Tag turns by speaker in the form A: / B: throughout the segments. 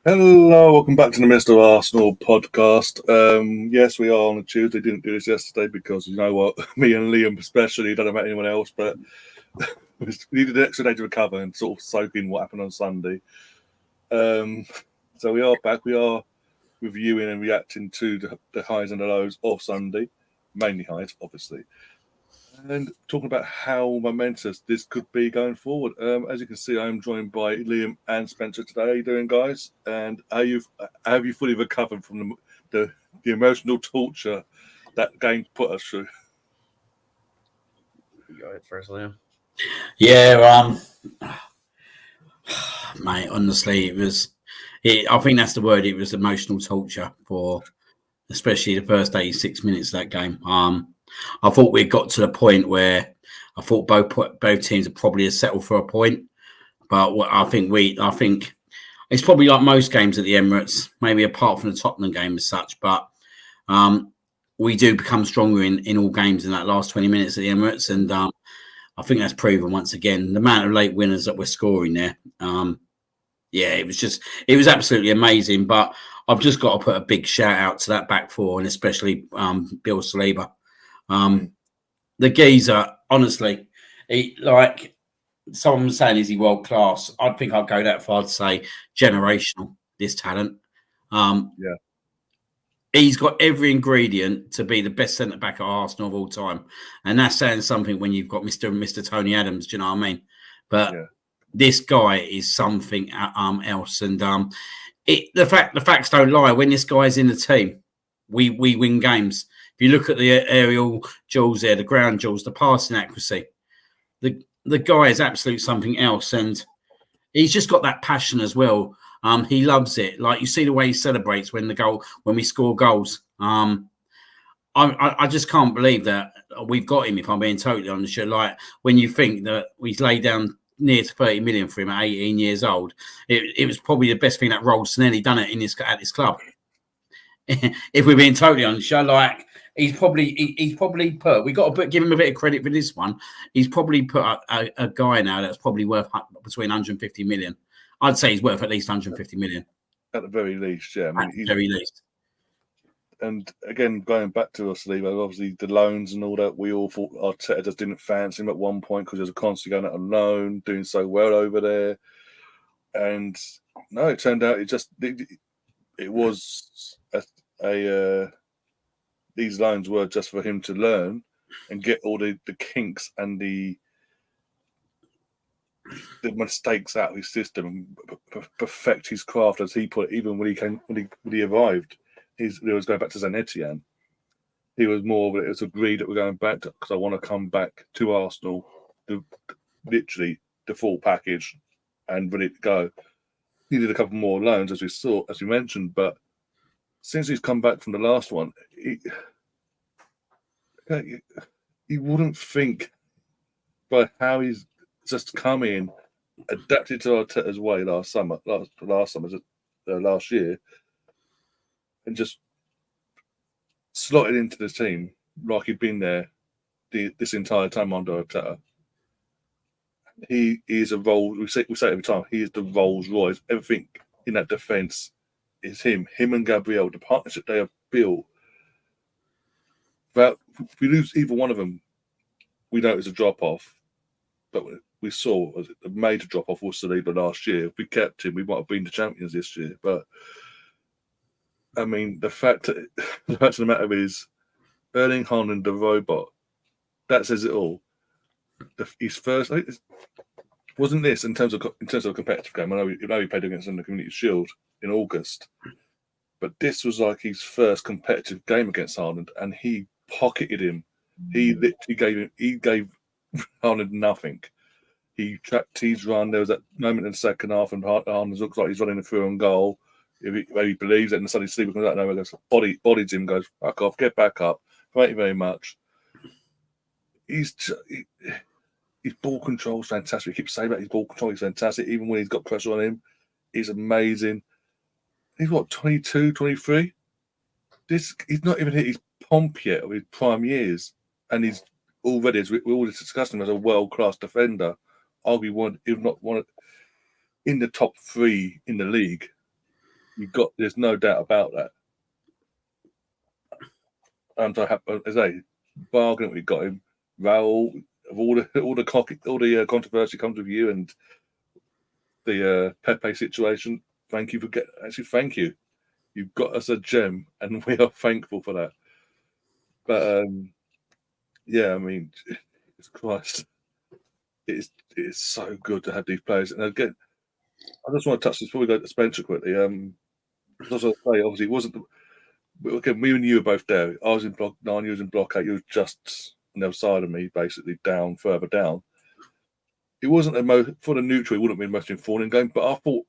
A: Hello, welcome back to the Mr. Arsenal podcast. Yes, we are on a Tuesday. Didn't do this yesterday because you know what, me and Liam especially, don't know about anyone else, but we needed an extra day to recover and sort of soak in what happened on Sunday. Um, so we are back. We are reviewing and reacting to the highs and the lows of Sunday, mainly highs, obviously, and talking about how momentous this could be going forward. As you can see, I am joined by Liam and Spencer today. How you doing, guys? And have you fully recovered from the emotional torture that game put us through?
B: You go ahead first, Liam.
C: Yeah, mate. Honestly, it was. I think that's the word. It was emotional torture for, especially the first 86 minutes of that game. I thought we got to the point where I thought both teams would probably have settled for a point, but I think it's probably like most games at the Emirates, maybe apart from the Tottenham game as such, but we do become stronger in all games in that last 20 minutes at the Emirates, and I think that's proven once again the amount of late winners that we're scoring there. Yeah, it was absolutely amazing. But I've just got to put a big shout out to that back four and especially Bill Saliba. The geezer, honestly, like someone was saying, is he world class? I think I'd go that far to say generational. This talent.
A: Yeah.
C: He's got every ingredient to be the best centre back at Arsenal of all time, and that's saying something when you've got Mr. Tony Adams. Do you know what I mean? But this guy is something else, and the facts don't lie. When this guy's in the team, we win games. If you look at the aerial jewels there, the ground jewels, the passing accuracy, the guy is absolute something else, and he's just got that passion as well. He loves it. Like you see the way he celebrates when we score goals. I just can't believe that we've got him. If I'm being totally honest, like when you think that we've laid down near to 30 million for him at 18 years old, it was probably the best thing that Snelly done it at this club. If we're being totally honest, like he's probably put. We got to give him a bit of credit for this one. He's probably put a guy now that's probably worth between 150 million. I'd say he's worth at least 150 million.
A: At the very least, yeah.
C: At the very least.
A: And again, going back to us, obviously the loans and all that, we all thought Arteta just didn't fancy him at one point because he was constantly going out on loan, doing so well over there. And no, it turned out it was these loans were just for him to learn and get all the kinks and the mistakes out of his system and perfect his craft, as he put it. Even when he arrived, he was going back to Zanetti. He was more of it. It was agreed that we're going back because I want to come back to Arsenal, literally the full package and ready to go. He did a couple more loans, as we mentioned, but since he's come back from the last one, he wouldn't think by how he's just come in, adapted to Arteta's way last year, and just slotted into the team like he'd been there this entire time under Arteta. He is a role. We say it every time. He is the Rolls Royce. Everything in that defense is him. Him and Gabriel, the partnership they have built. But if we lose either one of them, we know it's a drop off. But we saw a major drop off with Saliba last year. If we kept him, we might have been the champions this year. But I mean, the fact of the matter is, Erling Haaland, the robot, that says it all. His first wasn't this in terms of a competitive game. I know he played against them in the Community Shield in August, but this was like his first competitive game against Haaland, and he pocketed him. He literally gave Haaland nothing. He tracked his run. There was that moment in the second half, and Haaland looks like he's running through on goal. If he believes it, and suddenly Sleeper comes out and goes, bodies him, goes, fuck off, get back up. Thank you very much. His ball control is fantastic. We keep saying about his ball control is fantastic. Even when he's got pressure on him, he's amazing. He's what, 22, 23? He's not even hit his pomp yet of his prime years. And he's already, as we're already discussing him as a world-class defender, arguably if not one in the top three in the league. There's no doubt about that. And I have, as I bargain we got him, Raul, of all the controversy comes with you and the Pepe situation. Thank you. You've got us a gem, and we are thankful for that. But yeah, I mean, Jesus Christ, it is so good to have these players. And again, I just want to touch this before we go to Spencer quickly. As I say, obviously, it wasn't. Again, me and you were both there. I was in block 9, you was in block 8. You were just on the other side of me, basically further down. It wasn't for the neutral. It wouldn't be the most informing game, but I thought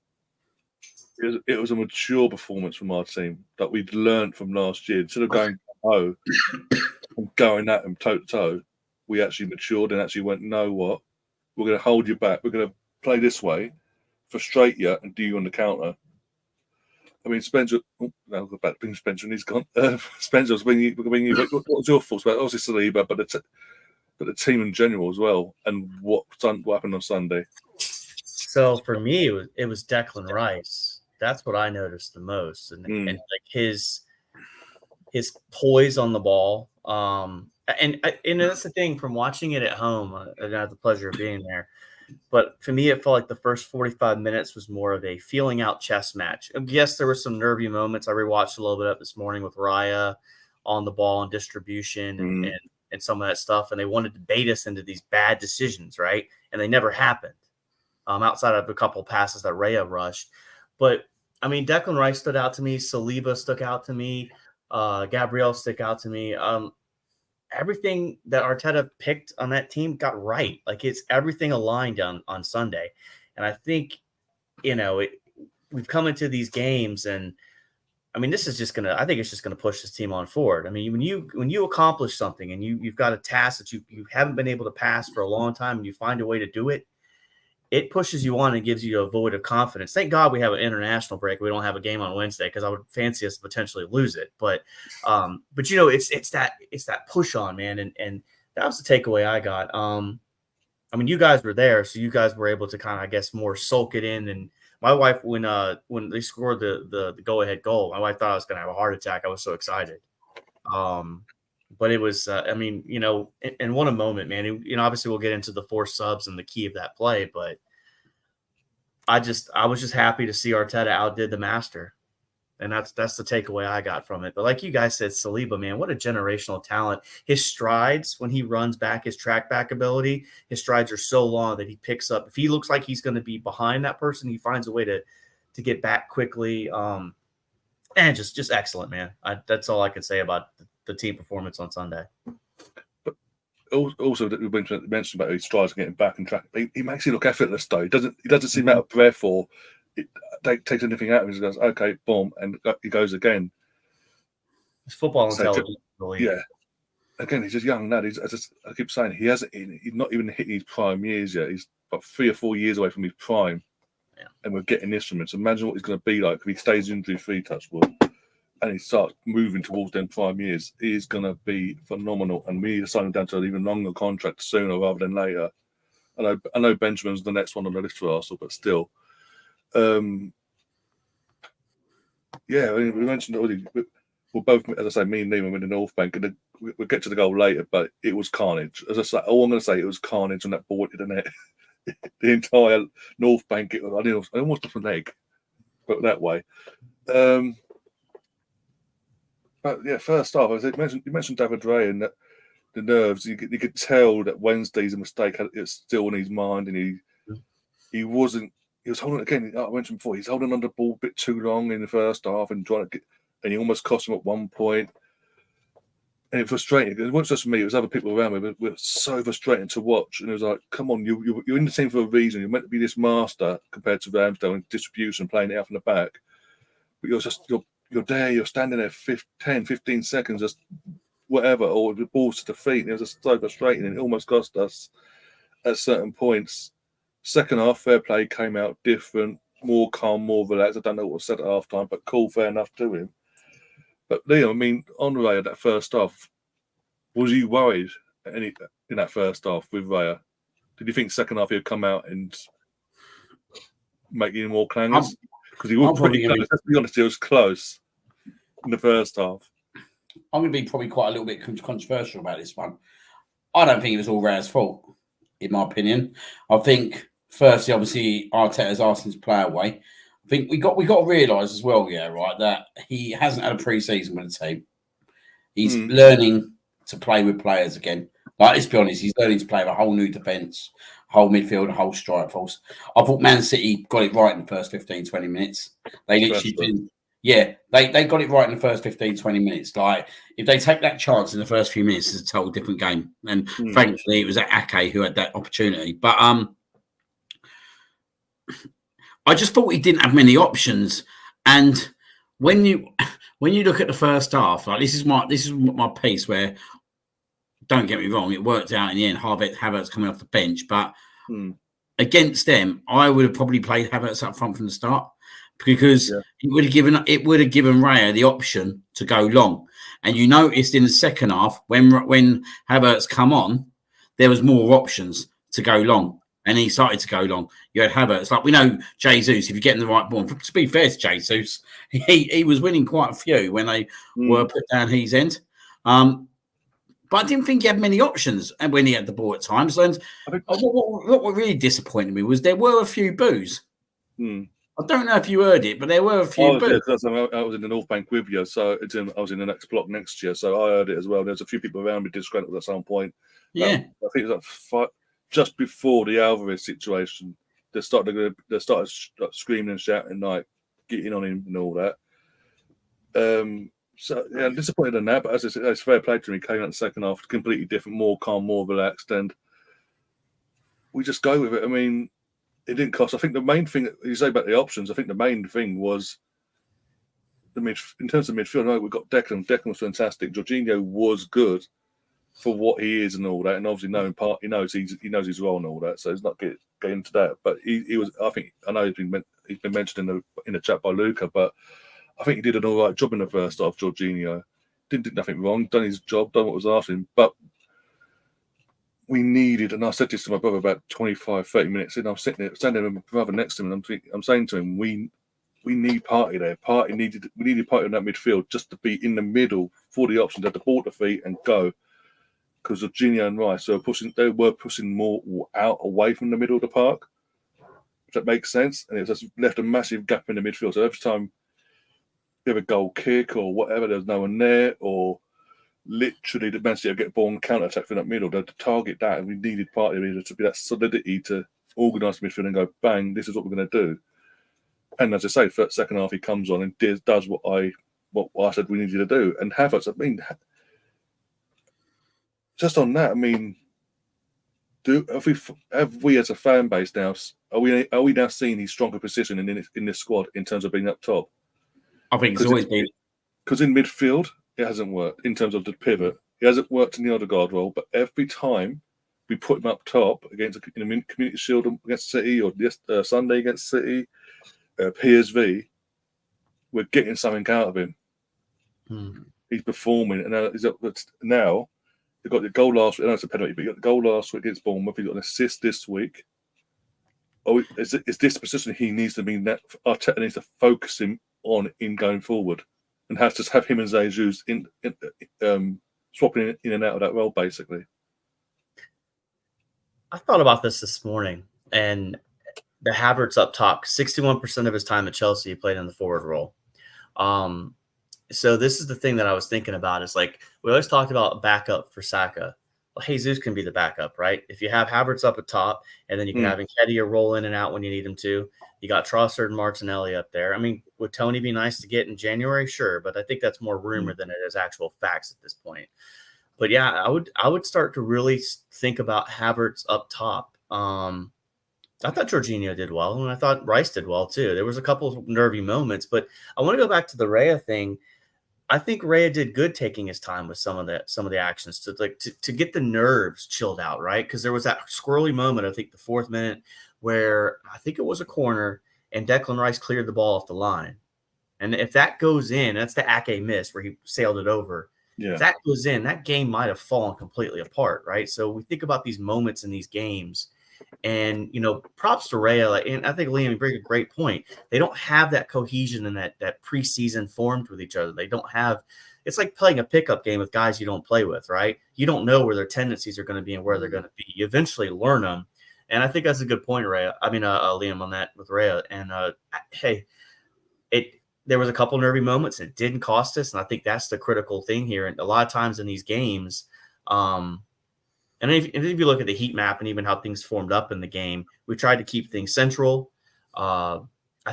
A: it was a mature performance from our team that we'd learned from last year. Instead of going and going at them toe to toe, we actually matured and actually went, "No, what? We're going to hold you back. We're going to play this way, frustrate you, and do you on the counter." I mean, Spencer. I'll go back to Spencer, and he's gone. Spencer, what was your thoughts about obviously Saliba, but the team in general as well, and what happened on Sunday?
B: So for me, it was Declan Rice. That's what I noticed the most, and like his poise on the ball. And that's the thing from watching it at home. I had the pleasure of being there. But for me, it felt like the first 45 minutes was more of a feeling out chess match. Yes, there were some nervy moments. I rewatched a little bit up this morning with Raya on the ball and distribution and some of that stuff. And they wanted to bait us into these bad decisions, right? And they never happened outside of a couple of passes that Raya rushed. But, I mean, Declan Rice stood out to me. Saliba stuck out to me. Gabriel stuck out to me. Everything that Arteta picked on that team got right. Like it's everything aligned on Sunday. And I think, we've come into these games and I mean, this is just I think it's just going to push this team on forward. I mean, when you accomplish something and you've got a task that you haven't been able to pass for a long time and you find a way to do it, it pushes you on and gives you a void of confidence. Thank God we have an international break. We don't have a game on Wednesday because I would fancy us to potentially lose it. But it's that push on, man. And that was the takeaway I got. I mean, you guys were there, so you guys were able to kind of, I guess, more soak it in. And my wife, when they scored the go-ahead goal, my wife thought I was going to have a heart attack. I was so excited. But it was, and what a moment, man. Obviously we'll get into the 4 subs and the key of that play, but I was just happy to see Arteta outdid the master. And that's the takeaway I got from it. But like you guys said, Saliba, man, what a generational talent. His strides, when he runs back, his track back ability, his strides are so long that he picks up. If he looks like he's going to be behind that person, he finds a way to get back quickly. And just excellent, man. That's all I can say about the team performance on Sunday.
A: But also, we mentioned about his strides getting back and track. He makes it look effortless, though. He doesn't seem out of breath or it takes anything out of him. He goes, okay, boom, and he goes again.
B: It's football intelligence.
A: Yeah. Again, he's just young lad. I keep saying he's not even hitting his prime years yet. He's about 3 or 4 years away from his prime. Yeah. And we're getting this from him. So imagine what he's going to be like if he stays injury-free, touch wood, and he starts moving towards them prime years. He's going to be phenomenal. And we need to sign him down to an even longer contract sooner rather than later. I know Benjamin's the next one on the list for Arsenal, but still. Yeah, I mean, we mentioned already. We're both, as I say, me and Neiman were in the North Bank, and we'll get to the goal later. But it was carnage. As I say, all I'm going to say, it was carnage on that ball hit the net. The entire North Bank. I almost off a leg, but that way. But yeah, first off, you mentioned David Ray and that the nerves. You could tell that Wednesday's a mistake. It's still in his mind, and he wasn't. He was holding again. I mentioned before. He's holding on the ball a bit too long in the first half and trying to get. And he almost cost him at one point. And it was frustrating. It wasn't just me. It was other people around me. It was so frustrating to watch. And it was like, come on, you're in the team for a reason. You're meant to be this master compared to Ramsdale in distribution, playing it out from the back. But you're there. You're standing there 10, 15 seconds, just whatever, or the ball's to the feet. And it was just so frustrating. And it almost cost us at certain points. Second half, fair play came out different, more calm, more relaxed. I don't know what was said at half time, but cool, fair enough to him. But Liam, I mean, on Raya, that first half, was you worried in that first half with Raya? Did you think second half he'd come out and make you more clangers? Because he was pretty close. Let's be honest, it was close in the first half.
C: I'm going to be probably quite a little bit controversial about this one. I don't think it was all Raya's fault, in my opinion. I think, firstly, obviously, Arteta's asked him to play away. I think we got to realise as well, that he hasn't had a pre-season with the team. He's learning to play with players again. Like, let's be honest, he's learning to play with a whole new defence, whole midfield, a whole strike force. I thought Man City got it right in the first 15, 20 minutes. They literally didn't. Yeah, they got it right in the first 15, 20 minutes. Like, if they take that chance in the first few minutes, it's a total different game. And thankfully, it was Ake who had that opportunity. But I just thought he didn't have many options. And when you look at the first half, like this is my piece where, don't get me wrong, it worked out in the end. Havertz coming off the bench, but against them, I would have probably played Havertz up front from the start. Because it would have given Raya the option to go long, and you noticed in the second half when Havertz come on, there was more options to go long, and he started to go long. You had Havertz, like we know Jesus. If you're getting the right ball, to be fair to Jesus, he was winning quite a few when they were put down his end. But I didn't think he had many options, and when he had the ball at times. And what really disappointed me was there were a few boos. I don't know if you heard it, but there were a few.
A: I was in the North Bank with you, so I was in the next block next year, so I heard it as well. There's a few people around me disgruntled at some point.
C: Yeah,
A: I think it was just before the Alvarez situation. They started screaming and shouting, like getting on him and all that. So yeah, I'm disappointed in that, but as I said, it's fair play to him. He came out in the second half completely different, more calm, more relaxed, and we just go with it. I mean, it didn't cost. I think the main thing you say about the options, I think the main thing was in terms of midfield. No, we got Declan. Declan was fantastic. Jorginho was good for what he is and all that, and obviously knowing part, he knows his role and all that. So he's not getting into that. But he was. I know he's been mentioned in the chat by Luca, but I think he did an all right job in the first half. Jorginho didn't do nothing wrong, done his job, done what was asked of him, but we needed, and I said this to my brother about 25, 30 minutes in. I'm standing there with my brother next to him, and I'm saying to him, we need Partey there. We needed Partey in that midfield just to be in the middle for the option, to have the ball to feet and go. Because Jorginho and Rice they were pushing more out away from the middle of the park. If that makes sense, and it just left a massive gap in the midfield. So every time you have a goal kick or whatever, there's no one there, or literally the Man City get the ball and counter attack from that middle. They'd target that, and we needed Partey to be that solidity to organise the midfield and go, bang, this is what we're going to do. And as I say, for the second half, he comes on and does what I said we needed to do. And Havertz, I mean, just on that, I mean, have we as a fan base now? Are we now seeing his stronger position in this squad in terms of being up top?
C: I think it's always been,
A: because in midfield it hasn't worked in terms of the pivot. It hasn't worked in the Odegaard role, but every time we put him up top against Community Shield against City, or Sunday against City, PSV, we're getting something out of him. He's performing, and now he got the goal last week. I know it's a penalty, but he got the goal last week against Bournemouth. He got an assist this week. Is this the position he needs to be? Arteta needs to focus him on in going forward, and has to have him and Jesus in swapping in and out of that role, basically.
B: I thought about this morning, and the Havertz up top, 61% of his time at Chelsea, he played in the forward role. So this is the thing that I was thinking about, is like, we always talked about backup for Saka. Well, Jesus can be the backup, right? If you have Havertz up at top, and then you can have Nketiah roll in and out when you need him to. You got Trossard and Martinelli up there. I mean, would Tony be nice to get in January? Sure, but I think that's more rumor than it is actual facts at this point. But yeah, I would start to really think about Havertz up top. I thought Jorginho did well, and I thought Rice did well too. There was a couple of nervy moments, but I want to go back to the Raya thing. I think Raya did good taking his time with some of the actions to get the nerves chilled out, right? Because there was that squirrely moment, I think the 4th minute, where I think it was a corner and Declan Rice cleared the ball off the line. And if that goes in, that's the Ake miss where he sailed it over. Yeah. If that goes in, that game might have fallen completely apart, right? So we think about these moments in these games, And, props to Rhea. And I think, Liam, you bring a great point. They don't have that cohesion and that preseason formed with each other. They don't have – it's like playing a pickup game with guys you don't play with, right? You don't know where their tendencies are going to be and where they're going to be. You eventually learn them. And I think that's a good point, Liam, on that with Rhea. And, hey, there was a couple nervy moments. It didn't cost us, and I think that's the critical thing here. And a lot of times in these games, and if you look at the heat map and even how things formed up in the game, we tried to keep things central. I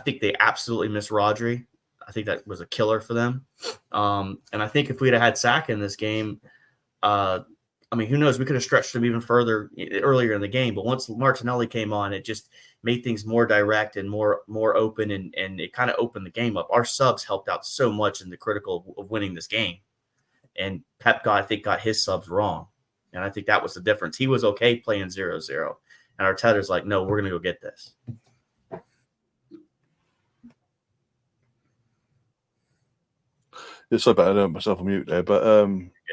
B: think they absolutely missed Rodri. I think that was a killer for them. And I think if we'd have had Saka in this game, who knows? We could have stretched them even further earlier in the game. But once Martinelli came on, it just made things more direct and more open, and it kind of opened the game up. Our subs helped out so much in the critical of winning this game. And Pep, I think, got his subs wrong. And I think that was the difference. He was okay playing 0-0. And Arteta's like, no, we're going to go get this.
A: It's so bad I don't myself on mute there. But,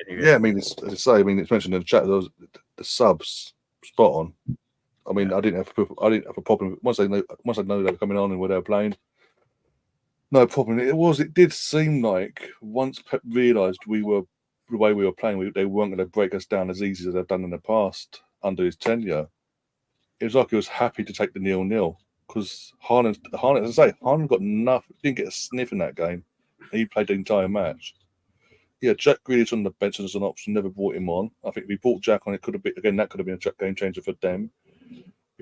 A: yeah, it's, as I say, it's mentioned in the chat, the subs spot on. I didn't have a problem once I know they were coming on and where they were playing. No problem. It did seem like once Pep realised the way we were playing, they weren't going to break us down as easy as they've done in the past under his tenure. It was like he was happy to take the 0-0 because Haaland, as I say, Haaland got nothing, didn't get a sniff in that game. He played the entire match. Yeah, Jack Grealish on the bench as an option, never brought him on. I think if we brought Jack on, that could have been a game changer for them.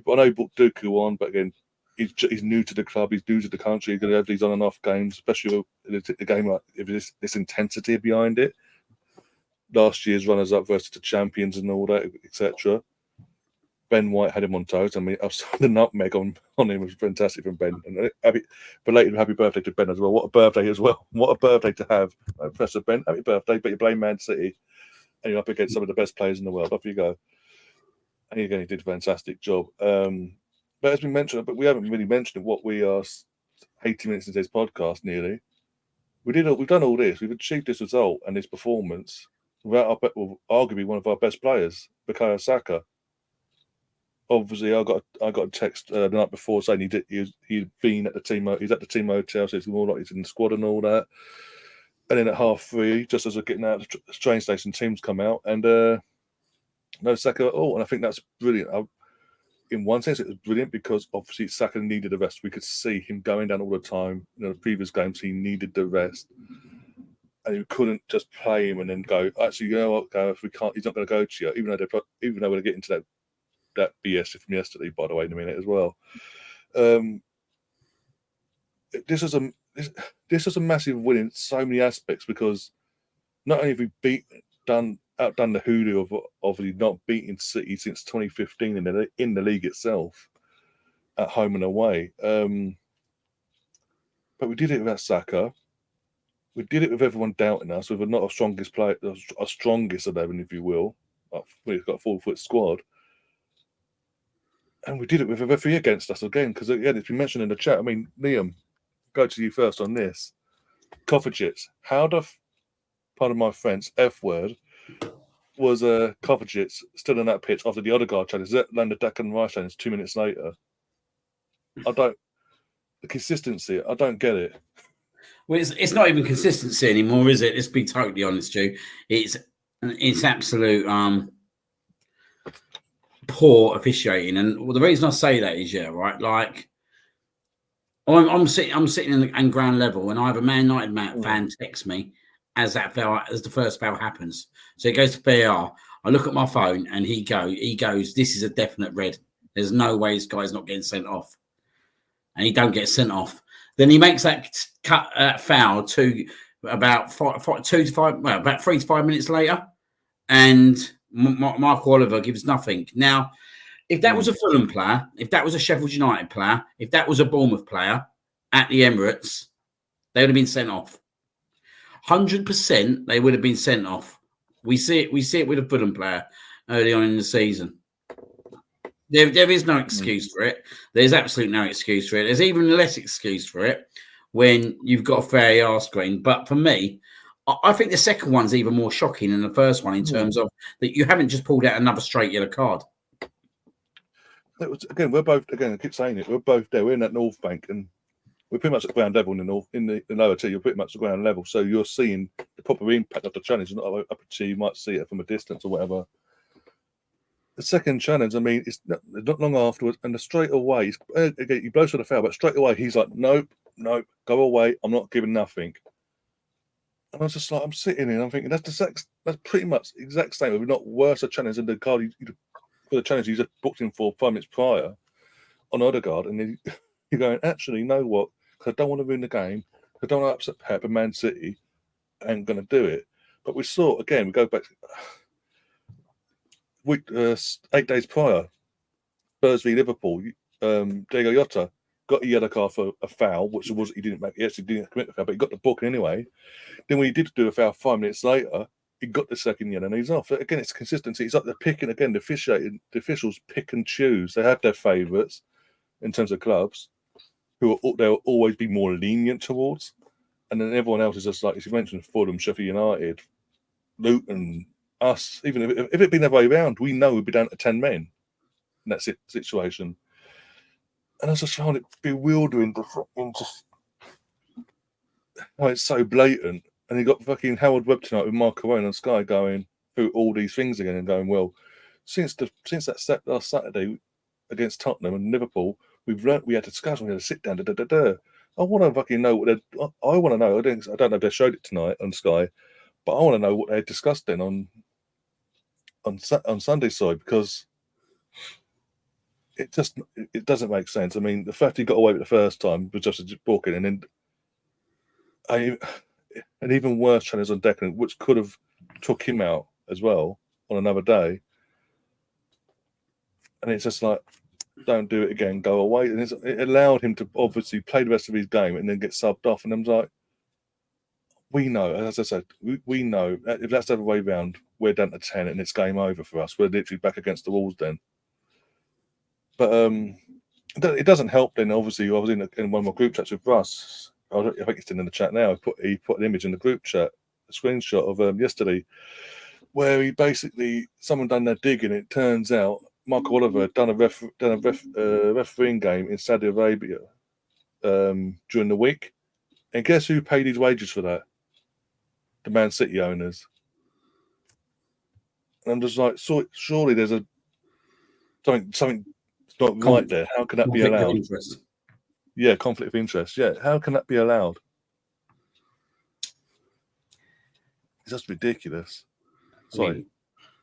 A: I know he brought Dooku on, but again, he's new to the club, he's new to the country, he's going to have these on and off games, especially with the game like if this intensity behind it. Last year's runners-up versus the champions and all that, etc. Ben White had him on toes. I've saw the nutmeg on him was fantastic from Ben. And belated happy birthday to Ben as well. What a birthday as well. What a birthday to have. Professor Ben, happy birthday, but you play Man City and you're up against some of the best players in the world. Off you go. And again, he did a fantastic job. But as we mentioned, but we haven't really mentioned what we are 80 minutes into this podcast nearly. We've done all this. We've achieved this result and this performance without arguably one of our best players, Bukayo Saka. Obviously, I got a text the night before saying he'd been at the team. He's at the team hotel, so it's more like he's in the squad and all that. And then at 3:30, just as we're getting out of the train station, teams come out and no Saka at all. And I think that's brilliant. In one sense, it was brilliant because obviously Saka needed the rest. We could see him going down all the time. The previous games he needed the rest, and you couldn't just play him and then go. Actually, you know what, Gareth, we can't. He's not going to go to you, even though we're going to get into that BS from yesterday, by the way, in a minute as well. This is a massive win in so many aspects because not only have we outdone the hoodoo of obviously not beating City since 2015 in the league itself, at home and away. But we did it without Saka. We did it with everyone doubting us, with not our strongest player, our strongest 11, if you will. We've got a 4-foot squad. And we did it with a referee against us again, because again, it's been mentioned in the chat. Liam, go to you first on this. Kovacic, how the, pardon my French, F word, was Kovacic still on that pitch after the Odegaard challenge? Landed Declan Rice challenge 2 minutes later. The consistency, I don't get it.
C: Well, it's not even consistency anymore, is it? Let's be totally honest, Stu. It's absolute poor officiating, and the reason I say that is, right, like I'm sitting in ground level, and I have a Man United fan text me as the first foul happens. So it goes to VAR. I look at my phone, and he goes, "This is a definite red. There's no way this guy's not getting sent off," and he don't get sent off. Then he makes that foul about 3 to 5 minutes later, and Mark Oliver gives nothing. Now, if that was a Fulham player, if that was a Sheffield United player, if that was a Bournemouth player at the Emirates, they would have been sent off. 100% they would have been sent off. We see it with a Fulham player early on in the season. There is no excuse for it. There's absolutely no excuse for it. There's even less excuse for it when you've got a VAR screen. But for me, I think the second one's even more shocking than the first one in terms of that you haven't just pulled out another straight yellow card.
A: it was again. We're both again. I keep saying it. We're both there. We're in that North Bank, and we're pretty much at ground level in the north. In the lower tier, you're pretty much at ground level. So you're seeing the proper impact of the challenge. Not upper tier, you might see it from a distance or whatever. The second challenge, I mean, it's not long afterwards, and straight away, again, he blows for the foul, but straight away he's like, nope, go away. I'm not giving nothing. And I was just like, I'm sitting here, and I'm thinking that's pretty much the exact same. If not worse a challenge than the card for the challenge you just booked him for 5 minutes prior on Odegaard, and then you're going, actually, you know what? Because I don't want to ruin the game. I don't want to upset Pep and Man City. I ain't going to do it. But we saw, again, we go back 8 days prior, Spurs v Liverpool, Diego Jota got a yellow card for a foul, which was he didn't make. He actually didn't commit the foul, but he got the booking anyway. Then when he did do a foul 5 minutes later, he got the second yellow and he's off. Again, it's consistency. It's like they're picking again. The officials pick and choose. They have their favourites in terms of clubs who they'll always be more lenient towards, and then everyone else is just like, as you mentioned, Fulham, Sheffield United, Luton, us. Even if it'd been the other way around, we know we'd be down to 10 men in that situation. And I just found it bewildering. It's so blatant. And you got fucking Howard Webb tonight with Mark Owen on Sky going through all these things again and going, well, since that last Saturday against Tottenham and Liverpool, we've learnt we had to discuss, we had to sit down. I want to fucking know what I want to know. I don't know if they showed it tonight on Sky, but I want to know what they discussed then on Sunday's side, because it doesn't make sense. I mean, the fact he got away with the first time was just a booking, and then an even worse challenge on Declan, which could have took him out as well on another day. And it's just like, don't do it again, go away. And it allowed him to obviously play the rest of his game and then get subbed off. And I'm like, we know, as I said, we know if that's the other way around, we're down to 10 and it's game over for us. We're literally back against the walls then. But it doesn't help then. Obviously, I was in one of my group chats with Russ. I think it's still in the chat now. He put an image in the group chat, a screenshot of yesterday, where he basically, someone done their digging. It turns out Michael Oliver had done a refereeing game in Saudi Arabia during the week. And guess who paid his wages for that? The Man City owners. And I'm just like, surely there's something not right there. How can that be allowed? Yeah, conflict of interest. Yeah, how can that be allowed? It's just ridiculous. Sorry.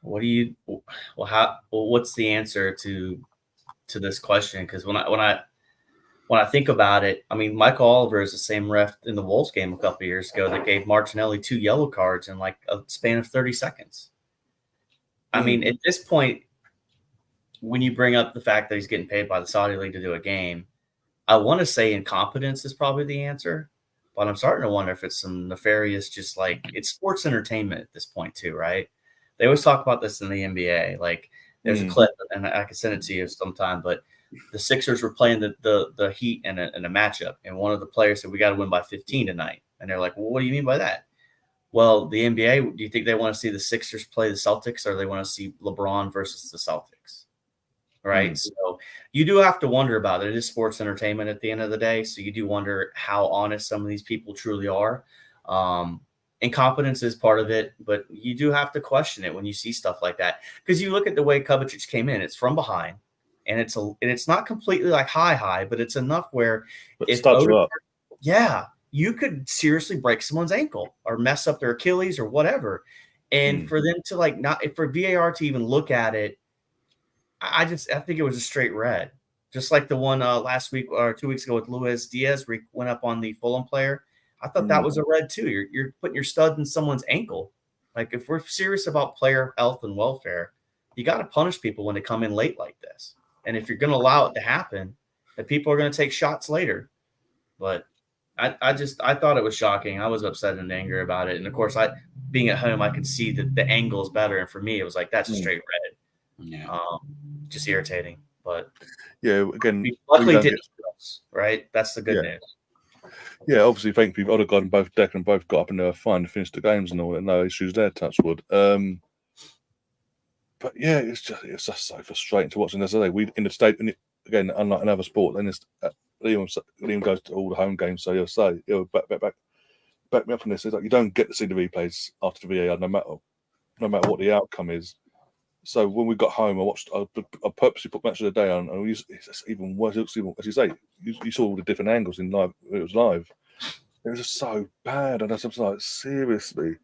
B: What's the answer to this question? Because when I think about it, I mean, Michael Oliver is the same ref in the Wolves game a couple of years ago that gave Martinelli 2 yellow cards in like a span of 30 seconds. I mean, at this point, when you bring up the fact that he's getting paid by the Saudi League to do a game, I want to say incompetence is probably the answer, but I'm starting to wonder if it's some nefarious, just like it's sports entertainment at this point too, right? They always talk about this in the NBA. Like there's a clip, and I can send it to you sometime, but the Sixers were playing the Heat in a matchup, and one of the players said, we got to win by 15 tonight. And they're like, well, what do you mean by that? Well, the NBA, do you think they want to see the Sixers play the Celtics, or they want to see LeBron versus the Celtics? Right. So you do have to wonder about it. It is sports entertainment at the end of the day. So you do wonder how honest some of these people truly are. Incompetence is part of it, but you do have to question it when you see stuff like that. Because you look at the way Kovacic came in, it's from behind, and it's not completely like high, but it's enough where you could seriously break someone's ankle or mess up their Achilles or whatever. And for them to for VAR to even look at it, I think it was a straight red, just like the one last week or 2 weeks ago with Luis Diaz, where he went up on the Fulham player. I thought that was a red too. You're putting your stud in someone's ankle. Like if we're serious about player health and welfare, you got to punish people when they come in late like this. And if you're going to allow it to happen, then people are going to take shots later. But I thought it was shocking. I was upset and angry about it. And of course, being at home, I could see that the angle is better. And for me, it was like, that's a straight red.
C: Yeah.
B: Just irritating, but
A: yeah, again,
B: luckily didn't right. That's the good news.
A: Yeah, obviously, thank you. Odegaard and Declan both got up and they were fine to finish the games and all that. No issues there, touch wood. But But yeah, it's just so frustrating to watch. And as I say, we in the state, and again, unlike another sport, then Liam goes to all the home games, so he'll back me up on this. It's like you don't get to see the replays after the VAR, no matter what the outcome is. So when we got home, I purposely put Match of the Day on, and it's even worse. As you say, you saw all the different angles in live. It was live. It was just so bad, and I was like, seriously.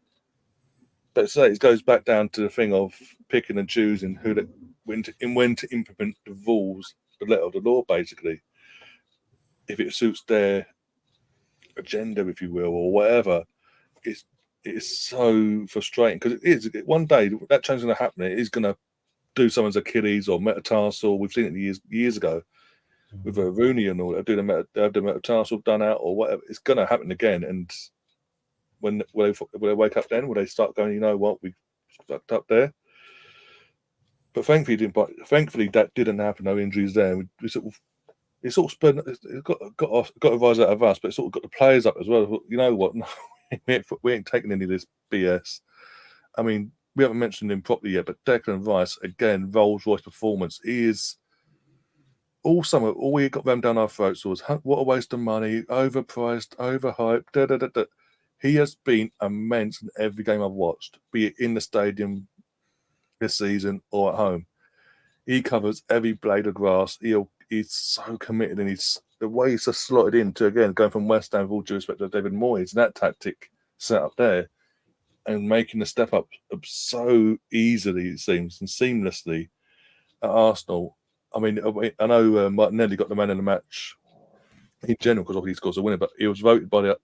A: But it goes back down to the thing of picking and choosing when to implement the rules, the letter of the law, basically. If it suits their agenda, if you will, or whatever, it's so frustrating because one day that change is going to happen. It is going to do someone's Achilles or metatarsal. We've seen it years ago with a Rooney and all. They have the metatarsal done out or whatever. It's going to happen again, and will they wake up then? Will they start going, you know what, we fucked up there? But thankfully that didn't happen. No injuries there. It's sort of spurred. It got a rise out of us, but it sort of got the players up as well. You know what? No, we ain't taking any of this BS. I mean, we haven't mentioned him properly yet, but Declan Rice again, Rolls Royce performance. He is all summer. All we got them down our throats was what a waste of money, overpriced, overhyped. He has been immense in every game I've watched, be it in the stadium this season or at home. He covers every blade of grass. He's so committed, and the way he's just slotted into, again, going from West Ham, with all due respect to David Moyes, and that tactic set up there, and making the step up so easily, it seems, and seamlessly at Arsenal. I mean, I know Martinelli got the man of the match in general because he scores a winner, but he was voted by the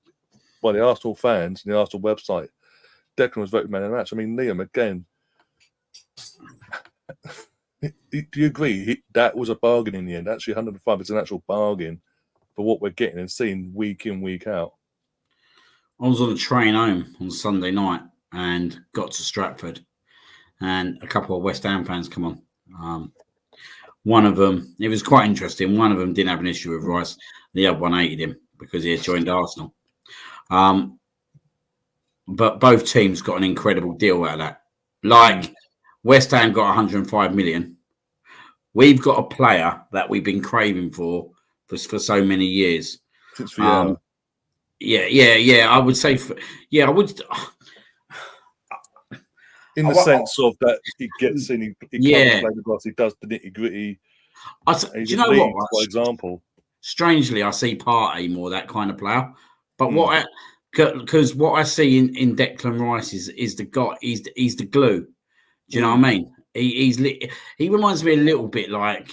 A: Arsenal fans and the Arsenal website. Declan was voted man of the match. I mean, Liam, again, do you agree that was a bargain in the end? Actually, 105 is an actual bargain for what we're getting and seeing week in, week out.
C: I was on a train home on Sunday night and got to Stratford, and a couple of West Ham fans come on. One of them, it was quite interesting. One of them didn't have an issue with Rice. The other one hated him because he had joined Arsenal. But both teams got an incredible deal out of that. Like West Ham got 105 million. We've got a player that we've been craving for so many years.
A: Since Vieira.
C: Yeah. I would say, I would.
A: In the sense of that, he gets in, he can't play the glass, he does the nitty gritty.
C: Do you know what?
A: For example,
C: strangely, I see Partey more that kind of player. But because what I see in Declan Rice is the guy, he's the glue. Do you know what I mean? He reminds me a little bit like,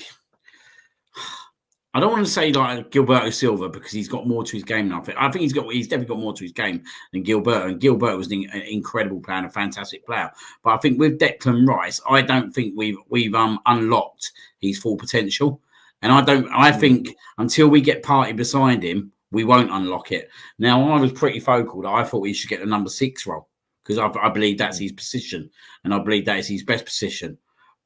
C: I don't want to say like Gilberto Silva because he's got more to his game now. I think he's definitely got more to his game than Gilberto. And Gilberto was an incredible player and a fantastic player. But I think with Declan Rice, I don't think we've unlocked his full potential. And I think until we get Partey beside him, we won't unlock it. Now, I was pretty vocal that I thought he should get the number 6 role because I believe that's his position, and I believe that is his best position.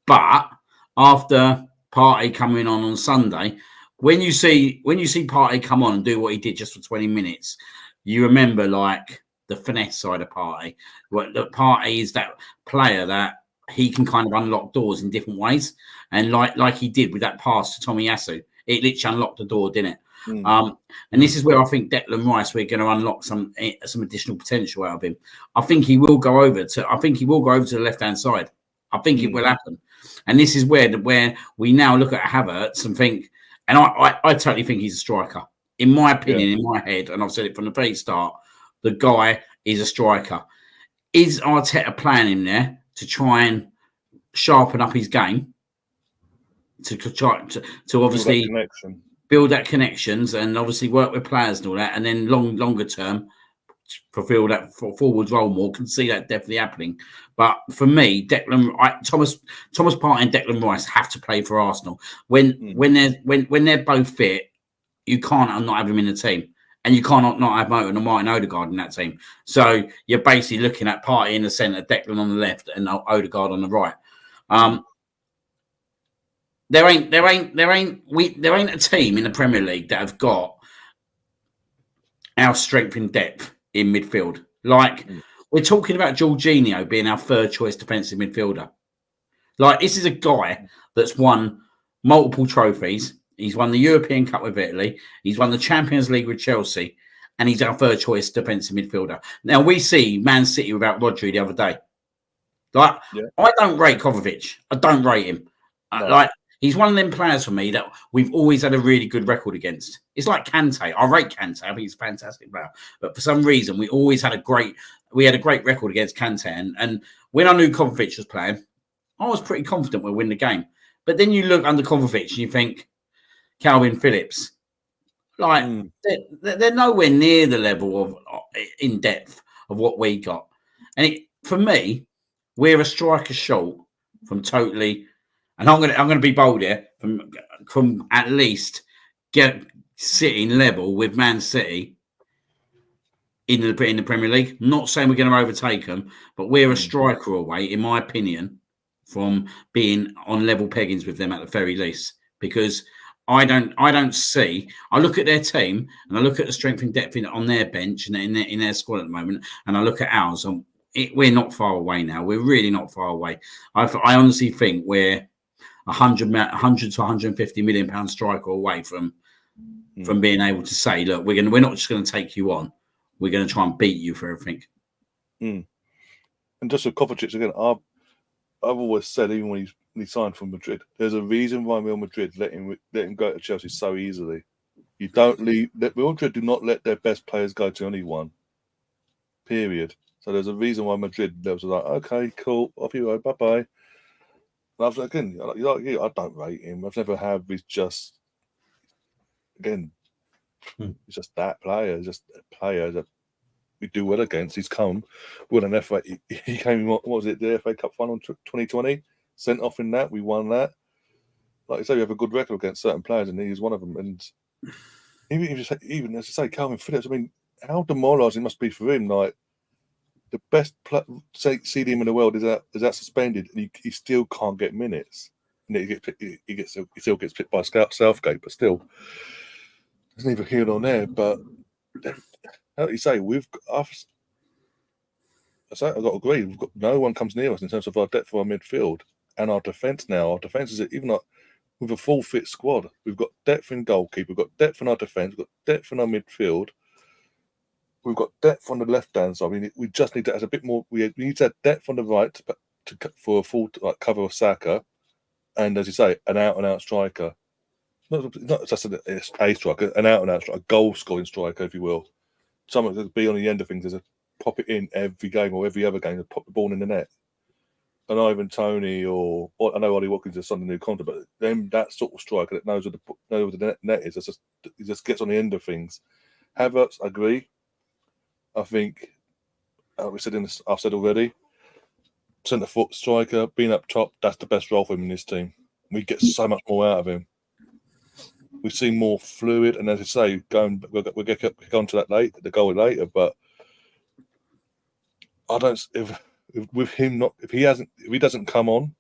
C: But after Partey coming on Sunday, when you see Partey come on and do what he did just for 20 minutes, you remember like the finesse side of Partey. The Partey is that player that he can kind of unlock doors in different ways, and like he did with that pass to Tommy Yasu, it literally unlocked the door, didn't it? And this is where I think Declan Rice, we're going to unlock some additional potential out of him. I think he will go over to the left hand side. I think it will happen, and this is where we now look at Havertz and think. And I totally think he's a striker. In my opinion, in my head, and I've said it from the very start, the guy is a striker. Is Arteta planning there to try and sharpen up his game? To obviously build that connections and obviously work with players and all that, and then longer term, fulfill that forward role more. Can see that definitely happening. But for me, Thomas Partey and Declan Rice have to play for Arsenal. When they're both fit, you can't not have them in the team, and you can't not have Martin Odegaard in that team. So you're basically looking at Partey in the centre, Declan on the left, and Odegaard on the right. There ain't a team in the Premier League that have got our strength in depth in midfield. Like we're talking about Jorginho being our third choice defensive midfielder. Like, this is a guy that's won multiple trophies. He's won the European Cup with Italy. He's won the Champions League with Chelsea. And he's our third choice defensive midfielder. Now, we see Man City without Rodri the other day. Like, I don't rate Kovacic. I don't rate him.
A: No.
C: Like, he's one of them players for me that we've always had a really good record against. It's like Kante. I rate Kante. I think he's a fantastic player. But for some reason, we always had a great record against Kante. And when I knew Kovacic was playing, I was pretty confident we'll win the game. But then you look under Kovacic and you think, Calvin Phillips, like, they're nowhere near the level of in depth of what we got. And for me, we're a striker short from totally, and I'm gonna be bold here, from at least sitting level with Man City in the Premier League. I'm not saying we're going to overtake them, but we're a striker away, in my opinion, from being on level peggings with them at the very least. Because I don't see. I look at their team and I look at the strength and depth on their bench and in their squad at the moment, and I look at ours. We're not far away now. We're really not far away. I honestly think we're 100 to 150 million pound striker away from being able to say, look, we're not just going to take you on. We're going to try and beat you for everything.
A: And just with Kovacic again, I've always said, even when he signed for Madrid, there's a reason why Real Madrid let him go to Chelsea so easily. You don't leave. Real Madrid do not let their best players go to anyone. Period. So there's a reason why Madrid was like, okay, cool, off you go, bye bye. And I was again, like you, I don't rate him. I've never had. He's just again, he's just that player, just a player that we do well against. He's come with an FA. He came. What was it? The FA Cup final 2020. Sent off in that. We won that. Like I say, we have a good record against certain players, and he's one of them. And even as I say, Calvin Phillips. I mean, how demoralising it must be for him. Like the best CDM in the world is out suspended, and he still can't get minutes. And he still gets picked by Southgate, but still, there's neither here nor there. But how do you say I've got to agree. No one comes near us in terms of our depth for our midfield and our defence now. Our defence is even like with a full fit squad. We've got depth in goalkeeper. We've got depth in our defence. We've got depth in our midfield. We've got depth on the left hand side. We just need to add a bit more. We need to have depth on the right for a full cover of Saka, and as you say, an out and out striker. Not just a striker, an out and out striker, a goal scoring striker, if you will. Someone that be on the end of things. There's a pop it in every game or every other game to pop the ball in the net. And Ivan Toney or I know Ollie Watkins is on the new contract, but then that sort of striker that knows where the net is. He just gets on the end of things. Havertz, I agree. I think I've said already. Centre foot striker, being up top, that's the best role for him in this team. We get so much more out of him. We seem more fluid, and as I say, we'll get on to that the goal later. But I don't. If with him if he doesn't come on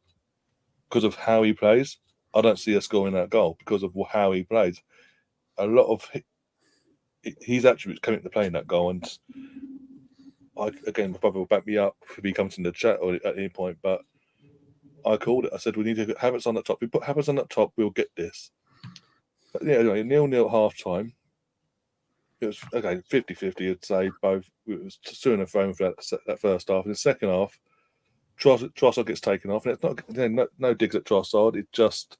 A: because of how he plays, I don't see us scoring that goal because of how he plays. A lot of his attributes come into play in that goal, and my brother will back me up if he comes in the chat or at any point. But I called it. I said we need to have Havertz on the top. We put Havertz on the top, we'll get this. But yeah, anyway, 0-0 half time. It was 50-50, I'd say. Both it was to and fro for that first half. In the second half, Trossard gets taken off, and it's not no digs at Trossard. It just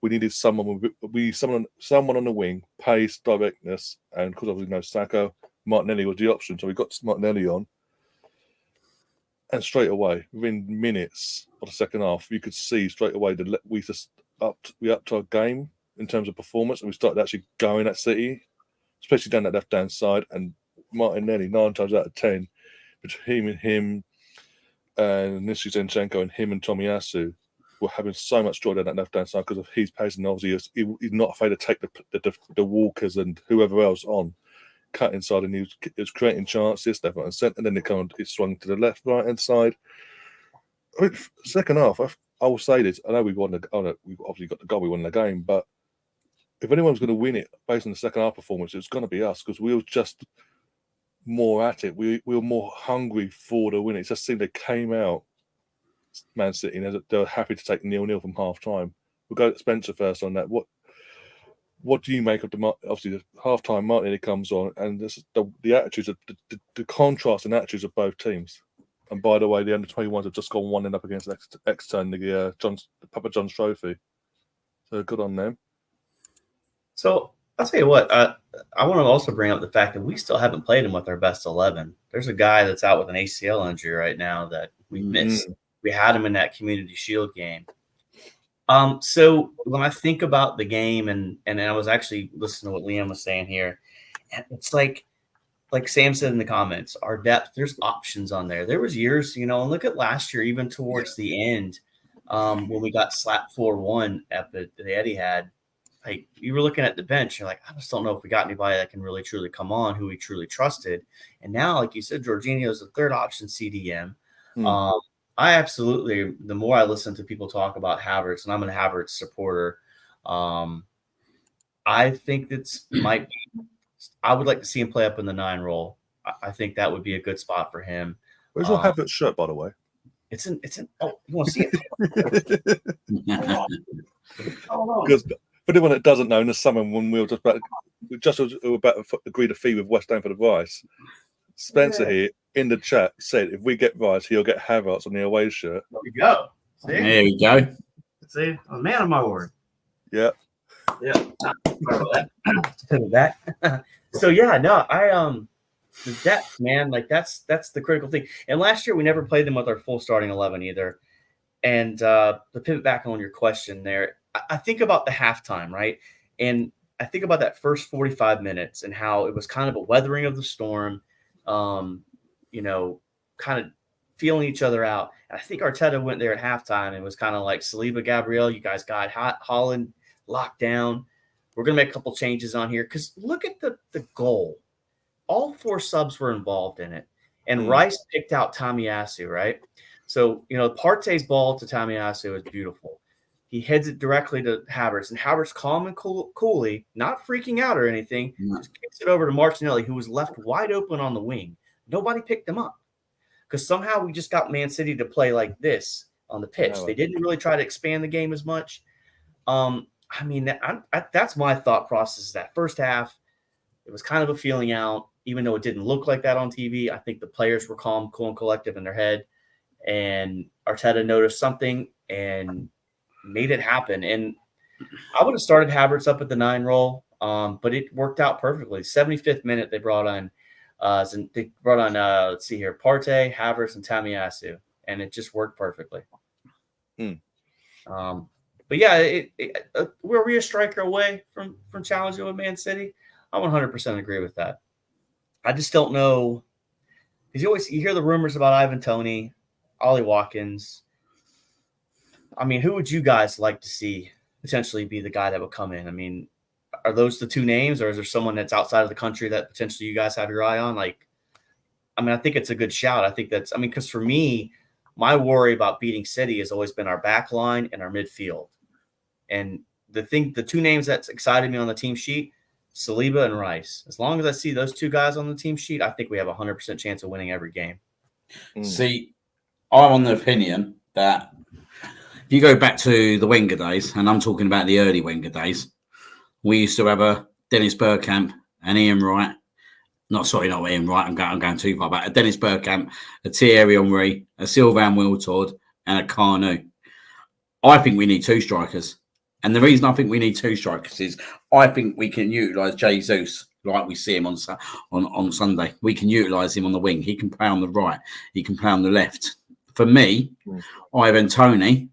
A: we needed someone on the wing, pace, directness, and because obviously no Saka, Martinelli was the option, so we got Martinelli on, and straight away within minutes of the second half, you could see straight away that we upped our game in terms of performance, and we started actually going at City, especially down that left-hand side. And Martinelli, 9 times out of 10, between him and Nissi Zinchenko and him and Tomiyasu, were having so much joy down that left-hand side because of his pace, and obviously he's not afraid to take the walkers and whoever else on, cut inside, and he was creating chances left, right, and centre. And then it swung to the left, right-hand side. I mean, second half, I will say this. I know we've obviously got the goal, we won the game, but if anyone's going to win it based on the second half performance, it's going to be us because we were just more at it. We were more hungry for the win. It just seemed they came out Man City, and they're happy to take 0-0 from half time. We'll go to Spencer first on that. What do you make of obviously the half time Martinelli comes on, and the attitudes of the contrast and attitudes of both teams. And by the way, the under-21s have just gone 1-0 up against Exeter in the Papa John's Trophy. So good on them.
B: So I'll tell you what, I want to also bring up the fact that we still haven't played him with our best 11. There's a guy that's out with an ACL injury right now that we missed. We had him in that Community Shield game. So when I think about the game, and I was actually listening to what Liam was saying here, and it's like Sam said in the comments, our depth, there's options on there. There was years, and look at last year, even towards the end, when we got slapped 4-1 at the Etihad, like you were looking at the bench, you're like, I just don't know if we got anybody that can really truly come on, who we truly trusted. And now, like you said, Jorginho's the third option CDM. I absolutely, the more I listen to people talk about Havertz, and I'm a Havertz supporter, I think I would like to see him play up in the 9 role. I think that would be a good spot for him.
A: Where's your Havertz shirt, by the way?
B: It's in. Oh, you want to see it?
A: Because for anyone that doesn't know, in the summer when we were about to agree to fee with West Ham for the Rice, Spencer here in the chat said if we get Rice, he'll get Havertz on the away shirt.
B: There we go. See?
C: There we go.
B: See, a man of my word.
A: Yeah.
B: Yeah. Put it back. So yeah, no, the depth, man, like that's the critical thing. And last year we never played them with our full starting 11 either. And to pivot back on your question there, I think about the halftime, right? And I think about that first 45 minutes and how it was kind of a weathering of the storm, kind of feeling each other out. And I think Arteta went there at halftime and was kind of like, Saliba, Gabriel, you guys got Holland locked down. We're going to make a couple changes on here. Because look at the goal. All 4 subs were involved in it. And Rice picked out Tomiyasu, right? So, Partey's ball to Tomiyasu is beautiful. He heads it directly to Havertz. And Havertz, calm and coolly, not freaking out or anything, just kicks it over to Martinelli, who was left wide open on the wing. Nobody picked him up. Because somehow we just got Man City to play like this on the pitch. They didn't really try to expand the game as much. That's my thought process. That first half, it was kind of a feeling out, even though it didn't look like that on TV. I think the players were calm, cool, and collective in their head. And Arteta noticed something and made it happen. And I would have started Havertz up at the 9 role, but it worked out perfectly. 75th minute, they brought on let's see here, Partey, Havertz, and Tomiyasu, and it just worked perfectly. But yeah, were we a striker away from challenging with Man City? I 100% agree with that. I just don't know, because you hear the rumors about Ivan Toney, Ollie Watkins. I mean, who would you guys like to see potentially be the guy that would come in? I mean, are those the 2 names, or is there someone that's outside of the country that potentially you guys have your eye on? I think it's a good shout. I think because for me, my worry about beating City has always been our back line and our midfield. And the 2 names that's excited me on the team sheet, Saliba and Rice. As long as I see those 2 guys on the team sheet, I think we have a 100% chance of winning every game.
C: See, I'm on the opinion that if you go back to the Wenger days, and I'm talking about the early Wenger days, we used to have a Dennis Bergkamp and Ian Wright. Not Ian Wright. I'm going too far back. A Dennis Bergkamp, a Thierry Henry, a Sylvain Wiltord, and a Carnu. I think we need 2 strikers. And the reason I think we need 2 strikers is I think we can utilise Jesus like we see him on Sunday. We can utilise him on the wing. He can play on the right. He can play on the left. For me, Ivan Toney,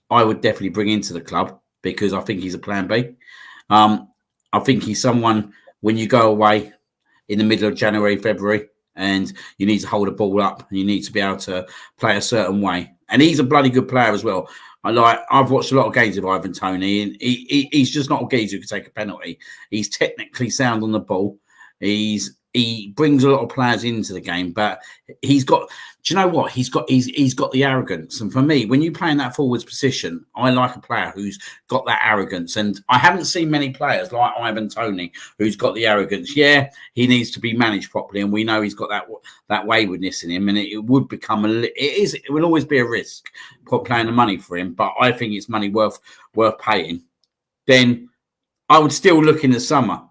C: I would definitely bring into the club because I think he's a plan B. I think he's someone, when you go away in the middle of January, February, and you need to hold a ball up and you need to be able to play a certain way. And he's a bloody good player as well. I've watched a lot of games of Ivan Toney, and he's just not a geezer who can take a penalty. He's technically sound on the ball. He's he brings a lot of players into the game, but he's got. Do you know what he's got? He's got the arrogance, and for me, when you play in that forwards position, I like a player who's got that arrogance. And I haven't seen many players like Ivan Toney who's got the arrogance. Yeah, he needs to be managed properly, and we know he's got that waywardness in him, and it would become it will always be a risk playing the money for him. But I think it's money worth paying. Then I would still look in the summer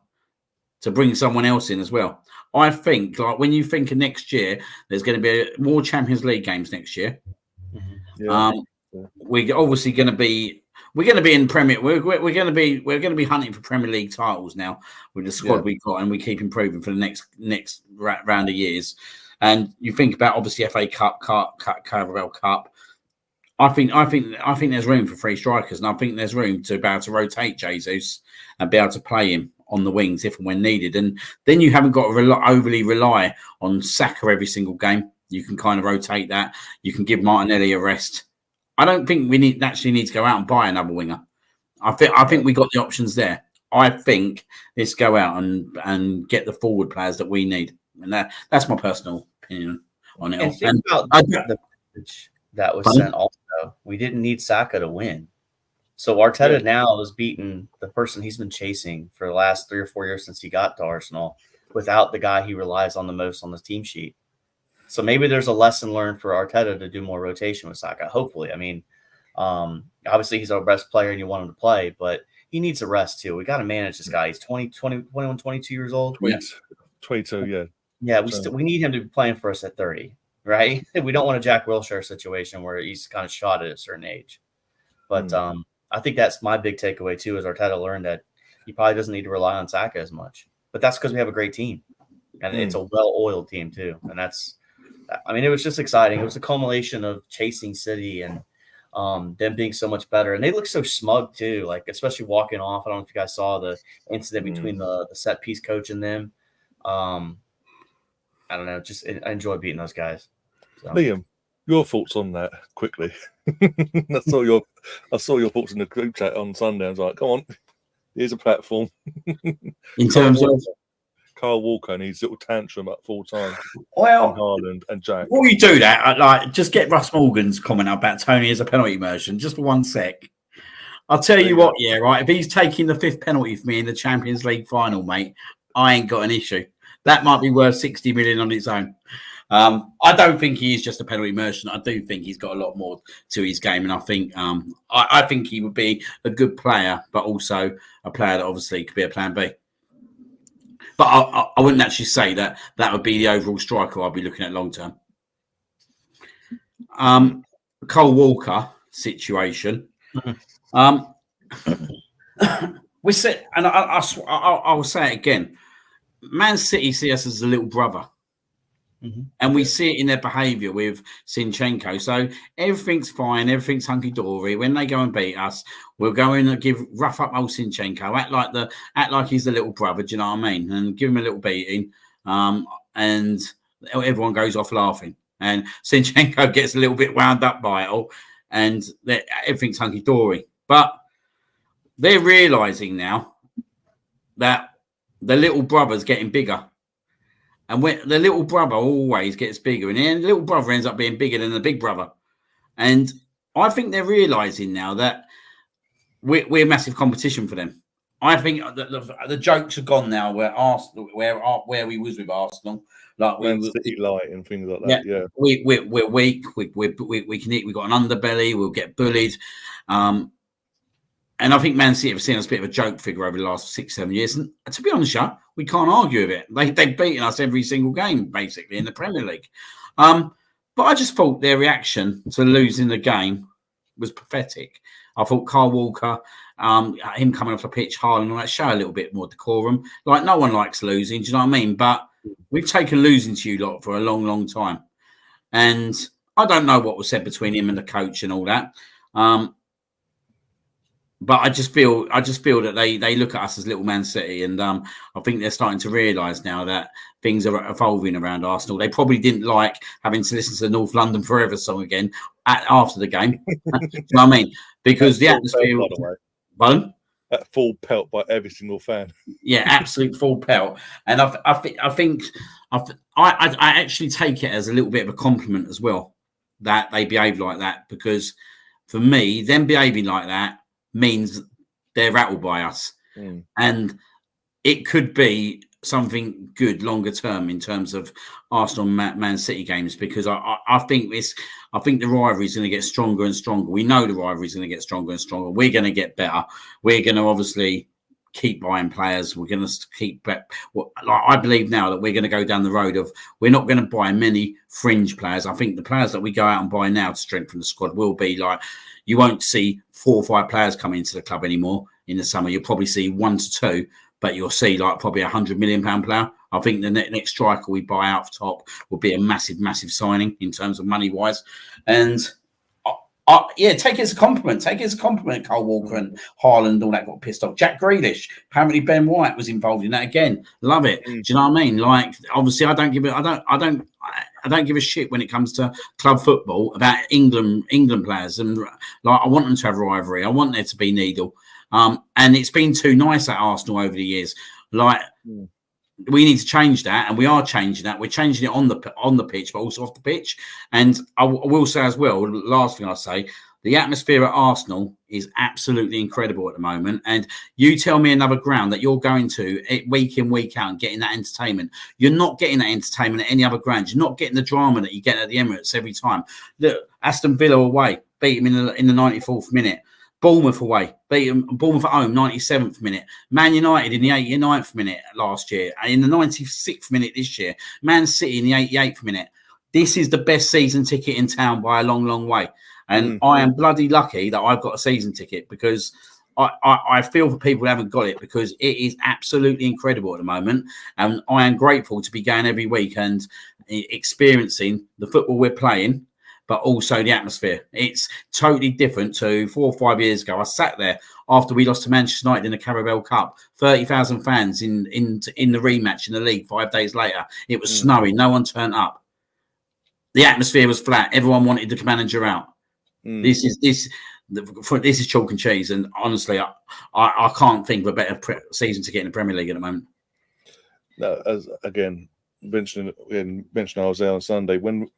C: to bring someone else in as well. I think, like when you think of next year, there's going to be more Champions League games next year.
A: Yeah.
C: We're obviously going to be in Premier. We're going to be hunting for Premier League titles now with the squad we've got, and we keep improving for the next round of years. And you think about obviously FA Cup, Carabao Cup. I think there's room for 3 strikers, and I think there's room to be able to rotate Jesus and be able to play him on the wings if and when needed. And then you haven't got to overly rely on Saka every single game. You can kind of rotate that. You can give Martinelli a rest. I don't think we actually need to go out and buy another winger. I think we got the options there. I think let's go out and get the forward players that we need. And that's my personal opinion on it.
B: And think about the message that was sent also. We didn't need Saka to win. So Arteta now is beating the person he's been chasing for the last 3 or 4 years since he got to Arsenal without the guy he relies on the most on the team sheet. So maybe there's a lesson learned for Arteta to do more rotation with Saka. Hopefully. I mean, obviously he's our best player and you want him to play, but he needs a rest too. We got to manage this guy. He's 21, 22 years old.
A: 22, yeah.
B: Yeah, we need him to be playing for us at 30, right? We don't want a Jack Wilshere situation where he's kind of shot at a certain age. But I think that's my big takeaway too, is Arteta learned that he probably doesn't need to rely on Saka as much. But that's because we have a great team. And it's a well-oiled team too. And it was just exciting. It was a culmination of chasing City and them being so much better. And they look so smug too, like especially walking off. I don't know if you guys saw the incident between the set piece coach and them. I don't know. I enjoy beating those guys. So.
A: Liam, your thoughts on that quickly? I saw your thoughts in the group chat on Sunday. I was like, come on, here's a platform.
C: In terms of
A: Kyle Walker and his little tantrum at full time.
C: Well,
A: Haaland and Jack.
C: Before you do that, just get Russ Morgan's comment about Tony as a penalty immersion just for 1 sec. I'll tell you what, right. If he's taking the 5th penalty for me in the Champions League final, mate, I ain't got an issue. That might be worth 60 million on its own. I don't think he is just a penalty merchant. I do think he's got a lot more to his game, and I think I think he would be a good player, but also a player that obviously could be a plan B. But I wouldn't actually say that would be the overall striker I'd be looking at long term. Cole Walker situation. We said, and I will say it again. Man City see us as a little brother. Mm-hmm. And we see it in their behaviour with Zinchenko. So everything's fine, everything's hunky-dory. When they go and beat us, we'll go in and rough up old Zinchenko, act like he's the little brother, do you know what I mean? And give him a little beating. And everyone goes off laughing. And Zinchenko gets a little bit wound up by it all, and everything's hunky-dory. But they're realising now that the little brother's getting bigger. And when the little brother always gets bigger, and then the little brother ends up being bigger than the big brother. And I think they're realising now that we're massive competition for them. I think the jokes are gone now. Where Arsenal, where we was with Arsenal, like we
A: City light and things like that. Yeah,
C: we're weak. We can eat. We've got an underbelly. We'll get bullied. And I think Man City have seen us a bit of a joke figure over the last 6-7 years. And to be honest, we can't argue with it. They've beaten us every single game, basically, in the Premier League. But I just thought their reaction to losing the game was pathetic. I thought Kyle Walker, him coming off the pitch, Haaland, all that, show a little bit more decorum. Like, no one likes losing, do you know what I mean? But we've taken losing to you lot for a long, long time. And I don't know what was said between him and the coach and all that. But I just feel that they look at us as little Man City, and I think they're starting to realise now that things are evolving around Arsenal. They probably didn't like having to listen to the North London Forever song again after the game. Do you know what I mean? Because the atmosphere.
A: By the way.
C: Pardon?
A: at full pelt by every single fan.
C: Yeah, absolute full pelt. And I actually take it as a little bit of a compliment as well that they behave like that, because for me, them behaving like that means they're rattled by us, and it could be something good longer term in terms of Arsenal Man City games, because I think the rivalry is going to get stronger and stronger. We know the rivalry is going to get stronger and stronger. We're going to get better. We're going to obviously keep buying players. We're going to keep. I believe now that we're going to go down the road of we're not going to buy many fringe players. I think the players that we go out and buy now to strengthen the squad will be like, you won't see 4 or 5 players coming into the club anymore in the summer. You'll probably see 1 to 2. But you'll see like probably £100 million player. I think the next striker we buy out top will be a massive, massive signing in terms of money wise. And yeah, take it as a compliment. Take it as a compliment. Cole Walker and Haaland, all that got pissed off. Jack Grealish, apparently Ben White was involved in that again. Love it. Do you know what I mean? Like, obviously, I don't give a shit when it comes to club football about England players, and like I want them to have rivalry. I want there to be needle. And it's been too nice at Arsenal over the years. Like, we need to change that, and we are changing that. We're changing it on the pitch, but also off the pitch. And I will say as well, last thing I'll say, the atmosphere at Arsenal is absolutely incredible at the moment. And you tell me another ground that you're going to week in, week out and getting that entertainment. You're not getting that entertainment at any other ground. You're not getting the drama that you get at the Emirates every time. Look, Aston Villa away, beat them in the 94th minute. Bournemouth away, beat them. Bournemouth at home, 97th minute. Man United in the 89th minute last year, and in the 96th minute this year. Man City in the 88th minute. This is the best season ticket in town by a long, long way. And I am bloody lucky that I've got a season ticket, because I feel for people who haven't got it, because it is absolutely incredible at the moment. And I am grateful to be going every week and experiencing the football we're playing, but also the atmosphere. It's totally different to 4 or 5 years ago. I sat there after we lost to Manchester United in the Carabao Cup, 30,000 fans in the rematch in the league 5 days later. It was snowing. No one turned up. The atmosphere was flat. Everyone wanted the manager out. This is chalk and cheese. And honestly, I can't think of a better season to get in the Premier League at the moment.
A: No, as again, mentioning I was there on Sunday when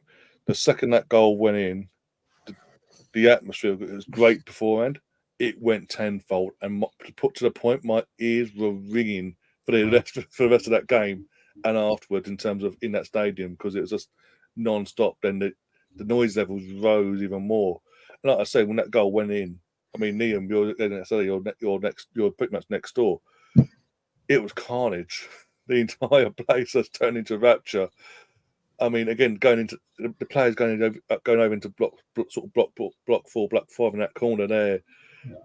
A: the second that goal went in, the atmosphere was great beforehand. It went tenfold, and put to the point my ears were ringing for the rest of that game and afterwards, in terms of in that stadium, because it was just non-stop. Then the noise levels rose even more. And like I say, when that goal went in, I mean, Liam, you're pretty much next door. It was carnage. The entire place has turned into rapture. I mean, again, going into the players going over into block 4, block 5 in that corner there,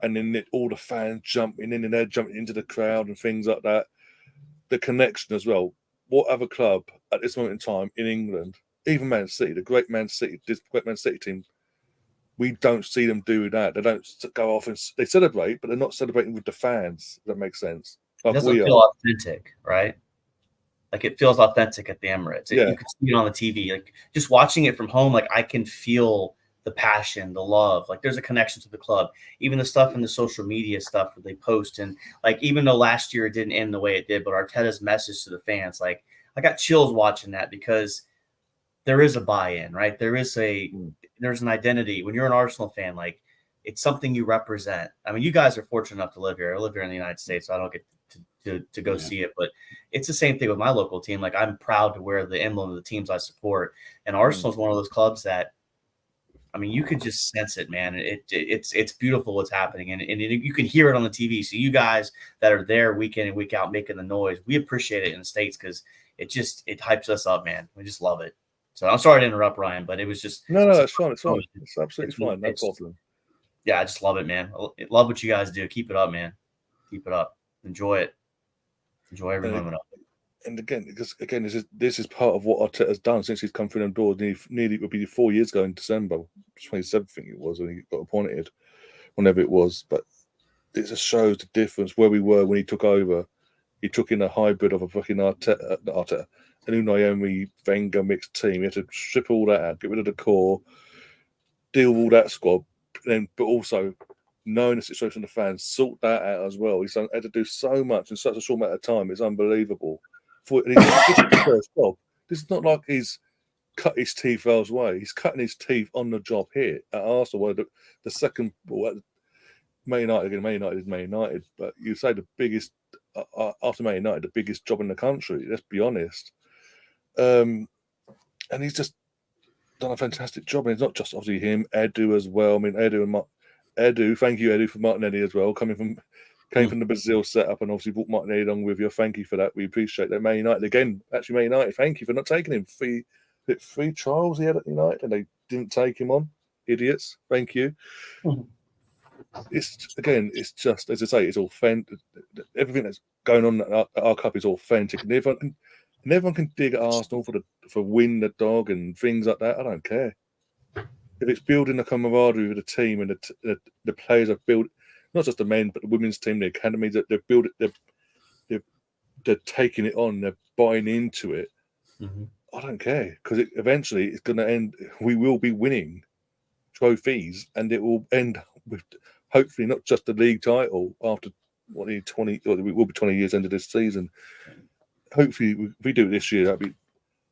A: and then all the fans jumping in and they're jumping into the crowd and things like that. The connection as well. What other club at this moment in time in England, even Man City, this great Man City team, we don't see them do that. They don't go off and they celebrate, but they're not celebrating with the fans. If that makes sense. Like,
B: it doesn't feel authentic, right? Like, it feels authentic at the Emirates. You can see it on the TV. Like, just watching it from home, like, I can feel the passion, the love. Like, there's a connection to the club. Even the stuff in the social media stuff that they post, and like, even though last year it didn't end the way it did, but Arteta's message to the fans, like, I got chills watching that, because there is a buy-in, right? There's an identity. When you're an Arsenal fan, like, it's something you represent. I mean, you guys are fortunate enough to live here. I live here in the United States, so I don't get to go see it, but it's the same thing with my local team. Like, I'm proud to wear the emblem of the teams I support, and Arsenal is one of those clubs that, I mean, you could just sense it, man. It's beautiful what's happening, and you can hear it on the TV. So you guys that are there week in and week out making the noise, we appreciate it in the States, because it hypes us up, man. We just love it. So I'm sorry to interrupt, Ryan, but it was just
A: no, it's fine. It's fine. It's absolutely fine. No problem.
B: Yeah, I just love it, man. I love what you guys do. Keep it up, man. Keep it up. Enjoy it. Enjoy every moment of it.
A: And again, this is part of what Arteta's done since he's come through them doors. Nearly it would be 4 years ago in December, 27th, I think it was, when he got appointed, whenever it was. But it just shows the difference where we were when he took over. He took in a hybrid of a fucking Arteta, a new Naomi Wenger mixed team. He had to strip all that out, get rid of the core, deal with all that squad, but also knowing the situation of the fans, sort that out as well. He's had to do so much in such a short amount of time. It's unbelievable. This is his first job. This is not like he's cut his teeth elsewhere. He's cutting his teeth on the job here at Arsenal. Where the second, well, Man United again. Man United is Man United, but you say the biggest after Man United, the biggest job in the country. Let's be honest. And he's just done a fantastic job. And it's not just obviously him, Edu as well. I mean, Edu, thank you, Edu, for Martinelli as well. Came from the Brazil setup and obviously brought Martinelli along with you. Thank you for that. We appreciate that. Man United again, actually, Man United, thank you for not taking him. Three trials he had at United and they didn't take him on. Idiots. Thank you. It's just as I say, it's authentic. Everything that's going on at our cup is authentic, and everyone can dig at Arsenal for win the dog and things like that. I don't care if it's building the camaraderie with the team and the players have built, not just the men but the women's team, the academies that they've built it. They're taking it on. They're buying into it. I don't care because eventually it's going to end. We will be winning trophies, and it will end with hopefully not just the league title after 20. Or we will be 20 years into this season. Hopefully, if we do it this year, that'd be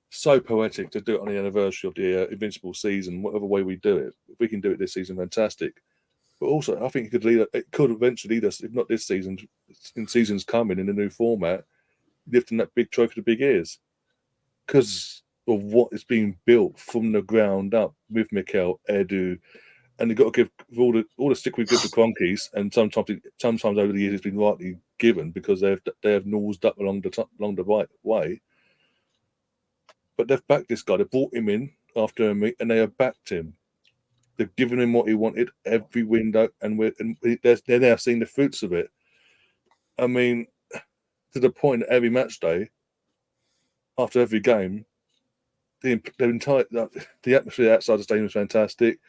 A: so poetic to do it on the anniversary of the Invincible season. Whatever way we do it, if we can do it this season, fantastic. But also, I think it could eventually lead us, if not this season, in seasons coming in a new format, lifting that big trophy to big ears because of what is being built from the ground up with Mikel, Edu, and they've got to give all the stick we give to Cronkies, and sometimes over the years it's been rightly given because they have nosed up along the right way. But they've backed this guy. They brought him in after a meet, and they have backed him. They've given him what he wanted every window, and they're now seeing the fruits of it. I mean, to the point that every match day, after every game, the atmosphere outside the stadium is fantastic.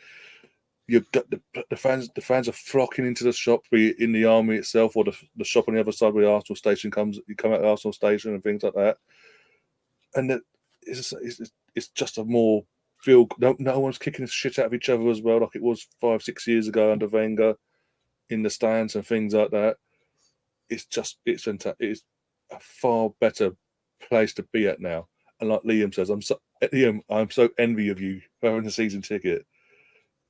A: You've got the fans are flocking into the shop, be it in the Army itself or the shop on the other side where the Arsenal station you come out of the Arsenal station and things like that. And it's just a more feel. No one's kicking the shit out of each other as well, like it was 5-6 years ago under Wenger in the stands and things like that. It's fantastic. It's a far better place to be at now. And like Liam says, I'm so envy of you for having a season ticket.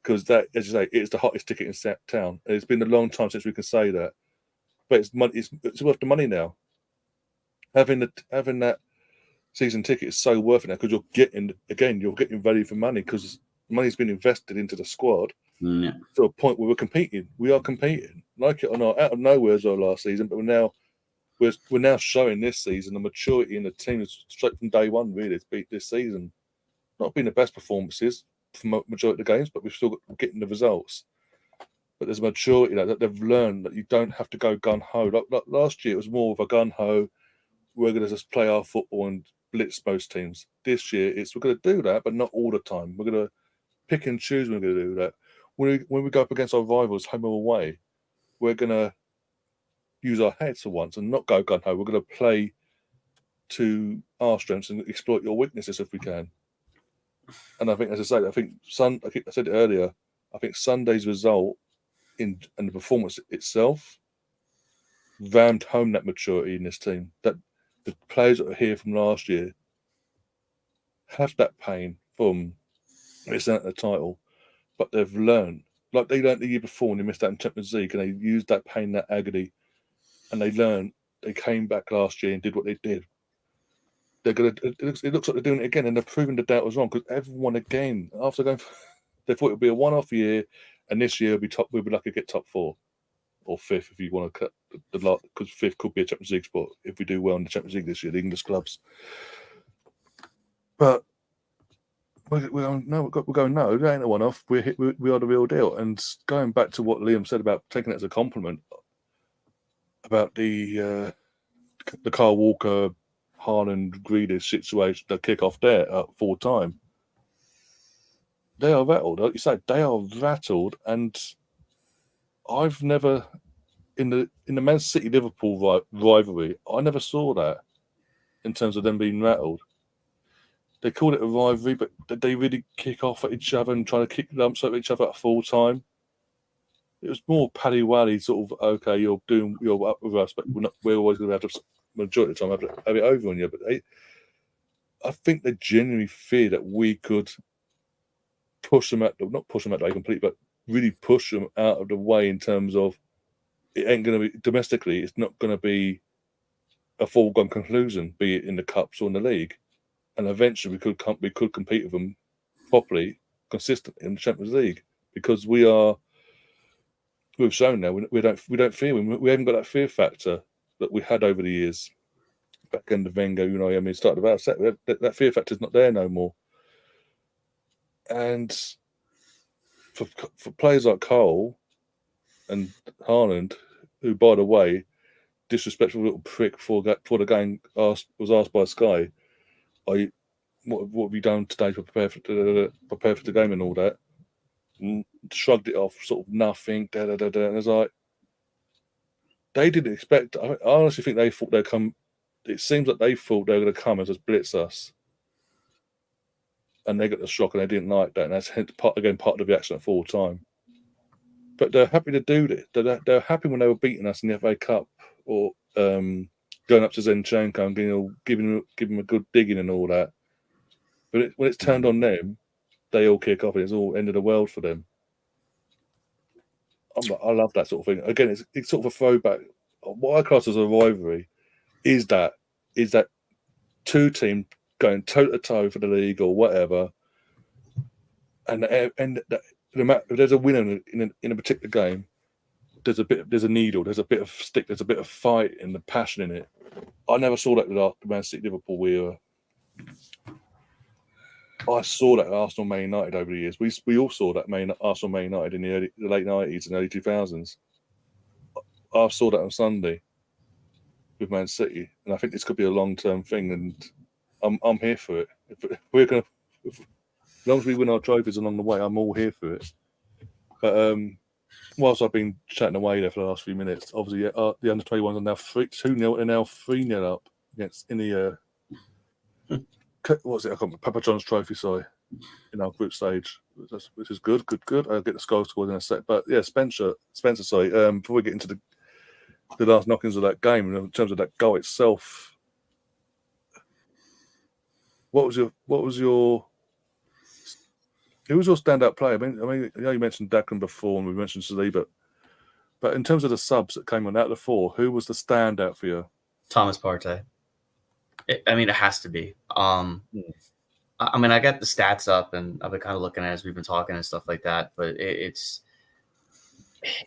A: Because that, as you say, it's the hottest ticket in town. And it's been a long time since we can say that, but it's money. It's worth the money now. Having that season ticket is so worth it now because you're getting value for money because money's been invested into the squad to a point where we're competing. We are competing, like it or not, out of nowhere as well last season. But we're now showing this season the maturity in the team is straight from day one. Really, it's beat this season. Not been the best performances for majority of the games, but we've still getting the results. But there's a maturity that they've learned that you don't have to go gun ho. Like last year, it was more of a gun ho. We're going to just play our football and blitz most teams. This year, we're going to do that, but not all the time. We're going to pick and choose. We're going to do that. When we go up against our rivals, home or away, we're going to use our heads for once and not go gun ho. We're going to play to our strengths and exploit your weaknesses if we can. And I think, as I say, I said it earlier, I think Sunday's result and the performance itself rammed home that maturity in this team. That the players that are here from last year have that pain from missing out the title, but they've learned. Like they learned the year before when they missed out in Champions League, and they used that pain, that agony, and they learned. They came back last year and did what they did. It looks like they're doing it again, and they're proving the doubt was wrong because everyone again after going, they thought it would be a one-off year, and this year we'll be lucky to get top 4 or 5th if you want to cut the lot because 5th could be a Champions League spot if we do well in the Champions League this year, the English clubs. But we're going no, that ain't a one-off. We are the real deal. And going back to what Liam said about taking it as a compliment about the Kyle Walker. Haaland, Grealish situation, the kick-off there at full time. They are rattled. Like you said, they are rattled, and I've never in the Man City Liverpool rivalry. I never saw that in terms of them being rattled. They called it a rivalry, but did they really kick off at each other and try to kick lumps at each other at full time? it was more paddy waddy sort of. Okay, you're up with us, but we're always going to have to majority of the time have it over on you. But I think they genuinely fear that we could push them not push them out the way completely, but really push them out of the way in terms of it ain't going to be domestically. It's not going to be a foregone conclusion, be it in the cups or in the league, and eventually we could compete with them properly, consistently in the Champions League because we've shown now we don't fear them. We haven't got that fear factor that we had over the years. Back end of Wenger, started about that fear factor is not there no more. And for players like Cole and Haaland, who, by the way, disrespectful little prick before the game was asked by Sky, what have you done today to prepare for the game and all that? And shrugged it off, sort of nothing. And it's like they didn't expect. I honestly think they thought they'd come. It seems like they thought they were going to come and just blitz us, and they got the shock and they didn't like that. And that's part of the reaction at full time. But they're happy to do this. They're happy when they were beating us in the FA Cup or going up to Zinchenko and giving him a good digging and all that. But when it's turned on them, they all kick off and it's all end of the world for them. I love that sort of thing. Again, it's sort of a throwback. What I class as a rivalry is that two teams going toe to toe for the league or whatever, and no matter if there's a winner in a particular game, there's a needle, there's a bit of stick, there's a bit of fight and the passion in it. I never saw that with the Man City Liverpool era. I saw that at Arsenal Man United over the years. We all saw that Arsenal Man United in the late 90s and early 2000s. I saw that on Sunday with Man City, and I think this could be a long-term thing. And I'm here for it. As long as we win our trophies along the way, I'm all here for it. But whilst I've been chatting away there for the last few minutes, obviously the under 21s are now 2-0 and now 3-0 up against in the what's it? I can't remember, Papa John's Trophy, sorry, in our group stage, which is good. I'll get the score scored in a sec. But yeah, Spencer, sorry. Before we get into the last knockings of that game, in terms of that goal itself, who was your standout player? I mean, you mentioned Declan before, and we mentioned Saliba, but in terms of the subs that came on out of the four, who was the standout for you?
B: Thomas Partey. It has to be. I got the stats up, and I've been kind of looking at it as we've been talking and stuff like that. But it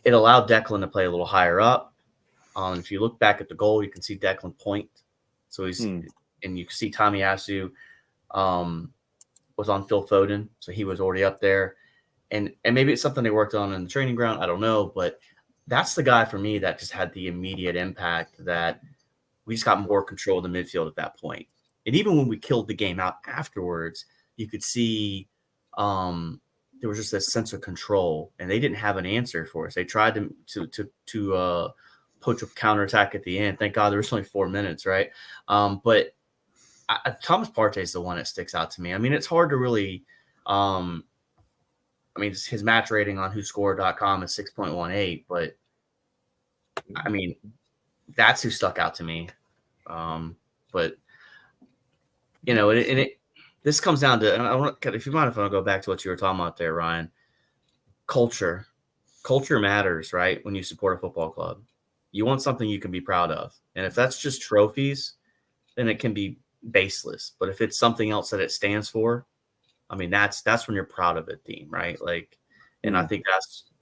B: allowed Declan to play a little higher up. If you look back at the goal, you can see Declan point. So he's and you can see Tomiyasu was on Phil Foden, so he was already up there. And maybe it's something they worked on in the training ground. I don't know, but that's the guy for me that just had the immediate impact that we just got more control of the midfield at that point. And even when we killed the game out afterwards, you could see there was just this sense of control, and they didn't have an answer for us. They tried to poach a counterattack at the end. Thank God there was only 4 minutes, right? But Thomas Partey is the one that sticks out to me. I mean, it's hard to really his match rating on WhoScored.com is 6.18, but I mean, that's who stuck out to me. But this comes down to, and I want to, if you mind, if I go back to what you were talking about there, Ryan, culture matters, right? When you support a football club, you want something you can be proud of. And if that's just trophies, then it can be baseless. But if it's something else that it stands for, I mean, that's when you're proud of it, Dean, right? Like, and I think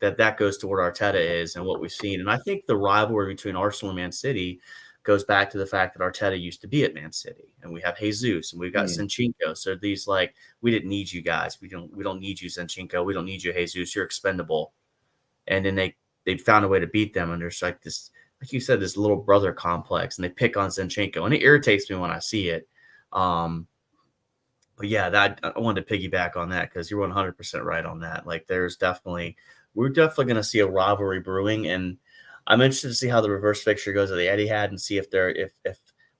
B: that goes to what Arteta is and what we've seen. And I think the rivalry between Arsenal and Man City goes back to the fact that Arteta used to be at Man City, and we have Jesus, and we've got Zinchenko. So these, like, we didn't need you guys. We don't need you, Zinchenko. We don't need you, Jesus. You're expendable. And then they found a way to beat them, and there's like this, like you said, this little brother complex, and they pick on Zinchenko, and it irritates me when I see it. But yeah, that I wanted to piggyback on that because you're 100% right on that. Like, we're definitely going to see a rivalry brewing, and I'm interested to see how the reverse fixture goes at the Etihad and see if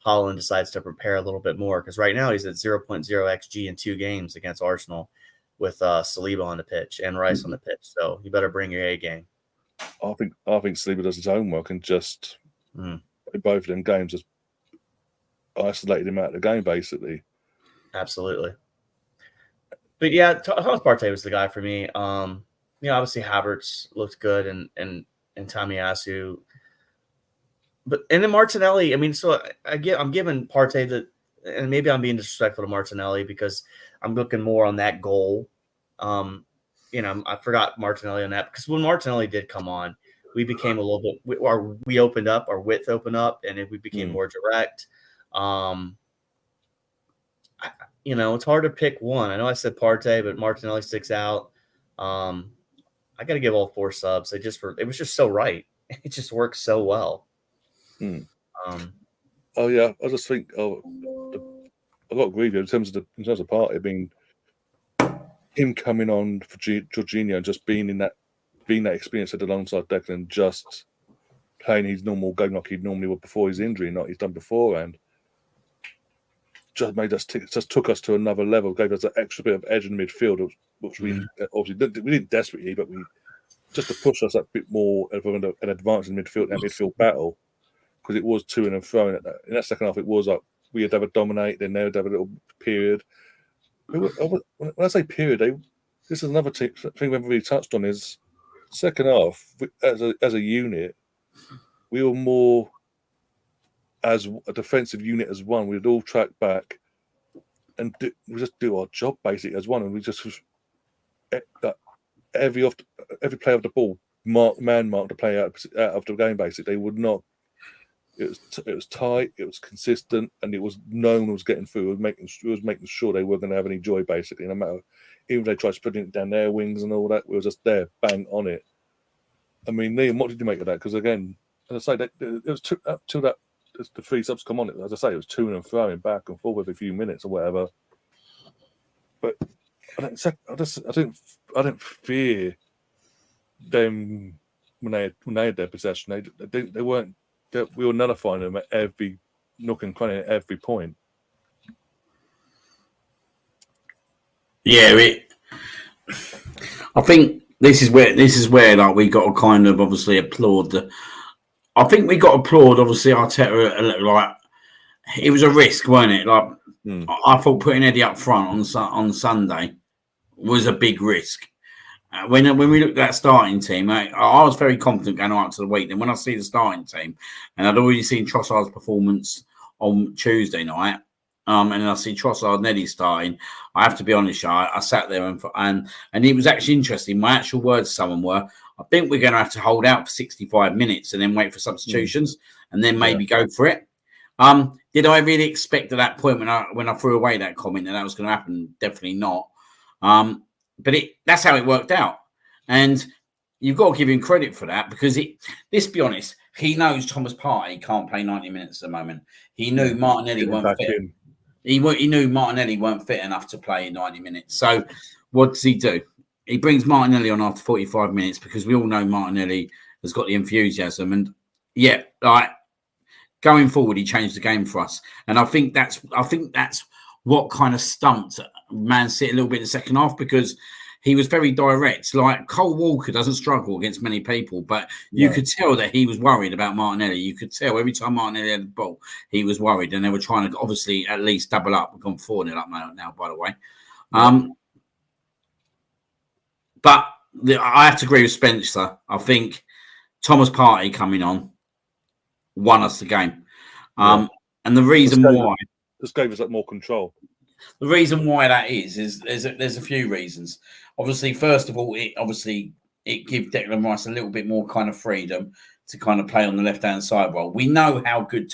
B: Haaland decides to prepare a little bit more, because right now he's at 0.0 xG in 2 games against Arsenal with Saliba on the pitch and Rice on the pitch. So you better bring your A game.
A: I think Saliba does his homework and just in both of them games just isolated him out of the game basically.
B: Absolutely. But yeah, Thomas Partey was the guy for me. Obviously Havertz looked good and Tomiyasu. But and then Martinelli, I mean, so I'm giving Partey and maybe I'm being disrespectful to Martinelli because I'm looking more on that goal. I forgot Martinelli on that because when Martinelli did come on, we became a little bit, we opened up, our width opened up, and we became more direct. It's hard to pick one. I know I said Partey, but Martinelli sticks out. I got to give all 4 subs. It was just so right. It just works so well.
A: I just think I got to agree with you in terms of Partey being him coming on for Jorginho and just being that experience alongside Declan, just playing his normal game like he normally would before his injury, not he's done beforehand. Just made us just took us to another level, gave us an extra bit of edge in the midfield, which we obviously we didn't desperately, but we just to push us a bit more of an advance in midfield and midfield battle, because it was to and fro. In that second half, it was like we had to have a dominate, then they would have a little period. When I say period, this is another thing we haven't really touched on is second half as a unit, we were more as a defensive unit as one. We'd all track back and we just do our job basically as one, and we just every play of the ball mark the play out of the game. Basically, they would not. It was tight. It was consistent, and it was no one was getting through. It was making sure they weren't going to have any joy. Basically, no matter even if they tried to put it down their wings and all that, we were just there, bang on it. I mean, Liam, what did you make of that? Because again, as I say, it was up till that the 3 subs come on. As I say, it was to and fro back and forth every few minutes or whatever. But I didn't fear them when they had their possession. They weren't. We were nullifying them at every nook and cranny at every point.
C: Yeah, I think this is where like we got to kind of obviously applaud I think we got to applaud obviously Arteta a little, like it was a risk, wasn't it? Like I thought putting Eddie up front on Sunday was a big risk. When we looked at that starting team, I was very confident going out to the week. Then when I see the starting team, and I'd already seen Trossard's performance on Tuesday night, and then I see Trossard and Eddie starting, I have to be honest, I sat there and it was actually interesting. My actual words to someone were, I think we're going to have to hold out for 65 minutes and then wait for substitutions and then maybe go for it. Did I really expect at that point when I threw away that comment that was going to happen? Definitely not. But that's how it worked out. And you've got to give him credit for that because let's be honest, he knows Thomas Partey can't play 90 minutes at the moment. He knew Martinelli weren't fit. He knew Martinelli weren't fit enough to play 90 minutes. So what does he do? He brings Martinelli on after 45 minutes because we all know Martinelli has got the enthusiasm. And like going forward, he changed the game for us. And I think that's what kind of stumped Man City a little bit in the second half because he was very direct. Like Cole Walker doesn't struggle against many people, but you could tell that he was worried about Martinelli. You could tell every time Martinelli had the ball, he was worried, and they were trying to obviously at least double up. We've gone 4-0 up now, by the way. But I have to agree with Spencer. I think Thomas Partey coming on won us the game, and the reason why
A: this gave us more control.
C: The reason why that is there's a few reasons. Obviously, first of all, it gives Declan Rice a little bit more kind of freedom to kind of play on the left-hand side. Well, we know how good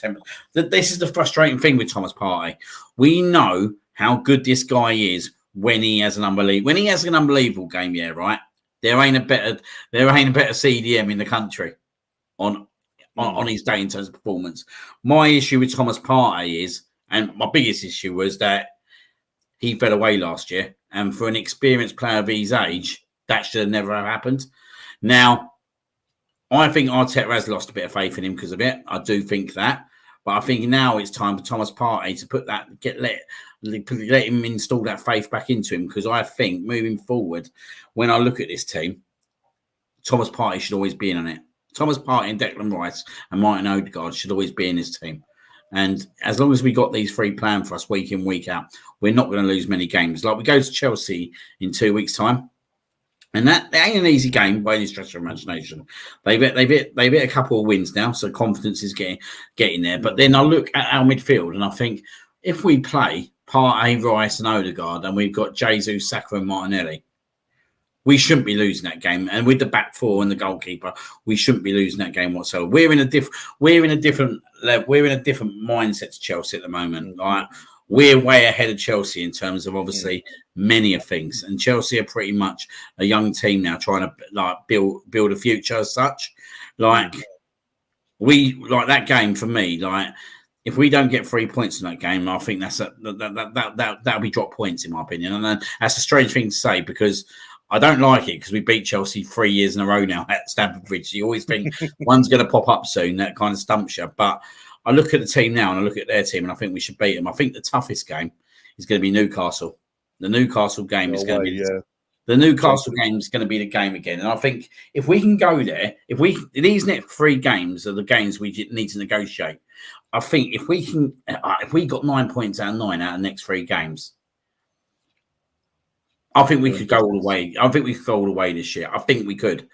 C: this is the frustrating thing with Thomas Partey. We know how good this guy is when he has an unbelievable game. Yeah, right. There ain't a better CDM in the country on his day in terms of performance. My issue with Thomas Partey is, and my biggest issue was that he fell away last year. And for an experienced player of his age, that should have never have happened. Now, I think Arteta has lost a bit of faith in him because of it. I do think that. But I think now it's time for Thomas Partey to let him install that faith back into him. Because I think moving forward, when I look at this team, Thomas Partey should always be in on it. Thomas Partey and Declan Rice and Martin Odegaard should always be in his team. And as long as we got these three planned for us week in, week out, we're not going to lose many games. Like we go to Chelsea in 2 weeks' time. And that ain't an easy game by any stretch of imagination. They've hit a couple of wins now, so confidence is getting there. But then I look at our midfield and I think if we play Partey, Rice, and Odegaard, and we've got Jesus, Saka, and Martinelli, we shouldn't be losing that game. And with the back four and the goalkeeper, we shouldn't be losing that game whatsoever. We're in a different mindset to Chelsea at the moment. Like, we're way ahead of Chelsea in terms of obviously many of things, and Chelsea are pretty much a young team now trying to like build a future as such. Like that game for me. Like if we don't get 3 points in that game, I think that'll be drop points in my opinion, and that's a strange thing to say because I don't like it because we beat Chelsea 3 years in a row now at Stamford Bridge. You always think one's going to pop up soon. That kind of stumps you, but I look at the team now and I look at their team and I think we should beat them. I think the toughest game is going to be Newcastle. The Newcastle game is going to be the Newcastle game is going to be the game again. And I think if we can go there, these next 3 games are the games we need to negotiate. I think if we got 9 points out of 9 out of the next 3 games, I think we could go all the way. I think we could go all the way this year. I think we could.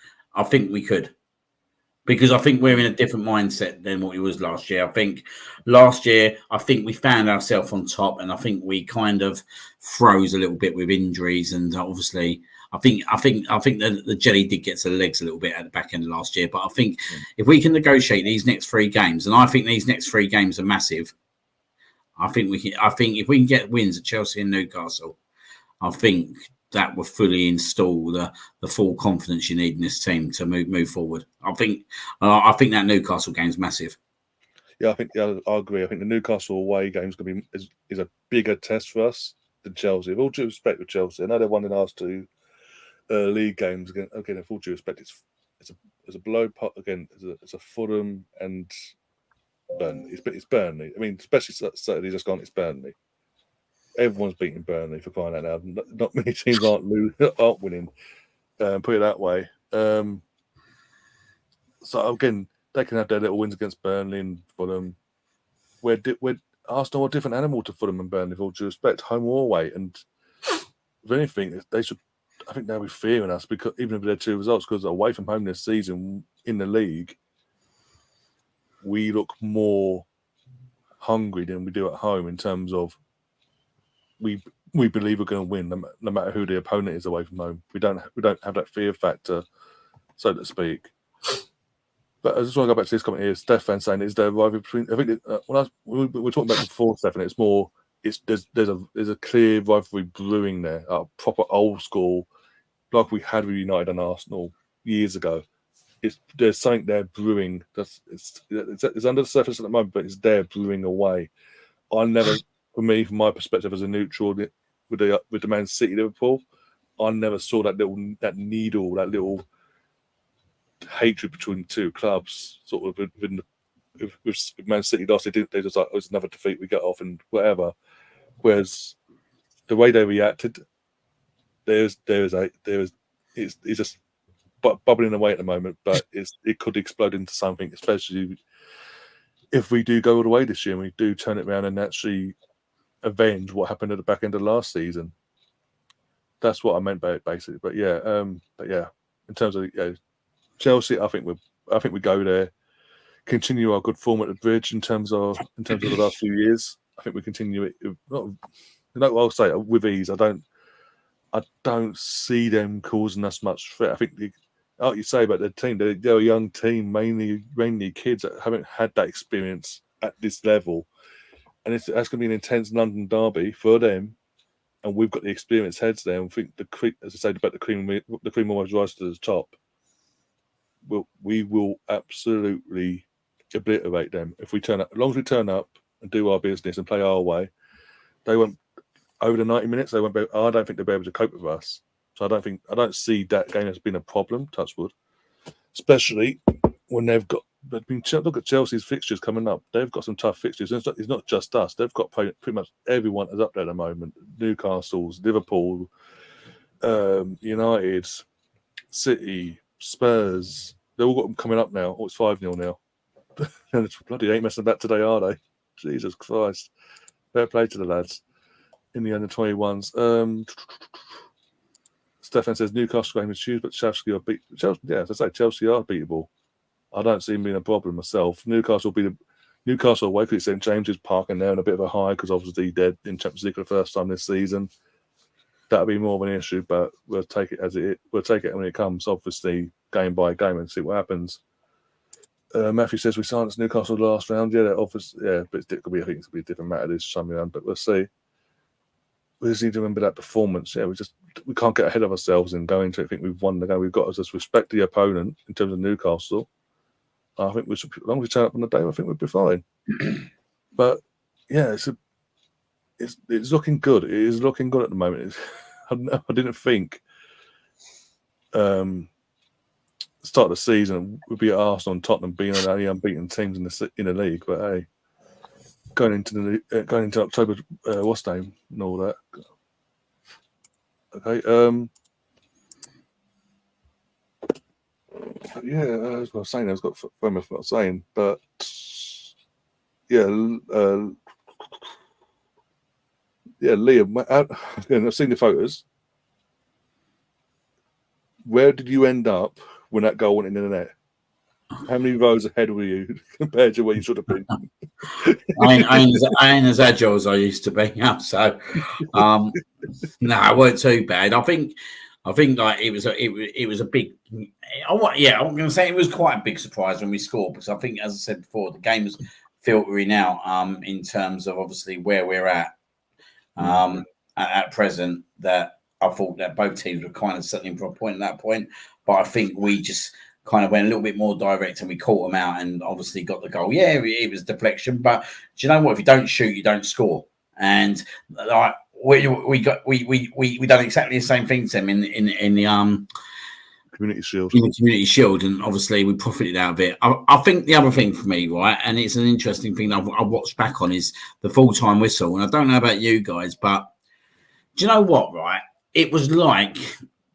C: Because I think we're in a different mindset than what it was last year. I think last year, we found ourselves on top, and I think we kind of froze a little bit with injuries, and obviously, I think the jelly did get to the legs a little bit at the back end of last year. But I think if we can negotiate these next 3 games, and I think these next 3 games are massive, I think if we can get wins at Chelsea and Newcastle, I think that will fully install the full confidence you need in this team to move forward. I think that Newcastle game is massive.
A: Yeah, I agree. I think the Newcastle away game is a bigger test for us than Chelsea. With all due respect with Chelsea, I know they've won the last 2 league games. Again, with all due respect, it's a blow pot again. It's a Fulham and Burnley. It's Burnley. I mean, especially Saturday just gone. It's Burnley. Everyone's beating Burnley for crying out loud. Not many teams aren't winning. Put it that way. So again, they can have their little wins against Burnley and Fulham. We're Arsenal are a different animal to Fulham and Burnley, with all due respect, home or away. And if anything, they should. I think they'll be fearing us because even if they're 2 results, because away from home this season in the league, we look more hungry than we do at home in terms of. We believe we're going to win no matter who the opponent is away from home. We don't have that fear factor, so to speak. But I just want to go back to this comment here. Stefan saying, "Is there a rivalry between?" I think we were talking about before, Stefan. It's more. There's a clear rivalry brewing there, proper old school, like we had with United and Arsenal years ago. There's something there brewing. It's under the surface at the moment, but it's there brewing away. For me, from my perspective as a neutral with the Man City Liverpool, I never saw that little hatred between the 2 clubs. Sort of with Man City lost, they just like, oh, it's another defeat, we get off and whatever. Whereas the way they reacted, it's just bubbling away at the moment, but it could explode into something, especially if we do go all the way this year and we do turn it around and actually avenge what happened at the back end of last season. That's what I meant by it, basically. But yeah, in terms of Chelsea, I think we go there, continue our good form at the Bridge in terms of the last few years. I think we continue it. I'll say with ease. I don't see them causing us much threat. I think like you say about the team, they're a young team, mainly kids that haven't had that experience at this level. And that's going to be an intense London derby for them, and we've got the experienced heads there. And I think as I said about the cream almost rises to the top. We will absolutely obliterate them if we turn up. As long as we turn up and do our business and play our way, they won't. Over the 90 minutes, they won't be. I don't think they'll be able to cope with us. So I don't see that game as being a problem. Touch wood, especially when they've got. But look at Chelsea's fixtures coming up. They've got some tough fixtures. It's not just us. They've got pretty much everyone is up there at the moment. Newcastle's, Liverpool, United, City, Spurs. They've all got them coming up now. Oh, it's 5-0 now. And it's bloody ain't messing about today, are they? Jesus Christ. Fair play to the lads in the under-21s. Stefan says Newcastle game is huge, but Chelsea are beat. Chelsea, yeah, as I say, Chelsea are beatable. I don't see them being a problem myself. Newcastle will be Newcastle away because it's St James's Park and they're in a bit of a high because obviously they're in Champions League for the first time this season. That'll be more of an issue, but we'll take it as it is. We'll take it when it comes, obviously, game by game and see what happens. Matthew says we silenced Newcastle last round. Yeah, obviously, yeah, but I think it'll be a different matter this time around, but we'll see. We just need to remember that performance. Yeah, we can't get ahead of ourselves and go into it. I think we've won the game. We've got to just respect the opponent in terms of Newcastle. I think as long as we turn up on the day, I think we'll be fine. But yeah, it's looking good. It is looking good at the moment. I didn't think start of the season would be at Arsenal and Tottenham being the only unbeaten teams in the league. But hey, going into October, what's name and all that. Okay. Yeah, as I was saying, I've got phone off what I was saying, but yeah, Liam. Again, I've seen the photos. Where did you end up when that goal went in the net? How many rows ahead were you compared to where you should have been?
C: I ain't as agile as I used to be. So, no, it weren't too bad. I think like it was a big. I'm going to say it was quite a big surprise when we scored because I think, as I said before, the game was filtering out in terms of obviously where we're at present. That I thought that both teams were kind of settling for a point at that point, but I think we just kind of went a little bit more direct and we caught them out and obviously got the goal. Yeah, it was deflection, but do you know what? If you don't shoot, you don't score. And like we done exactly the same thing to them in the
A: Community Shield.
C: In the Community Shield, and obviously we profited out of it. I think the other thing for me, right, and it's an interesting thing that I watched back on is the full-time whistle. And I don't know about you guys, but do you know what, right? It was like,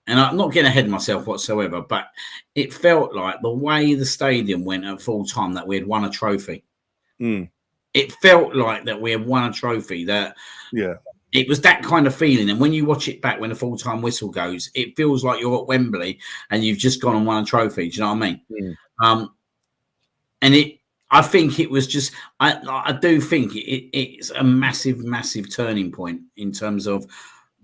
C: and I'm not getting ahead of myself whatsoever, but it felt like the way the stadium went at full time that we had won a trophy. It felt like that we had won a trophy. That it was that kind of feeling. And when you watch it back, when the full time whistle goes, it feels like you're at Wembley and you've just gone and won a trophy. Do you know what I mean? And I think it was just. I do think it's a massive, massive turning point in terms of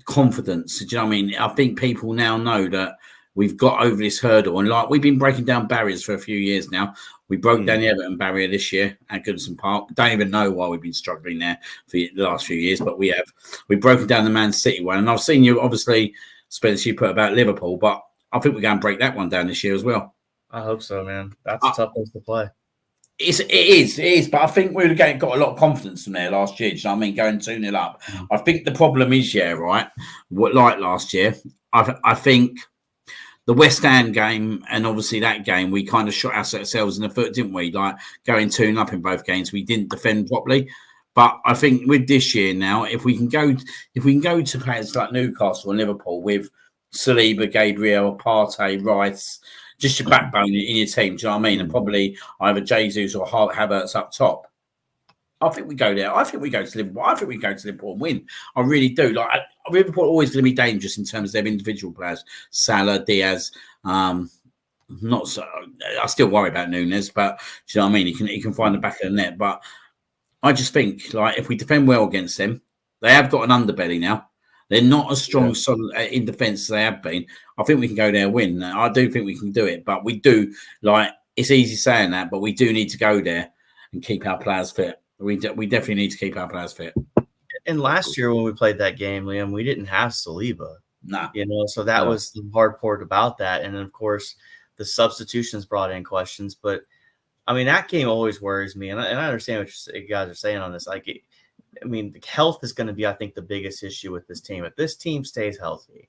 C: confidence. Do you know what I mean? I think people now know that we've got over this hurdle, and like we've been breaking down barriers for a few years now. We broke down the Everton barrier this year at Goodison Park. Don't even know why we've been struggling there for the last few years, but we have. We've broken down the Man City one, and I've seen you obviously, Spencer, you put about Liverpool, but I think we're going to break that one down this year as well.
B: I hope so, man. That's a tough place to play.
C: It is, but I think we've got a lot of confidence from there last year. Do you know what I mean? Going 2-0 up. I think the problem is, right, like last year, I think the West Ham game and obviously that game, we kind of shot ourselves in the foot, didn't we? Like going 2-0 up in both games, we didn't defend properly. But I think with this year now, if we can go to players like Newcastle and Liverpool with Saliba, Gabriel, Partey, Rice, just your backbone in your team, do you know what I mean? And probably either Jesus or Havertz up top. I think we go there. I think we go to Liverpool. I think we go to Liverpool and win. I really do. Like Liverpool are always going to be dangerous in terms of their individual players. Salah, Diaz. Not so. I still worry about Nunes, but do you know what I mean? He can find the back of the net. But I just think like if we defend well against them, they have got an underbelly now. They're not as strong solid in defence as they have been. I think we can go there and win. I do think we can do it, but we do like it's easy saying that, but we do need to go there and keep our players fit. We definitely need to keep our players fit.
B: And last year when we played that game, Liam, we didn't have Saliba.
C: No.
B: So that was the hard part about that. And then, of course, the substitutions brought in questions. But, I mean, that game always worries me. And I understand what you guys are saying on this. Like, health is going to be, I think, the biggest issue with this team. If this team stays healthy,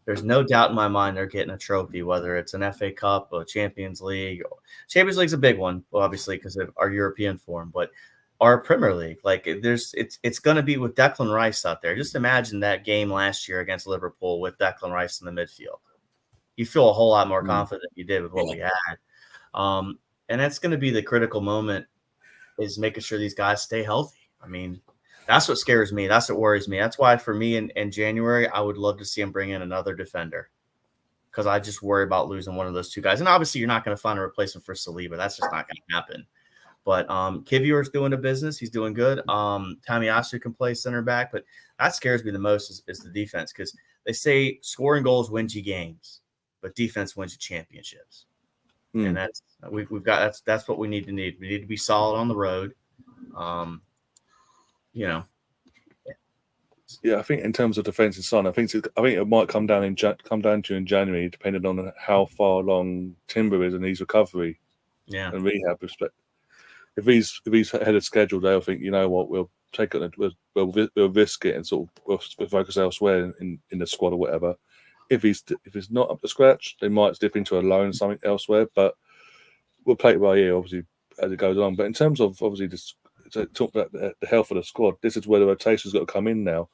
B: there's no doubt in my mind they're getting a trophy, whether it's an FA Cup or Champions League. Champions League's a big one, obviously, because of our European form. But our Premier League, like it's going to be with Declan Rice out there. Just imagine that game last year against Liverpool with Declan Rice in the midfield. you feel a whole lot more confident than you did with what we had. And that's going to be the critical moment, is making sure these guys stay healthy. I mean, that's what scares me. That's what worries me. That's why for me in January, I would love to see him bring in another defender, because I just worry about losing one of those two guys. And obviously, you're not going to find a replacement for Saliba. That's just not going to happen. But Kivior's doing the business. He's doing good. Tamiyasu can play center back. But that scares me the most is the defense, because they say scoring goals wins you games, but defense wins you championships. And that's we've got that's what we need. We need to be solid on the road.
A: Yeah, I think in terms of defensive side, I think it might come down to in January, depending on how far along Timber is in his recovery, and rehab respect. If he's ahead of schedule, they'll think, you know what, we'll take it, we'll risk it, and sort of we'll focus elsewhere in the squad or whatever. If he's not up to scratch, they might dip into a loan something elsewhere, but we'll play it by ear, obviously, as it goes on. But in terms of obviously to talk about the health of the squad, this is where the rotation's got to come in now.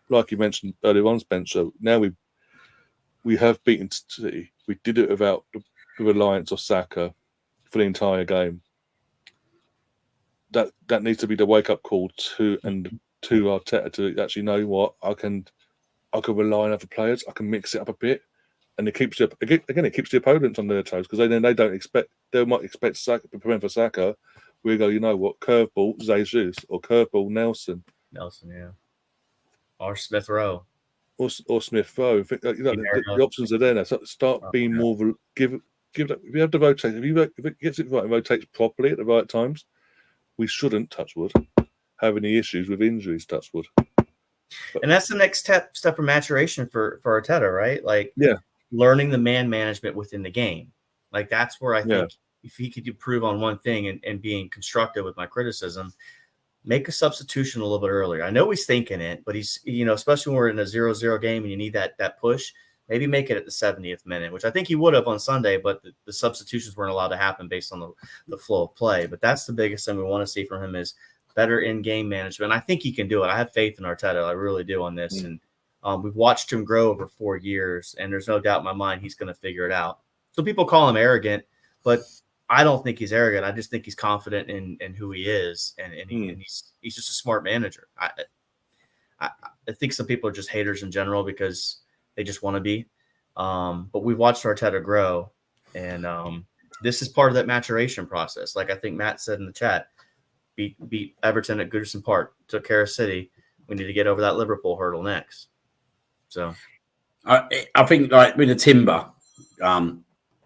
A: Like you mentioned earlier on, Spencer, now we have beaten City. We did it without the reliance of Saka for the entire game. That needs to be the wake-up call to Arteta to actually know what I can rely on other players. I can mix it up a bit, and it keeps the opponents on their toes, because they might expect Saka, preparing for Saka. We go, you know what, curveball Jesus or curveball Nelson,
B: or Smith Rowe,
A: or Smith Rowe. The options are there now. So start being more give. If you have to rotate, if it gets it right and rotates properly at the right times, we shouldn't, touch wood, have any issues with injuries, touch wood.
B: And that's the next step of maturation for Arteta, right? Like, learning the man management within the game. Like, that's where I think if he could improve on one thing and being constructive with my criticism, make a substitution a little bit earlier. I know he's thinking it, but he's, especially when we're in a 0-0 game and you need that push, maybe make it at the 70th minute, which I think he would have on Sunday, but the substitutions weren't allowed to happen based on the flow of play. But that's the biggest thing we want to see from him, is better in-game management. I think he can do it. I have faith in Arteta. I really do on this. And we've watched him grow over 4 years, and there's no doubt in my mind he's going to figure it out. So people call him arrogant, but I don't think he's arrogant. I just think he's confident in who he is, and he's just a smart manager. I think some people are just haters in general because they just want to be. But we've watched Arteta grow, and this is part of that maturation process. Like I think Matt said in the chat, beat Everton at Goodison Park, took care of City. We need to get over that Liverpool hurdle next. So
C: I think, like with the Timber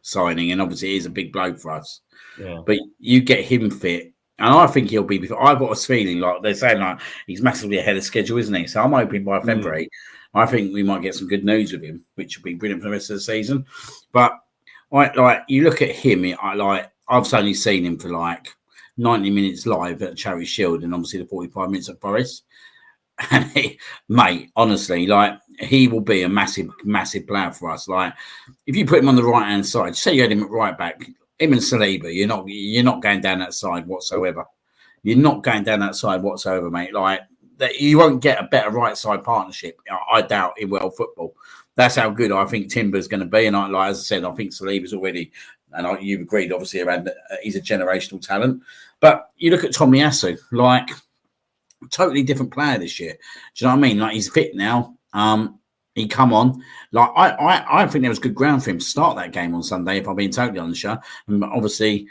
C: signing, and obviously he's a big bloke for us.
B: Yeah.
C: But you get him fit, and I think he'll be. I've got a feeling like they're saying, like he's massively ahead of schedule, isn't he? So I'm hoping by February, I think we might get some good news with him, which will be brilliant for the rest of the season. But you look at him, I've only seen him for like 90 minutes live at Charity Shield, and obviously the 45 minutes at Forest. And mate, honestly, like he will be a massive, massive player for us. Like if you put him on the right hand side, say you had him at right back, him and Saliba, you're not going down that side whatsoever. You're not going down that side whatsoever, mate. Like that, you won't get a better right side partnership. I doubt in world football. That's how good I think Timber's going to be. And as I said, I think Saliba's already, and you've agreed obviously around he's a generational talent. But you look at Tomiyasu, like totally different player this year. Do you know what I mean? Like he's fit now. He come on. Like I think there was good ground for him to start that game on Sunday, if I'm being totally honest. And obviously,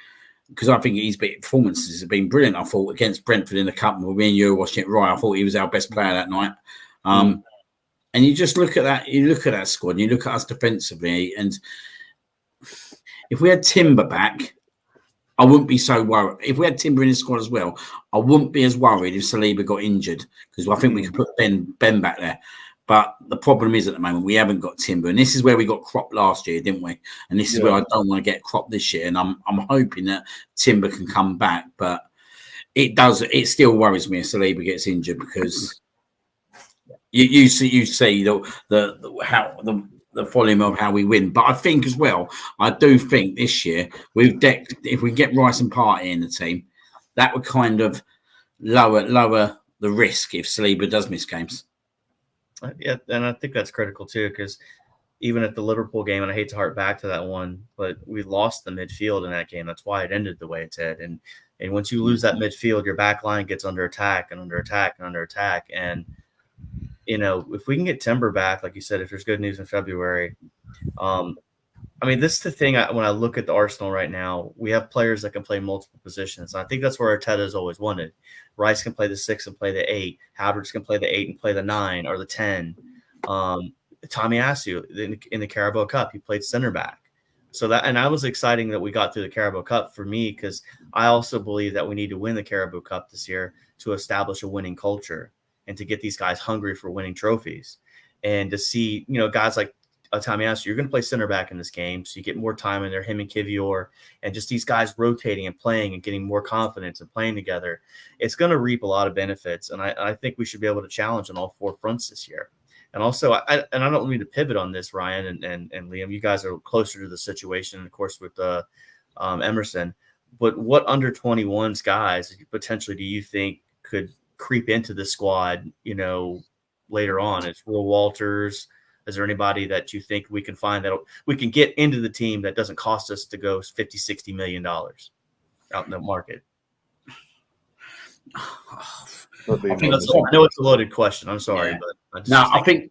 C: because I think his performances have been brilliant. I thought against Brentford in the cup, when me and you were watching it right, I thought he was our best player that night. And you just look at that. You look at that squad. And you look at us defensively, and if we had Timber back, I wouldn't be so worried. If we had Timber in his squad as well, I wouldn't be as worried if Saliba got injured, because I think we could put Ben back there. But the problem is at the moment we haven't got Timber, and this is where we got Klopp last year, didn't we? And this is where I don't want to get Klopp this year. And I'm hoping that Timber can come back, but it still worries me if Saliba gets injured, because you see the volume of how we win. But I think as well, I do think this year if we get Rice and Partey in the team, that would kind of lower the risk if Saliba does miss games.
B: Yeah, and I think that's critical too, because even at the Liverpool game, and I hate to hark back to that one, but we lost the midfield in that game. That's why it ended the way it did. And once you lose that midfield, your back line gets under attack and under attack and under attack. And, if we can get Timber back, like you said, if there's good news in February, I mean, this is the thing. When I look at the Arsenal right now, we have players that can play multiple positions. And I think that's where Arteta has always wanted. Rice can play the 6 and play the 8. Havertz can play the 8 and play the 9 or the 10. Tommy Asu in the Carabao Cup, he played center back. So and I was exciting that we got through the Carabao Cup for me, because I also believe that we need to win the Carabao Cup this year to establish a winning culture and to get these guys hungry for winning trophies, and to see, guys like Tommy Asu, you're going to play center back in this game, so you get more time in there, him and Kivior, and just these guys rotating and playing and getting more confidence and playing together. It's going to reap a lot of benefits, and I think we should be able to challenge on all 4 fronts this year. And also, I don't mean to pivot on this, Ryan and Liam. You guys are closer to the situation, of course, with Emerson. But what under 21s guys potentially do you think could creep into the squad, later on? It's Will Walters. Is there anybody that you think we can find that we can get into the team that doesn't cost us to go $50-60 million out in the market? I know it's a loaded question. I'm sorry, but
C: I think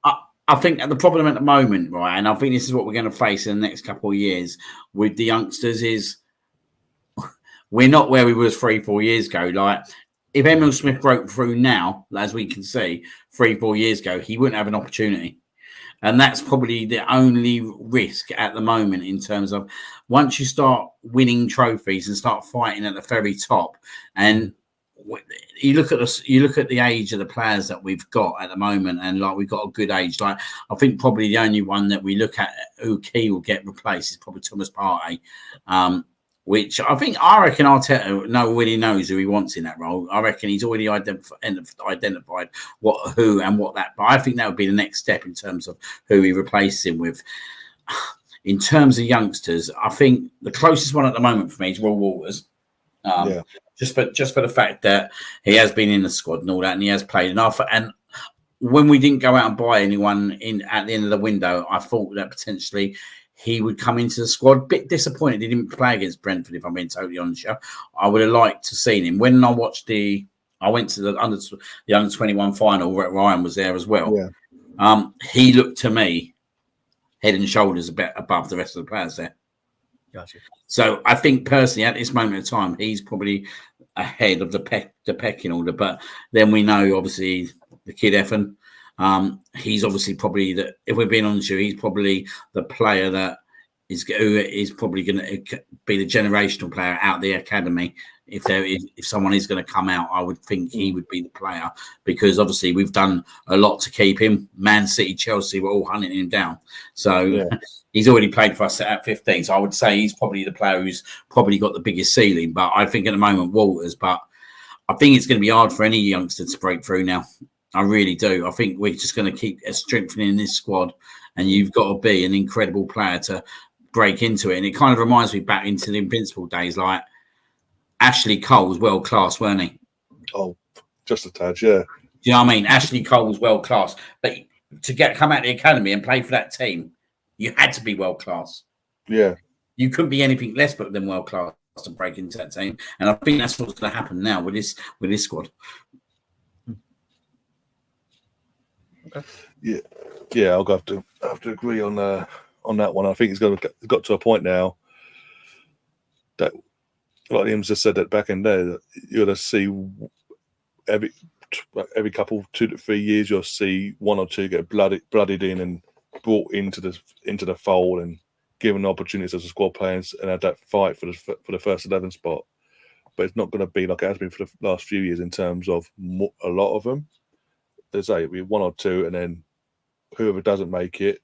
C: that the problem at the moment, right, and I think this is what we're going to face in the next couple of years with the youngsters, is we're not where we was 3-4 years ago. Like, if Emil Smith broke through now, as we can see, 3-4 years ago, he wouldn't have an opportunity. And that's probably the only risk at the moment, in terms of once you start winning trophies and start fighting at the very top, and you look at the age of the players that we've got at the moment, and like, we've got a good age. Like, I think probably the only one that we look at who key will get replaced is probably Thomas Partey, which I reckon Arteta already knows who he wants in that role. I reckon he's already identified who and what that. But I think that would be the next step in terms of who he replaces him with. In terms of youngsters, I think the closest one at the moment for me is Will Walters. Just for the fact that he has been in the squad and all that, and he has played enough. And when we didn't go out and buy anyone at the end of the window, I thought that potentially he would come into the squad. Bit disappointed he didn't play against Brentford, if I'm being totally honest. I would have liked to seen him. When I went to the under 21 final, where Ryan was there as well. Yeah. He looked to me head and shoulders a bit above the rest of the players there.
B: Gotcha.
C: So I think personally, at this moment in time, he's probably ahead of the pecking order. But then we know, obviously, the kid Effin, he's obviously probably if we're being honest, he's probably the player that is probably going to be the generational player out of the academy. If someone is going to come out, I would think he would be the player, because obviously we've done a lot to keep him. Man City, Chelsea were all hunting him down. So he's already played for us at 15. So I would say he's probably the player who's probably got the biggest ceiling. But I think at the moment, Walters. But I think it's going to be hard for any youngster to break through now. I really do. I think we're just going to keep strengthening this squad, and you've got to be an incredible player to break into it. And it kind of reminds me back into the Invincible days, like Ashley Cole was world class, weren't he?
A: Oh, just a tad, yeah.
C: Do you know what I mean? Ashley Cole was world class, but to come out of the academy and play for that team, you had to be world class.
A: Yeah,
C: you couldn't be anything less but than world class to break into that team. And I think that's what's going to happen now with this squad.
A: Okay. Yeah, I'll have to agree on that one. I think it's got to a point now that, like Ian just said, that back in there, that you're going to see every couple 2 to 3 years, you'll see one or two get blooded in and brought into the fold and given opportunities as a squad players and had that fight for the first 11 spot. But it's not going to be like it has been for the last few years in terms of a lot of them. There's it'll be one or two, and then whoever doesn't make it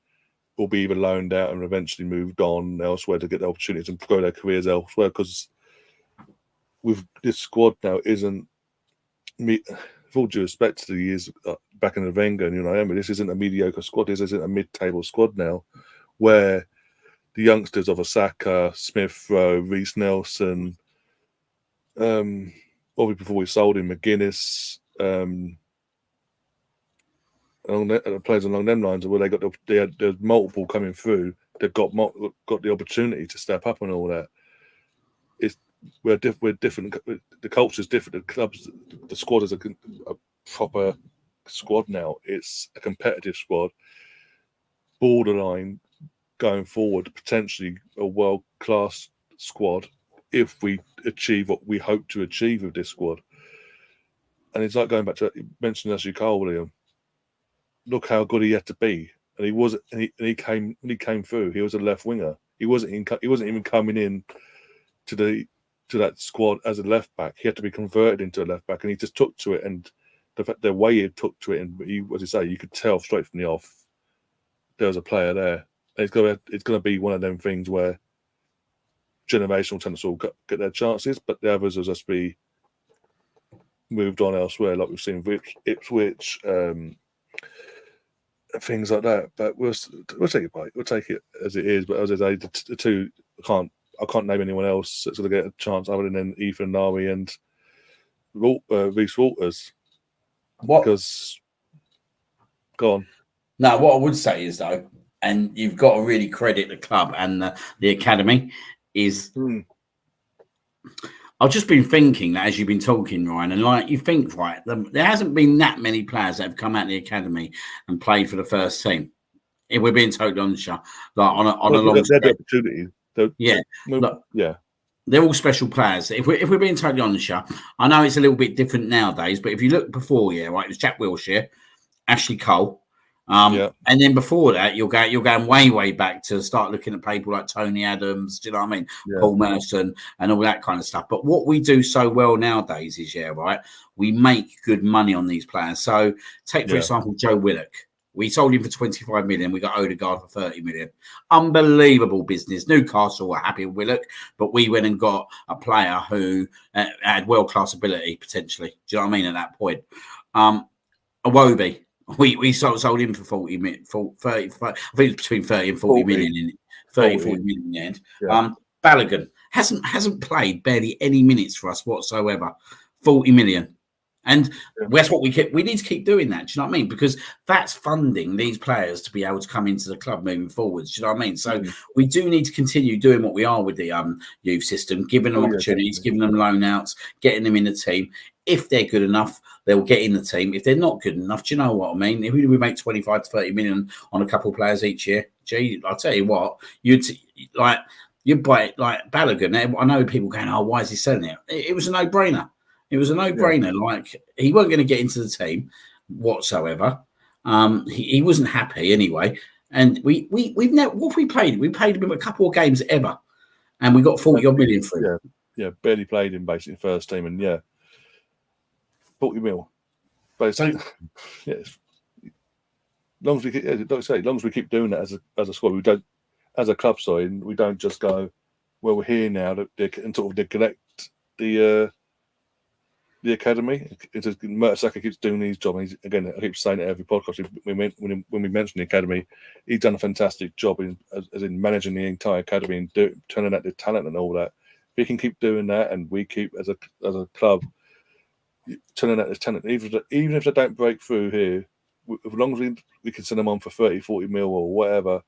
A: will be either loaned out and eventually moved on elsewhere to get the opportunities and grow their careers elsewhere. Because with this squad now, isn't me. With all due respect to the years back in the Wenger and this isn't a mediocre squad. This isn't a mid-table squad now, where the youngsters of Osaka, Smith Rowe, Reece Nelson, obviously before we sold him, McGuinness, players along them lines, where there's multiple coming through. They've got the opportunity to step up and all that. We're different. The culture is different. The clubs, the squad is a proper squad now. It's a competitive squad, borderline going forward, potentially a world-class squad if we achieve what we hope to achieve with this squad. And it's like going back to, you mentioned Ashley Cole, William. Look how good he had to be, and he was. And he came when he came through. He was a left winger. He wasn't even coming in to that squad as a left back. He had to be converted into a left back, and he just took to it. And the way he took to it, and as you say, you could tell straight from the off there was a player there. It's going to be one of them things where generational tenants will get their chances, but the others will just be moved on elsewhere, like we've seen with Ipswich, things like that. But we'll take it by. We'll take it as it is. But as I say, the two, I can't name anyone else that's going to get a chance other than Ethan Nari and Reece Walters.
C: What?
A: Because go on.
C: No, what I would say is though, and you've got to really credit the club and the academy, is I've just been thinking that as you've been talking, Ryan, and like you think, right, there hasn't been that many players that have come out of the academy and played for the first team. If we're being totally honest, like on a long
A: opportunity.
C: They're all special players. If we're being totally honest, I know it's a little bit different nowadays, but if you look before, right, it was Jack Wilshere, Ashley Cole. And then before that, you're going way back to start looking at people like Tony Adams, do you know what I mean? Yeah. Paul Merson and all that kind of stuff. But what we do so well nowadays is, right, we make good money on these players. So take, for example, Joe Willock. We sold him for 25 million. We got Odegaard for 30 million. Unbelievable business. Newcastle were happy with Willock, but we went and got a player who had world-class ability, potentially. Do you know what I mean, at that point? Iwobi. We sold him for 40 million, 30, I think it's between 30 and 40 million in 40 million in the end. Yeah. Balogun hasn't played barely any minutes for us whatsoever. 40 million. And that's what we need to keep doing that. Do you know what I mean? Because that's funding these players to be able to come into the club moving forwards. Do you know what I mean? So we do need to continue doing what we are with the youth system, giving them opportunities, giving them loan outs, getting them in the team. If they're good enough, they'll get in the team. If they're not good enough, do you know what I mean? If we make 25 to 30 million on a couple of players each year, gee, I'll tell you what, you'd buy it like Balogun. I know people going, oh, why is he selling it? It was a no-brainer. It was a no-brainer. Yeah. Like, he wasn't going to get into the team whatsoever. He wasn't happy anyway. And we've never, what have we played? We played him a couple of games ever, and we got 40 odd million for him.
A: Yeah, barely played him basically first team, and 40 mil. Basically, as long as we keep, like I say, as long as we keep doing that as a squad, we don't, as a club side, we don't just go, well, we're here now, and sort of neglect the academy. Mertesacker keeps doing his job. And again, I keep saying it every podcast. When we mention the academy, he's done a fantastic job in managing the entire academy and turning out the talent and all that. If he can keep doing that, and we keep as a club turning out this talent, even if they don't break through here, as long as we can send them on for 30, 40 mil or whatever,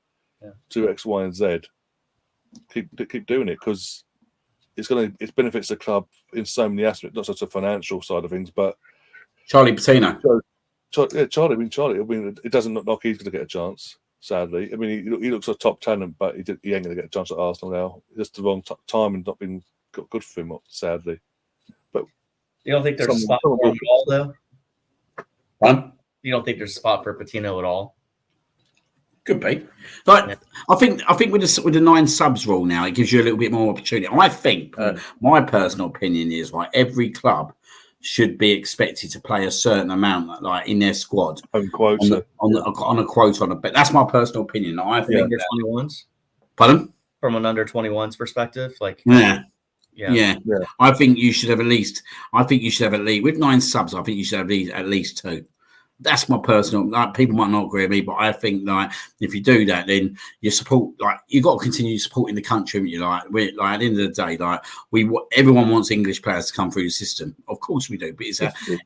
A: to X, Y, and Z, keep doing it, because it benefits the club in so many aspects, not just the financial side of things, but
C: Charlie Patino.
A: Charlie. I mean, it doesn't look like he's going to get a chance. Sadly, I mean, he looks a top talent, but he ain't going to get a chance at Arsenal now. It's just the wrong time and not been good for him, sadly. But
B: you don't think there's a spot for him at all, though?
C: What?
B: You don't think there's a spot for Patino at all?
C: Could be. Like, I think with the 9 subs rule now, it gives you a little bit more opportunity. I think my personal opinion is, like, every club should be expected to play a certain amount, like, in their squad on a quota on it. But that's my personal opinion. I think
B: under 21s.
C: Pardon?
B: From an under 21s perspective, like
C: yeah. I think you should have at least. With 9 subs. I think you should have at least 2. That's my personal. Like, people might not agree with me, but I think, like, if you do that, then you support. Like, you got to continue supporting the country. Haven't you? Like, at the end of the day, like, everyone wants English players to come through the system. Of course we do, but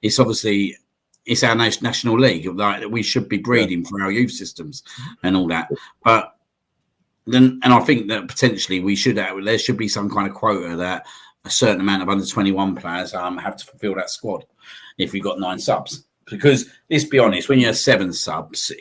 C: it's obviously it's our national league. Like we should be breeding for our youth systems and all that. But then, and I think that potentially there should be some kind of quota that a certain amount of under 21 players have to fulfill that squad if we've got 9 subs. Because let's be honest, when you have 7 subs,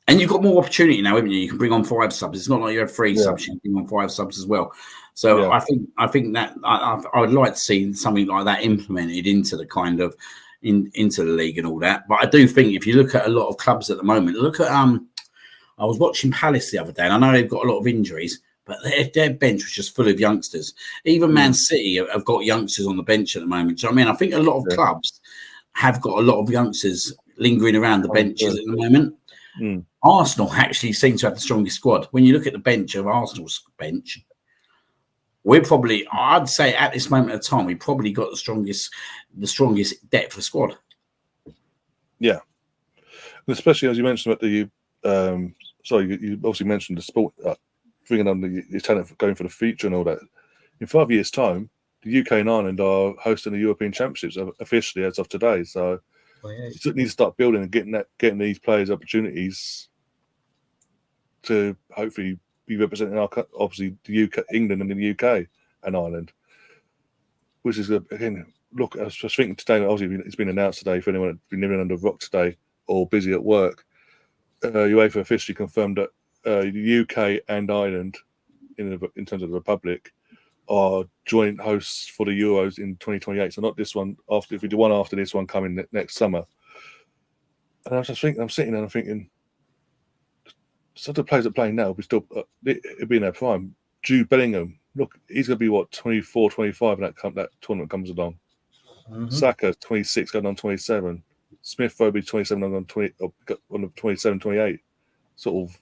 C: and you've got more opportunity now, haven't you? You can bring on 5 subs. It's not like you have 3 subs; you can bring on 5 subs as well. So I think that I would like to see something like that implemented into the kind of into the league and all that. But I do think if you look at a lot of clubs at the moment, look at I was watching Palace the other day, and I know they've got a lot of injuries, but their bench was just full of youngsters. Even Man City have got youngsters on the bench at the moment. Do you know what I mean? I think a lot of clubs have got a lot of youngsters lingering around the benches at the moment. Arsenal actually seem to have the strongest squad. When you look at the bench of Arsenal's bench, I'd say at this moment of time, we probably got the strongest depth of squad.
A: Yeah, and especially as you mentioned about the you obviously mentioned the sport, bringing on the talent for going for the future and all that. In 5 years' time, the UK and Ireland are hosting the European Championships officially as of today. So you need to start building and getting these players opportunities to hopefully be representing obviously the UK, England, and the UK and Ireland. Which is again, look, I was thinking today. Obviously, it's been announced today for anyone that's been living under a rock today or busy at work. UEFA officially confirmed that the UK and Ireland, in terms of the Republic, are joint hosts for the Euros in 2028. So not this one. If we do one after this one coming next summer. And I was just thinking, I'm sitting there and I'm thinking, some of the players that are playing now will be still it'll be in their prime. Jude Bellingham, look, he's going to be what 24, 25 when that tournament comes along. Saka 26, going on 27. Smith will be 27 on 20, on 27, 28. Sort of,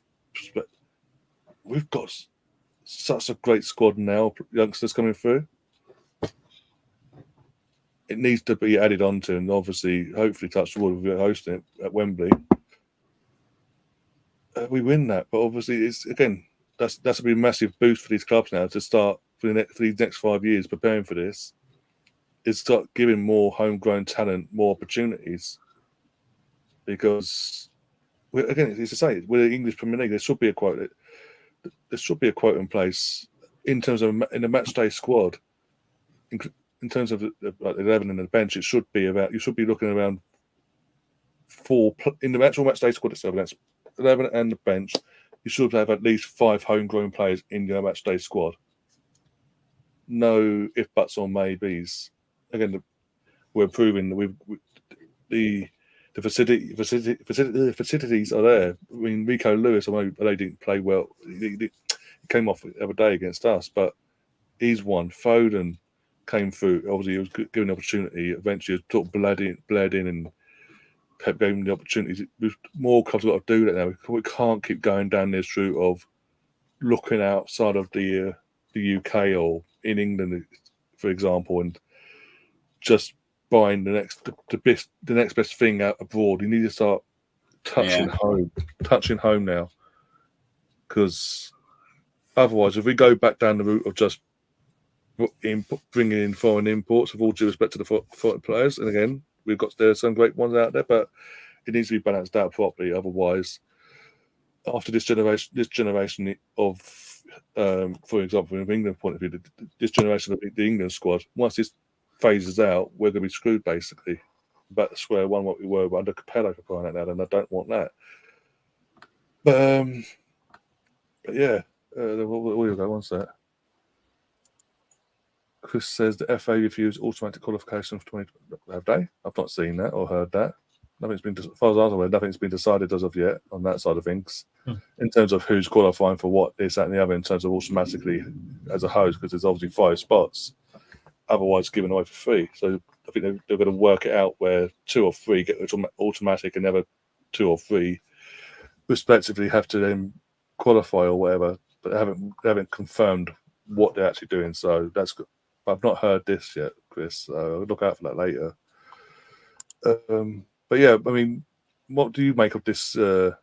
A: we've got such a great squad now, youngsters coming through. It needs to be added on to, and obviously, hopefully, touch the wood, we're hosting it at Wembley. We win that, but obviously, it's again that's to be a massive boost for these clubs now to start for these next 5 years preparing for this. Is start giving more homegrown talent more opportunities, because again, it's to say we're the English Premier League. There should be a quote. There should be a quote in place in terms of in the match day squad. In terms of like 11 in the bench, it should be about. You should be looking around 4 in the actual match day squad itself. That's 11 and the bench. You should have at least 5 homegrown players in your match day squad. No if buts or maybes. Again, we're proving that the facilities are there. I mean, Rico Lewis, although they didn't play well, he came off the other day against us, but he's won. Foden came through. Obviously, he was given the opportunity. Eventually, sort of bled in, and Pep gave him the opportunities. More clubs have got to do that now. We can't keep going down this route of looking outside of the UK or in England, for example, and just buying the next best thing out abroad. You need to start touching home now, because otherwise, if we go back down the route of just bringing in foreign imports, with all due respect to the foreign players, and again, there's some great ones out there, but it needs to be balanced out properly. Otherwise, after this generation of, for example, from England's point of view, this generation of the England squad, once this phases out, we're going to be screwed basically. Back to square one, what we were under Capello for crying out loud, and I don't want that. But yeah, we'll go. One sec. Chris says the FA refused automatic qualification for 20. Have they? I've not seen that or heard that. Nothing's been, as far as I'm aware, nothing's been decided as of yet on that side of things. In terms of who's qualifying for what, this, that, and the other, in terms of automatically as a host, because there's obviously 5 spots. Otherwise, given away for free. So I think they're going to work it out where 2 or 3 get automatic, and the other 2 or 3 respectively have to then qualify or whatever. But they haven't confirmed what they're actually doing. So that's good. I've not heard this yet, Chris. So I'll look out for that later. But yeah, I mean, what do you make of this? The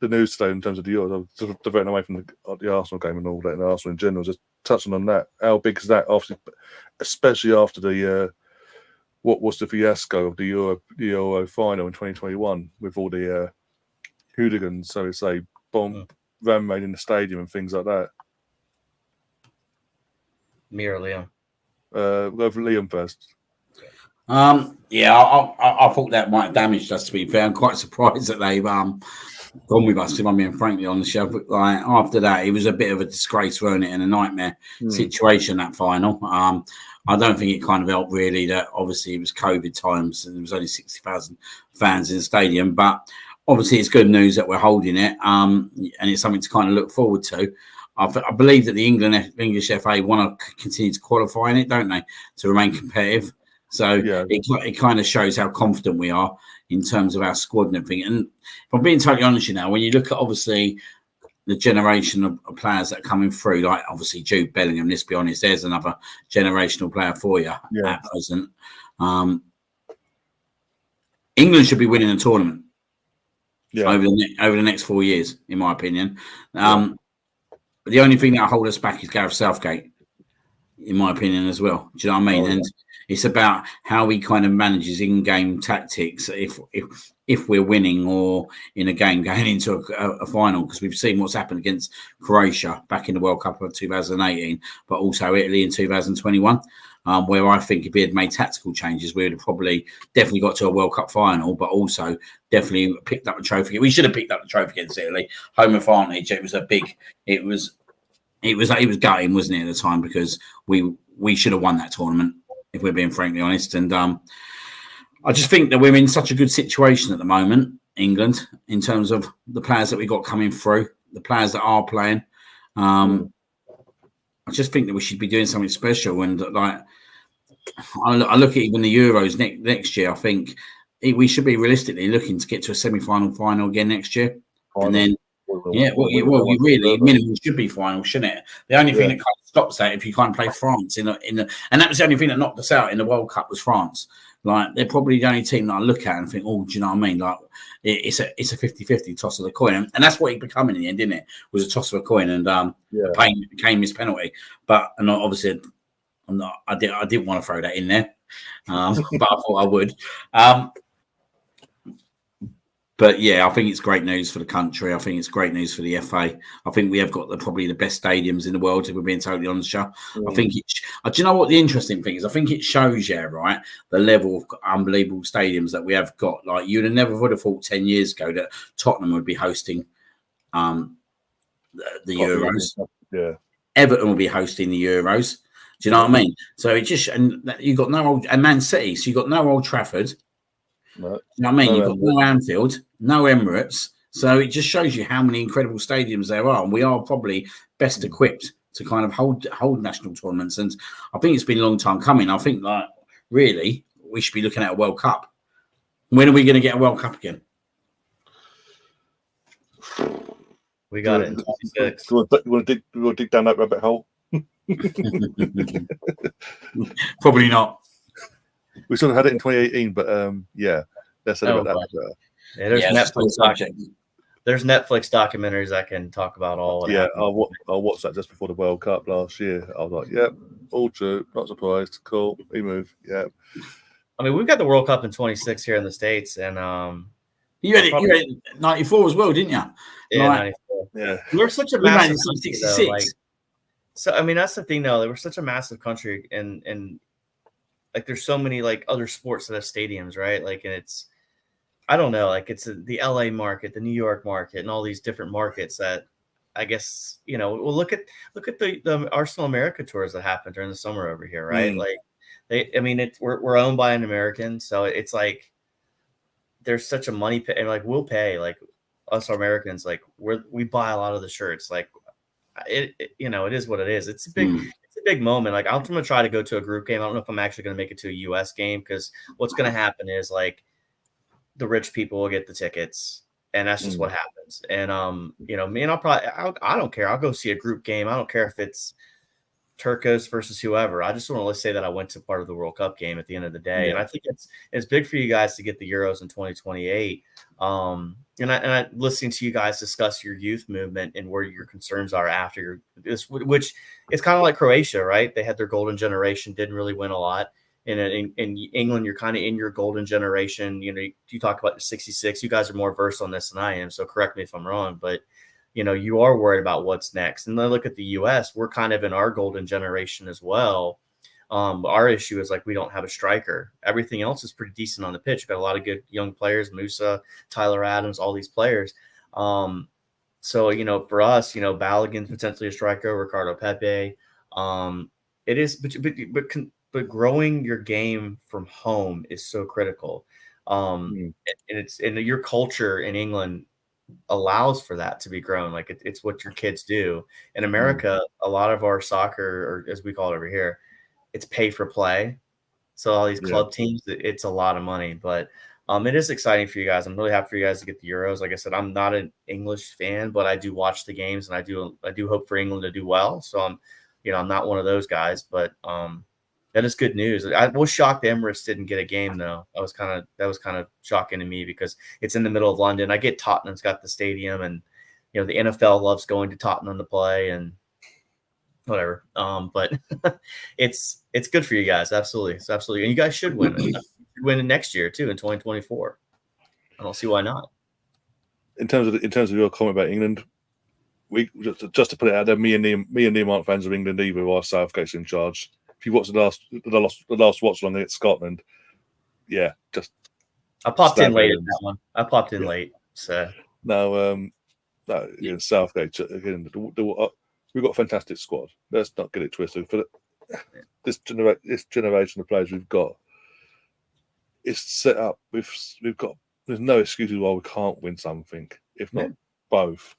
A: news today in terms of the Euros, just diverting away from the Arsenal game and all that, and Arsenal in general. Just touching on that, how big is that? Obviously, especially after the what was the fiasco of the Euro final in 2021 with all the hooligans, so to say, ram raid in the stadium and things like that.
B: Me or Liam?
A: We'll go for Liam first.
C: Yeah, I thought that might have damaged us, to be fair. I'm quite surprised that they've gone with us, if I'm being frankly on the show. But like, after that, it was a bit of a disgrace, weren't it, and a nightmare situation, that final. I don't think it kind of helped really that obviously it was COVID times and there was only 60,000 fans in the stadium. But obviously it's good news that we're holding it, and it's something to kind of look forward to. I believe that the English FA want to continue to qualify in it, don't they, to remain competitive. So it kind of shows how confident we are in terms of our squad and everything. And if I'm being totally honest, when you look at obviously the generation of players that are coming through, like obviously Jude Bellingham, let's be honest, there's another generational player for you at present. England should be winning the tournament over the next 4 years, in my opinion. The only thing that will hold us back is Gareth Southgate, in my opinion, as well. Do you know what I mean? And it's about how he kind of manages in-game tactics if we're winning or in a game going into a final, because we've seen what's happened against Croatia back in the World Cup of 2018, but also Italy in 2021, where I think if he had made tactical changes, we would have probably definitely got to a World Cup final, but also definitely picked up a trophy. We should have picked up the trophy against Italy. Home advantage. It was gutting, wasn't it, at the time, because we should have won that tournament, if we're being frankly honest. And I just think that we're in such a good situation at the moment, England, in terms of the players that we got coming through, the players that are playing. I just think that we should be doing something special. And like, I look at even the Euros next year. I think we should be realistically looking to get to a final again next year, and then. You really minimum should be final, shouldn't it? The only thing that kind of stops that if you can't play France and that was the only thing that knocked us out in the World Cup was France. Like, they're probably the only team that I look at and think, oh, do you know what I mean? Like, it's a 50-50 toss of the coin, and that's what it became in the end, didn't it? Was a toss of a coin, and Payne became his penalty. But and obviously, I didn't want to throw that in there, but I thought I would. But yeah, I think it's great news for the country. I think it's great news for the FA. I think we have got probably the best stadiums in the world, if we're being totally honest. I think do you know what the interesting thing is? I think it shows the level of unbelievable stadiums that we have got. Like, you'd have never would have thought 10 years ago that Tottenham would be hosting the Euros.
A: Yeah,
C: Everton will be hosting the Euros. Do you know what I mean? So it just, and you got and Man City, so you got no Old Trafford. No. You know what I mean? You've got no Anfield, no Emirates. So it just shows you how many incredible stadiums there are. And we are probably best equipped to kind of hold national tournaments. And I think it's been a long time coming. I think, like, really, we should be looking at a World Cup. When are we going to get a World Cup again?
B: We got it in 26.
A: You want to dig down that rabbit hole?
C: Probably not.
A: We sort of had it in 2018, but let's say about that.
B: There's Netflix documentaries I can talk about all.
A: I'll watch that just before the World Cup last year. I was like, yep, all true, not surprised. Cool, we move. Yeah.
B: I mean, we've got the World Cup in 26 here in the States, and
C: you had it 94 as well, didn't you?
B: Yeah, 94.
A: Yeah.
B: We're such a massive country, though, so I mean, that's the thing, though. We're such a massive country, and like, there's so many like other sports that have stadiums, right? Like, and it's, I don't know, like, it's the LA market, the New York market, and all these different markets that I guess, well, look at the Arsenal America tours that happened during the summer over here, right? Like, we're owned by an American, so it's like there's such a money pay, and like, we'll pay, like, us Americans, like, we buy a lot of the shirts, like, it is what it is. It's a big moment. Like, I'm going to try to go to a group game. I don't know if I'm actually going to make it to a US game, because what's going to happen is, like, the rich people will get the tickets, and that's just what happens. And me, and I don't care. I'll go see a group game. I don't care if it's Turcos versus whoever. I just want to say that I went to part of the World Cup game at the end of the day. And I think it's big for you guys to get the Euros in 2028. And I listening to you guys discuss your youth movement and where your concerns are after this, which is kind of like Croatia, right? They had their golden generation, didn't really win a lot. in England, you're kind of in your golden generation. You talk about the 66. You guys are more versed on this than I am, so correct me if I'm wrong. But you are worried about what's next. And then look at the U.S. We're kind of in our golden generation as well. Our issue is we don't have a striker. Everything else is pretty decent on the pitch. We've got a lot of good young players, Musa, Tyler Adams, all these players. So, for us, Balogun's potentially a striker, Ricardo Pepe. It is, but growing your game from home is so critical. And your culture in England allows for that to be grown. It's what your kids do. In America, a lot of our soccer, or as we call it over here, it's pay for play. So all these club teams, it's a lot of money, but it is exciting for you guys. I'm really happy for you guys to get the Euros. Like I said, I'm not an English fan, but I do watch the games, and I do hope for England to do well. So I'm not one of those guys, but that is good news. I was shocked the Emirates didn't get a game though. That was kind of shocking to me because it's in the middle of London. I get Tottenham's got the stadium, and the NFL loves going to Tottenham to play and whatever. But it's good for you guys. Absolutely. It's absolutely. And you guys should win. You should win next year too in 2024. I don't see why not.
A: In terms of your comment about England, we just to put it out there, me and Liam aren't fans of England either. While Southgate's in charge. If you watch the last watch along against Scotland, just
B: I popped in late at that one. I popped in late, so
A: no, Southgate again. We've got a fantastic squad. Let's not get it twisted. For this generation of players we've got, it's set up. We've got. There's no excuses why we can't win something. If not both,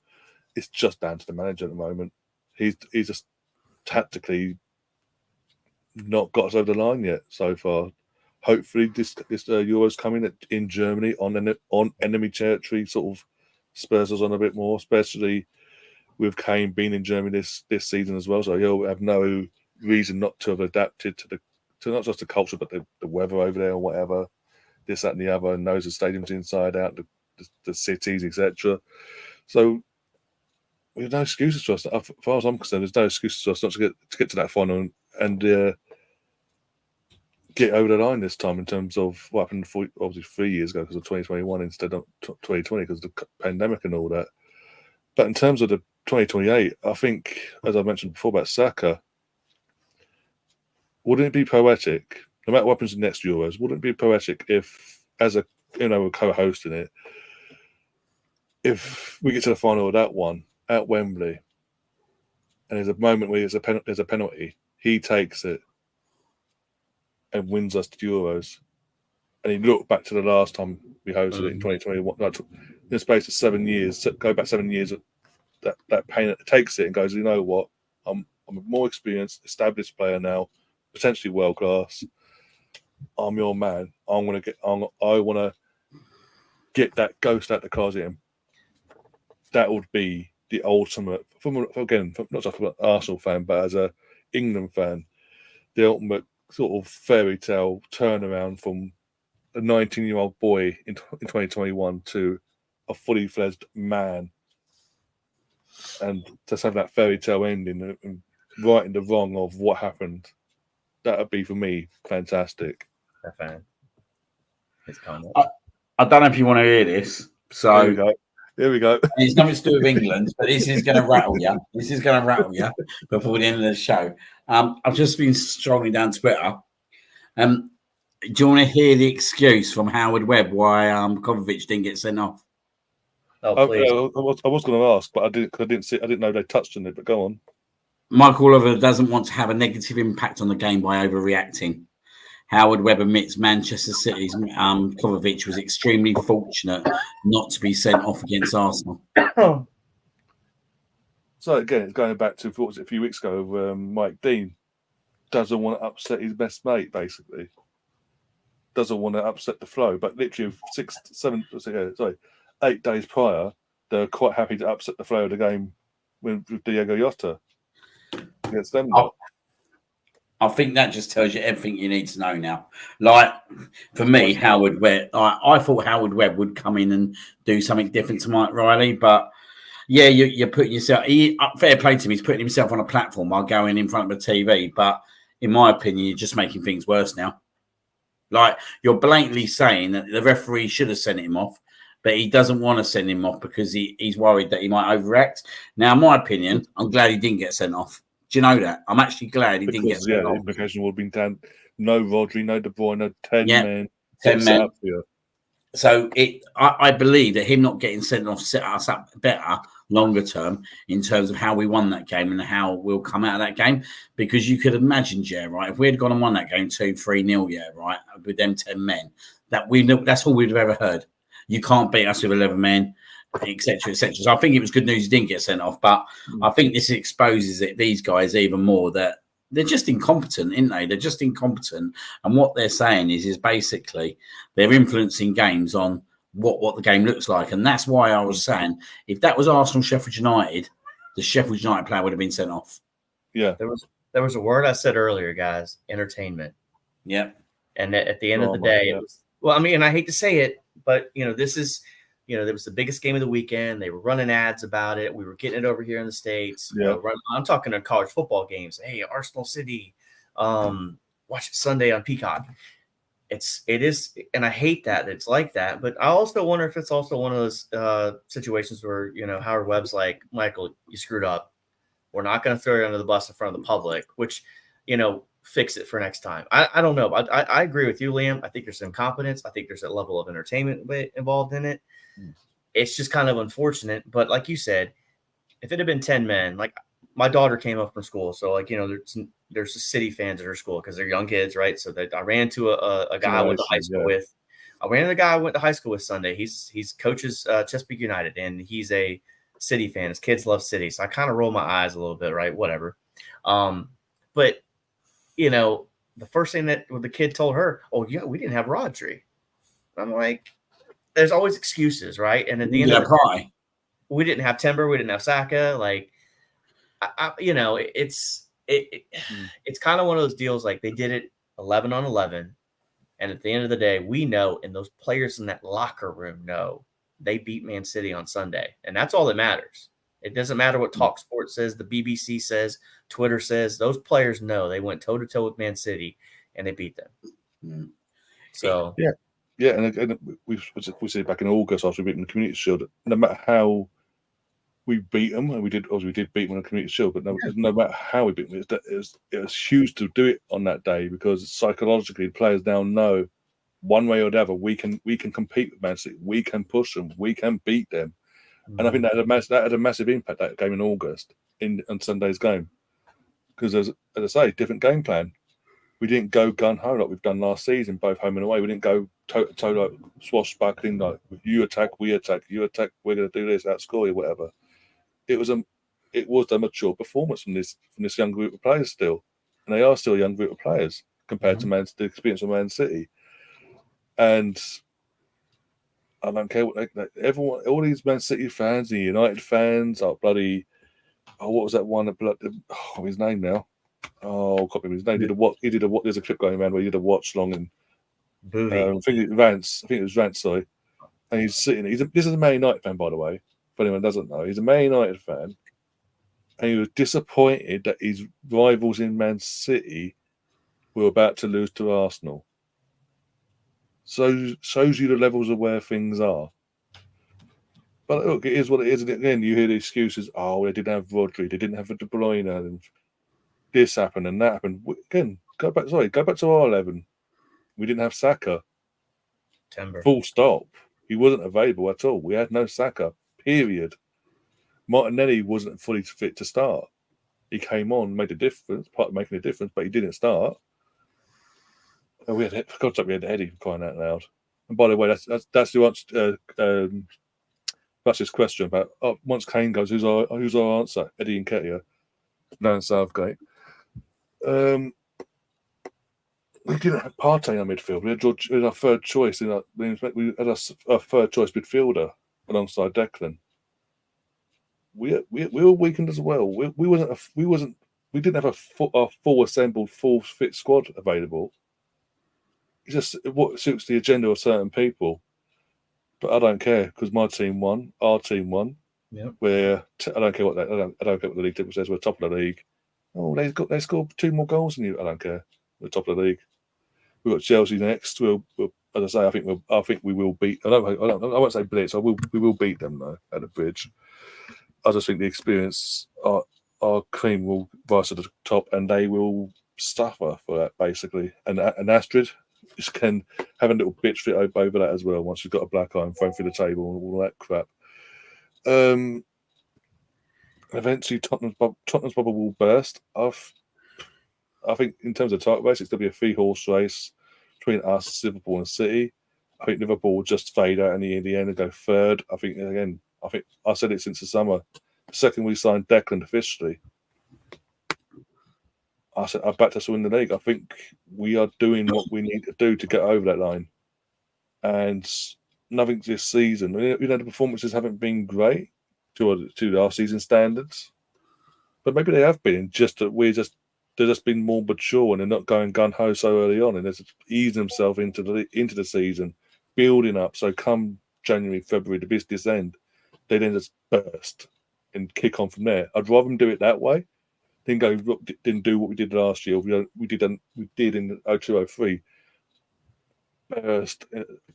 A: it's just down to the manager at the moment. He's just tactically not got us over the line yet so far. Hopefully, this Euros coming in Germany on enemy territory sort of spurs us on a bit more, especially with Kane being in Germany this season as well. So he'll have no reason not to have adapted to not just the culture but the weather over there or whatever, this, that, and the other, and knows the stadiums inside out, the cities, etc. So there's no excuses to us. As far as I'm concerned, there's no excuses to us not to get to that final and get over the line this time in terms of what happened obviously 3 years ago because of 2021 instead of 2020 because of the pandemic and all that. But in terms of the 2028, I think, as I mentioned before about Saka, wouldn't it be poetic, no matter what happens in the next Euros, wouldn't it be poetic if, as we're co-hosting it, if we get to the final of that one at Wembley, and there's a moment where there's a penalty, he takes it and wins us the Euros, and he looked back to the last time we hosted it in 2021, in the space of 7 years, go back 7 years, that pain takes it and goes, you know what, I'm a more experienced, established player now, potentially world class. I'm your man. I want to get that ghost out the closet. And that would be the ultimate, not just an Arsenal fan, but as a England fan, the ultimate sort of fairy tale turnaround from a 19-year-old boy in 2021 to a fully fledged man, and just have that fairy tale ending and righting the wrong of what happened. That would be for me fantastic.
B: It's coming.
C: I don't know if you want to hear this. So
A: Here we go.
C: It's nothing to do with England, but this is going to rattle you. This is going to rattle you before the end of the show. I've just been scrolling down Twitter. Do you want to hear the excuse from Howard Webb why Kovacic didn't get sent off?
B: Oh, please.
A: I was going to ask, but I didn't know they touched on it. But go on.
C: Mike Oliver doesn't want to have a negative impact on the game by overreacting. Howard Webb admits Manchester City's Kovacic was extremely fortunate not to be sent off against Arsenal.
A: So again, it's going back to what was it, a few weeks ago. Mike Dean doesn't want to upset his best mate. Basically, doesn't want to upset the flow. But literally 8 days prior, they're quite happy to upset the flow of the game with Diogo Jota against them.
C: I think that just tells you everything you need to know now. Like, for me, Howard Webb, I thought Howard Webb would come in and do something different to Mike Riley, but yeah, you're putting yourself, fair play to him, he's putting himself on a platform while going in front of a TV, but in my opinion, you're just making things worse now. Like, you're blatantly saying that the referee should have sent him off, but he doesn't want to send him off because he's worried that he might overact. Now, in my opinion, I'm glad he didn't get sent off. Do you know that? I'm actually glad he didn't get sent off.
A: The implication would have been down. No Rodri, no De Bruyne, no 10 men.
C: 10 men. So I believe that him not getting sent off set us up better longer term in terms of how we won that game and how we'll come out of that game. Because you could imagine, right, if we had gone and won that game 2-3-0, right, with them 10 men, that's all we'd have ever heard. You can't beat us with 11 men, etc., etc. So I think it was good news he didn't get sent off, but I think this exposes these guys even more that they're just incompetent, aren't they? They're just incompetent. And what they're saying is basically they're influencing games on what the game looks like. And that's why I was saying, if that was Arsenal, Sheffield United, the Sheffield United player would have been sent off.
A: Yeah.
B: There was a word I said earlier, guys, entertainment.
C: Yeah.
B: And at the end of the day, it was, well, I mean, and I hate to say it, but, this is, there was the biggest game of the weekend. They were running ads about it. We were getting it over here in the States.
A: Yeah.
B: I'm talking to college football games. Hey, Arsenal City, watch it Sunday on Peacock. It is, and I hate that it's like that. But I also wonder if it's also one of those situations where, Howard Webb's like, Michael, you screwed up. We're not going to throw you under the bus in front of the public, which, fix it for next time. I don't know. I agree with you, Liam. I think there's incompetence. I think there's a level of entertainment involved in it. It's just kind of unfortunate. But like you said, if it had been 10 men, like my daughter came up from school. So like, there's City fans at her school because they're young kids, right? So I ran to a guy I went to high school with. I ran into a guy I went to high school with Sunday. He's coaches Chesapeake United, and he's a City fan. His kids love City. So I kind of roll my eyes a little bit, right? Whatever. But the first thing that the kid told her, oh yeah, we didn't have Rodri. I'm like, there's always excuses, right? And at the end of the day, we didn't have Timber, we didn't have Saka. Like, it's kind of one of those deals. Like they did it 11 on 11, and at the end of the day, we know, and those players in that locker room know they beat Man City on Sunday, and that's all that matters. It doesn't matter what TalkSport says, the BBC says, Twitter says. Those players know they went toe-to-toe with Man City, and they beat them. So
A: yeah, and we said back in August after we beat them in the Community Shield, no matter how we beat them, and we did beat them in the Community Shield, but no matter how we beat them, it was huge to do it on that day because psychologically, the players now know one way or the other we can compete with Man City, we can push them, we can beat them. And I think that had a massive impact, that game in August on Sunday's game. Because, as I say, different game plan. We didn't go gun-ho like we've done last season, both home and away. We didn't go toe like swashbuckling, like you attack, we attack, you attack, we're going to do this, outscore you, whatever. It was a mature performance from this young group of players still. And they are still a young group of players compared to the experience of Man City. And I don't care what everyone, all these Man City fans, the United fans, are bloody. Oh, what was that one? His name now. Oh, I can't remember his name. He did a what? There's a clip going around where he did a watch long and. I think it was Vance. Sorry, and he's sitting. This is a Man United fan, by the way. If anyone doesn't know, he's a Man United fan, and he was disappointed that his rivals in Man City were about to lose to Arsenal. So shows you the levels of where things are. But look, it is what it is. And again, you hear the excuses. Oh, they didn't have Rodri. They didn't have De Bruyne. And this happened and that happened. Again, go back to our 11. We didn't have Saka.
B: Timber.
A: Full stop. He wasn't available at all. We had no Saka. Period. Martinelli wasn't fully fit to start. He came on, made a difference, part of making a difference, but he didn't start. And we had Eddie crying out loud. And by the way, that's the answer. That's his question about once Kane goes, who's our answer? Eddie Nketiah, now in Southgate. We didn't have Partey in our midfield. We had our third choice. We had our third choice midfielder alongside Declan. We were weakened as well. We didn't have a full assembled, full fit squad available. It's just what suits the agenda of certain people. But I don't care because my team won, our team won.
B: Yep.
A: Where I don't care what I don't care what the league table says. We're top of the league. Oh, they scored 2 more goals than you. I don't care. We're top of the league. we've got Chelsea next. We'll as I say, I think we will beat. I won't say blitz. We will beat them though at the bridge. I just think the experience, our cream will rise to the top, and they will suffer for that basically. And Astrid just can have a little bitch fit over that as well. Once she's got a black eye and thrown through the table and all that crap. Eventually, Tottenham's bubble will burst. I think in terms of title race, it's going to be a 3-horse race between us, Liverpool, and City. I think Liverpool will just fade out in the end and go third. I think I said it since the summer. The second we signed Declan officially, I said I backed us to win the league. I think we are doing what we need to do to get over that line. And nothing this season. The performances haven't been great to our season standards, but maybe they have been. Just that they've just been more mature and they're not going gun ho so early on, and they're just easing themselves into the season, building up. So come January, February, the business end, they then just burst and kick on from there. I'd rather them do it that way than didn't do what we did last year. We did in 02-03.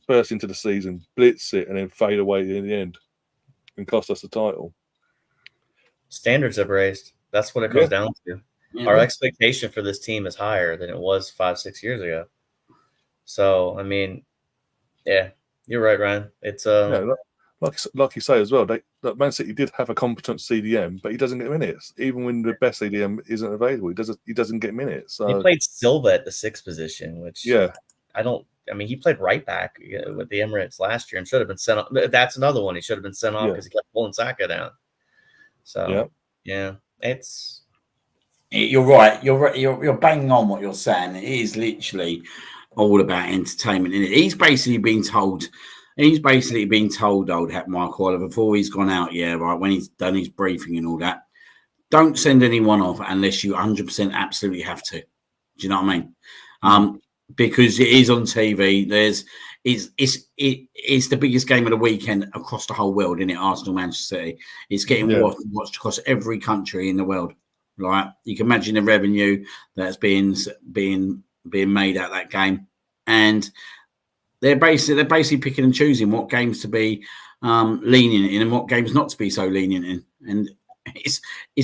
A: Burst into the season, blitz it, and then fade away in the end and cost us the title.
B: Standards have raised. That's what it comes down to. Yeah. Our expectation for this team is higher than it was 5-6 years ago. So, I mean, yeah, you're right, Ryan. It's
A: like you say as well. That Man City did have a competent CDM, but he doesn't get minutes. Even when the best CDM isn't available, he doesn't get minutes. So.
B: He played Silva at the 6th position, which I mean, he played right back with the Emirates last year and should have been sent off. That's another one. He should have been sent off because he kept pulling Saka down. So, yeah, it's.
C: You're right. You're banging on what you're saying. It is literally all about entertainment. And he's basically been told, old hat Mark Oliver, before he's gone out, when he's done his briefing and all that, don't send anyone off unless you 100% absolutely have to. Do you know what I mean? Because it is on TV. It's the biggest game of the weekend across the whole world, isn't it? Arsenal, Manchester City. It's getting watched across every country in the world. Right? You can imagine the revenue that's being made out of that game, and they're basically picking and choosing what games to be lenient in and what games not to be so lenient in, and it's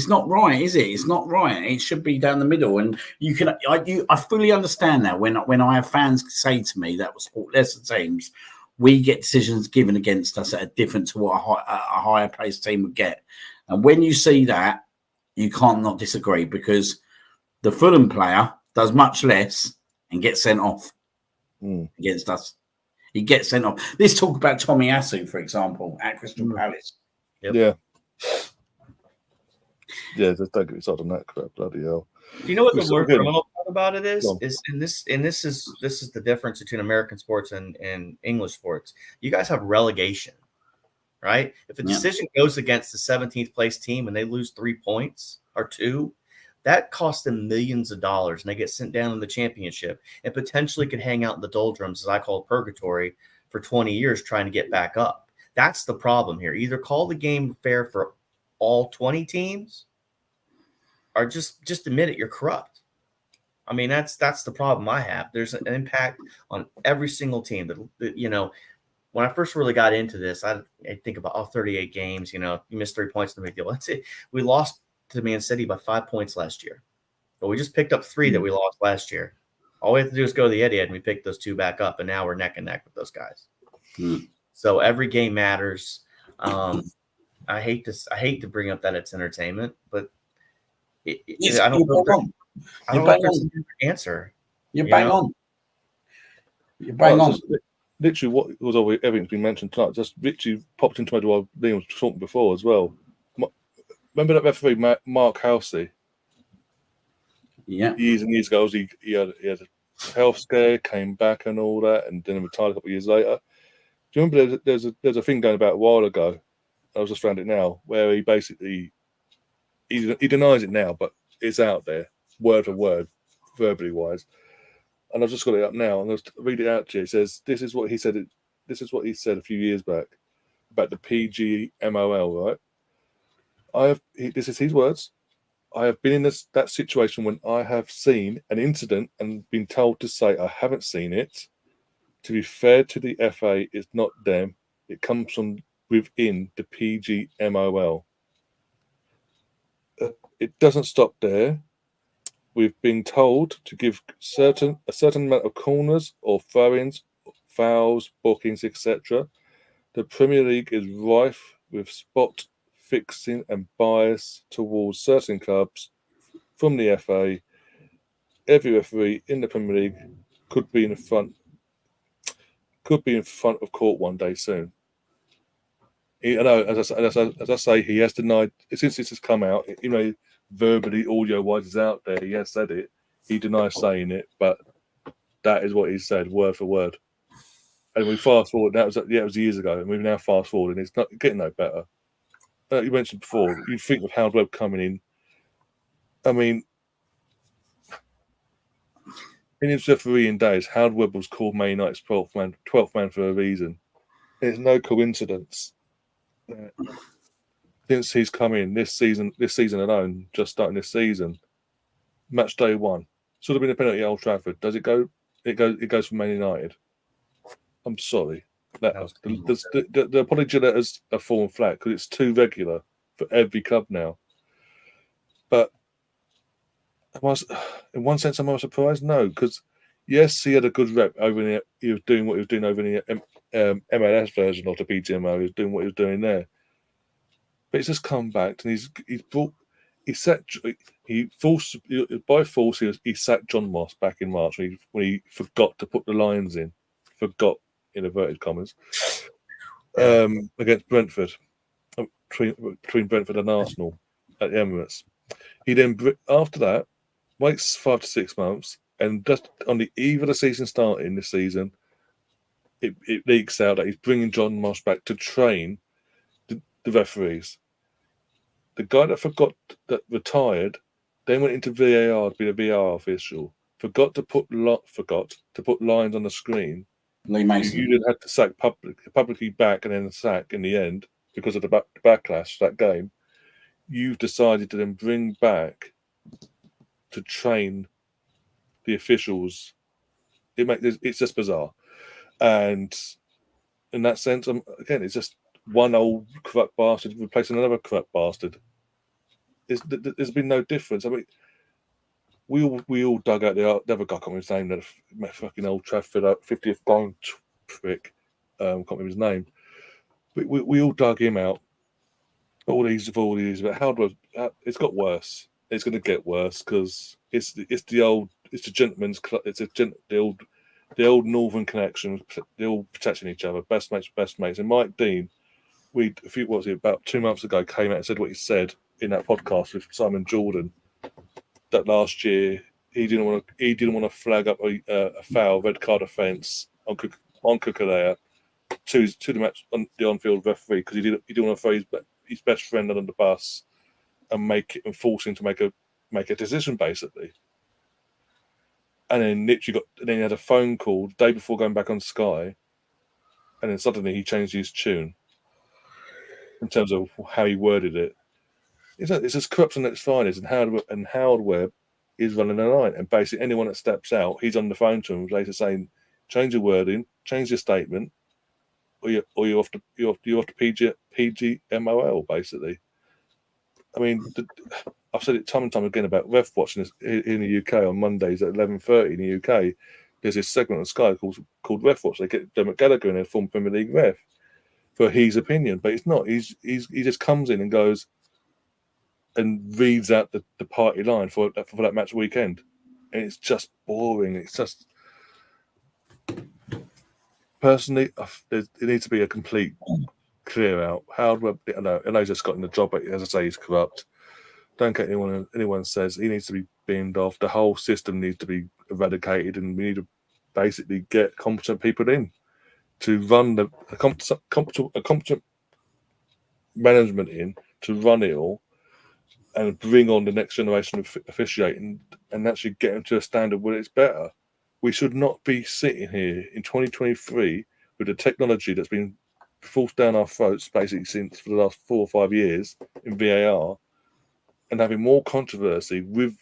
C: not right, is it? It's not right. It should be down the middle. And I fully understand that when I have fans say to me that with sport lesser teams, we get decisions given against us that are different to what a higher placed team would get. And when you see that, you can't not disagree, because the Fulham player does much less and gets sent off against us. He gets sent off. Let's talk about Tommy Asu, for example, at Crystal Palace.
A: Yep. Yeah. Yeah, just don't get me started on that crap. Bloody hell.
B: Do you know what the word criminal part about it is? This is the difference between American sports and English sports. You guys have relegation, right? If a decision goes against the 17th place team and they lose 3 points or 2, that costs them millions of dollars, and they get sent down in the championship and potentially could hang out in the doldrums, as I call it, purgatory, for 20 years trying to get back up. That's the problem here. Either call the game fair for all 20 teams, or just admit it, you're corrupt. I mean, that's the problem I have. There's an impact on every single team. That when I first really got into this, I think about 38 games. You missed 3 points, no big deal. That's it. We lost to Man City by 5 points last year, but we just picked up 3 that we lost last year. All we have to do is go to the Etihad, and we pick those 2 back up, and now we're neck and neck with those guys. So every game matters. I hate to bring up that it's entertainment, but I don't know. I don't know if there's an answer.
C: You're bang on. You're bang on.
A: Literally, what was everything's been mentioned tonight. Just literally popped into my head while Liam was talking before as well. Remember that referee, Mark Halsey?
C: Yeah.
A: Years and years ago, he had a health scare, came back and all that, and then retired a couple of years later. Do you remember there's a thing going about a while ago? I was just found it now, where he basically he denies it now, but it's out there, word for word, verbally wise. And I've just got it up now. I'm going to read it out to you. It says, "This is what he said. This is what he said a few years back about the PGMOL, right? This is his words. I have been in that situation when I have seen an incident and been told to say I haven't seen it. To be fair to the FA, it's not them. It comes from within the PGMOL. It doesn't stop there. We've been told to give a certain amount of corners or throw-ins, fouls, bookings, etc. The Premier League is rife with spot fixing and bias towards certain clubs from the FA. Every referee in the Premier League could be in front of court one day soon. I know, as I say, he has denied since this has come out. Verbally, audio-wise, is out there. He has said it. He denies saying it, but that is what he said, word for word. And we fast forward. It was years ago, and we've now fast forward, and it's not getting no better. You mentioned before, you think of Howard Webb coming in. I mean, in his refereeing days, Howard Webb was called Man United's 12th man for a reason. It's no coincidence. Since he's come in this season alone, just starting this season, match day 1 should have been a penalty at Old Trafford. Does it go? It goes for Man United. I'm sorry. The apology letters are fallen flat because it's too regular for every club now. But in one sense, am I surprised? No, because yes, he had a good rep over in he was doing what he was doing over in the MLS version of the PGMO. He was doing what he was doing there. But he's just come back and he sacked John Moss back in March when he forgot to put the lines in. Forgot in inverted commas. Against Brentford, between Brentford and Arsenal at the Emirates. He then, after that, waits 5 to 6 months, and just on the eve of the season starting this season, it leaks out that he's bringing John Moss back to train the referees. The guy that retired, then went into VAR to be a VAR official. Forgot to put lines on the screen.
C: Lee Mason.
A: You then had to sack publicly back and then sack in the end because of the backlash that game. You've decided to then bring back to train the officials. It's just bizarre, and in that sense, again, it's just one old corrupt bastard replacing another corrupt bastard. There's been no difference. I mean, we all dug out the other guy. I can't remember his name. That fucking Old Trafford 50th game prick. Can't remember his name. We all dug him out. All these, but how do it's got worse. It's going to get worse because it's the gentleman's club. It's the old Northern connection. They're all protecting each other. Best mates. And Mike Dean, about 2 months ago, came out and said what he said in that podcast with Simon Jordan. That last year he didn't want to flag up a foul, red card offence on Kukulea to the match on the on-field referee because he didn't want to throw his best friend under the bus and force him to make a decision basically. And then he had a phone call the day before going back on Sky, and then suddenly he changed his tune in terms of how he worded it. It's as corrupt as its finest, and Howard Webb is running the line. And basically, anyone that steps out, he's on the phone to him, later saying, "Change your wording, change your statement, or you're off to PGMOL." Basically, I mean, I've said it time and time again about ref watching in the UK on Mondays at 11:30 in the UK. There's this segment on Sky called Ref Watch. They get Dermot Gallagher in, a former Premier League ref, for his opinion, but it's not. He just comes in and goes and reads out the party line for that match weekend, and it's just boring. It's just personally, it needs to be a complete clear out. Howard Webb, I know he's just got in the job, but as I say, he's corrupt. Don't get anyone says he needs to be binned off. The whole system needs to be eradicated, and we need to basically get competent people in to run a competent management in to run it all, and bring on the next generation of officiating and actually get them to a standard where it's better. We should not be sitting here in 2023 with the technology that's been forced down our throats basically for the last 4 or 5 years in VAR and having more controversy with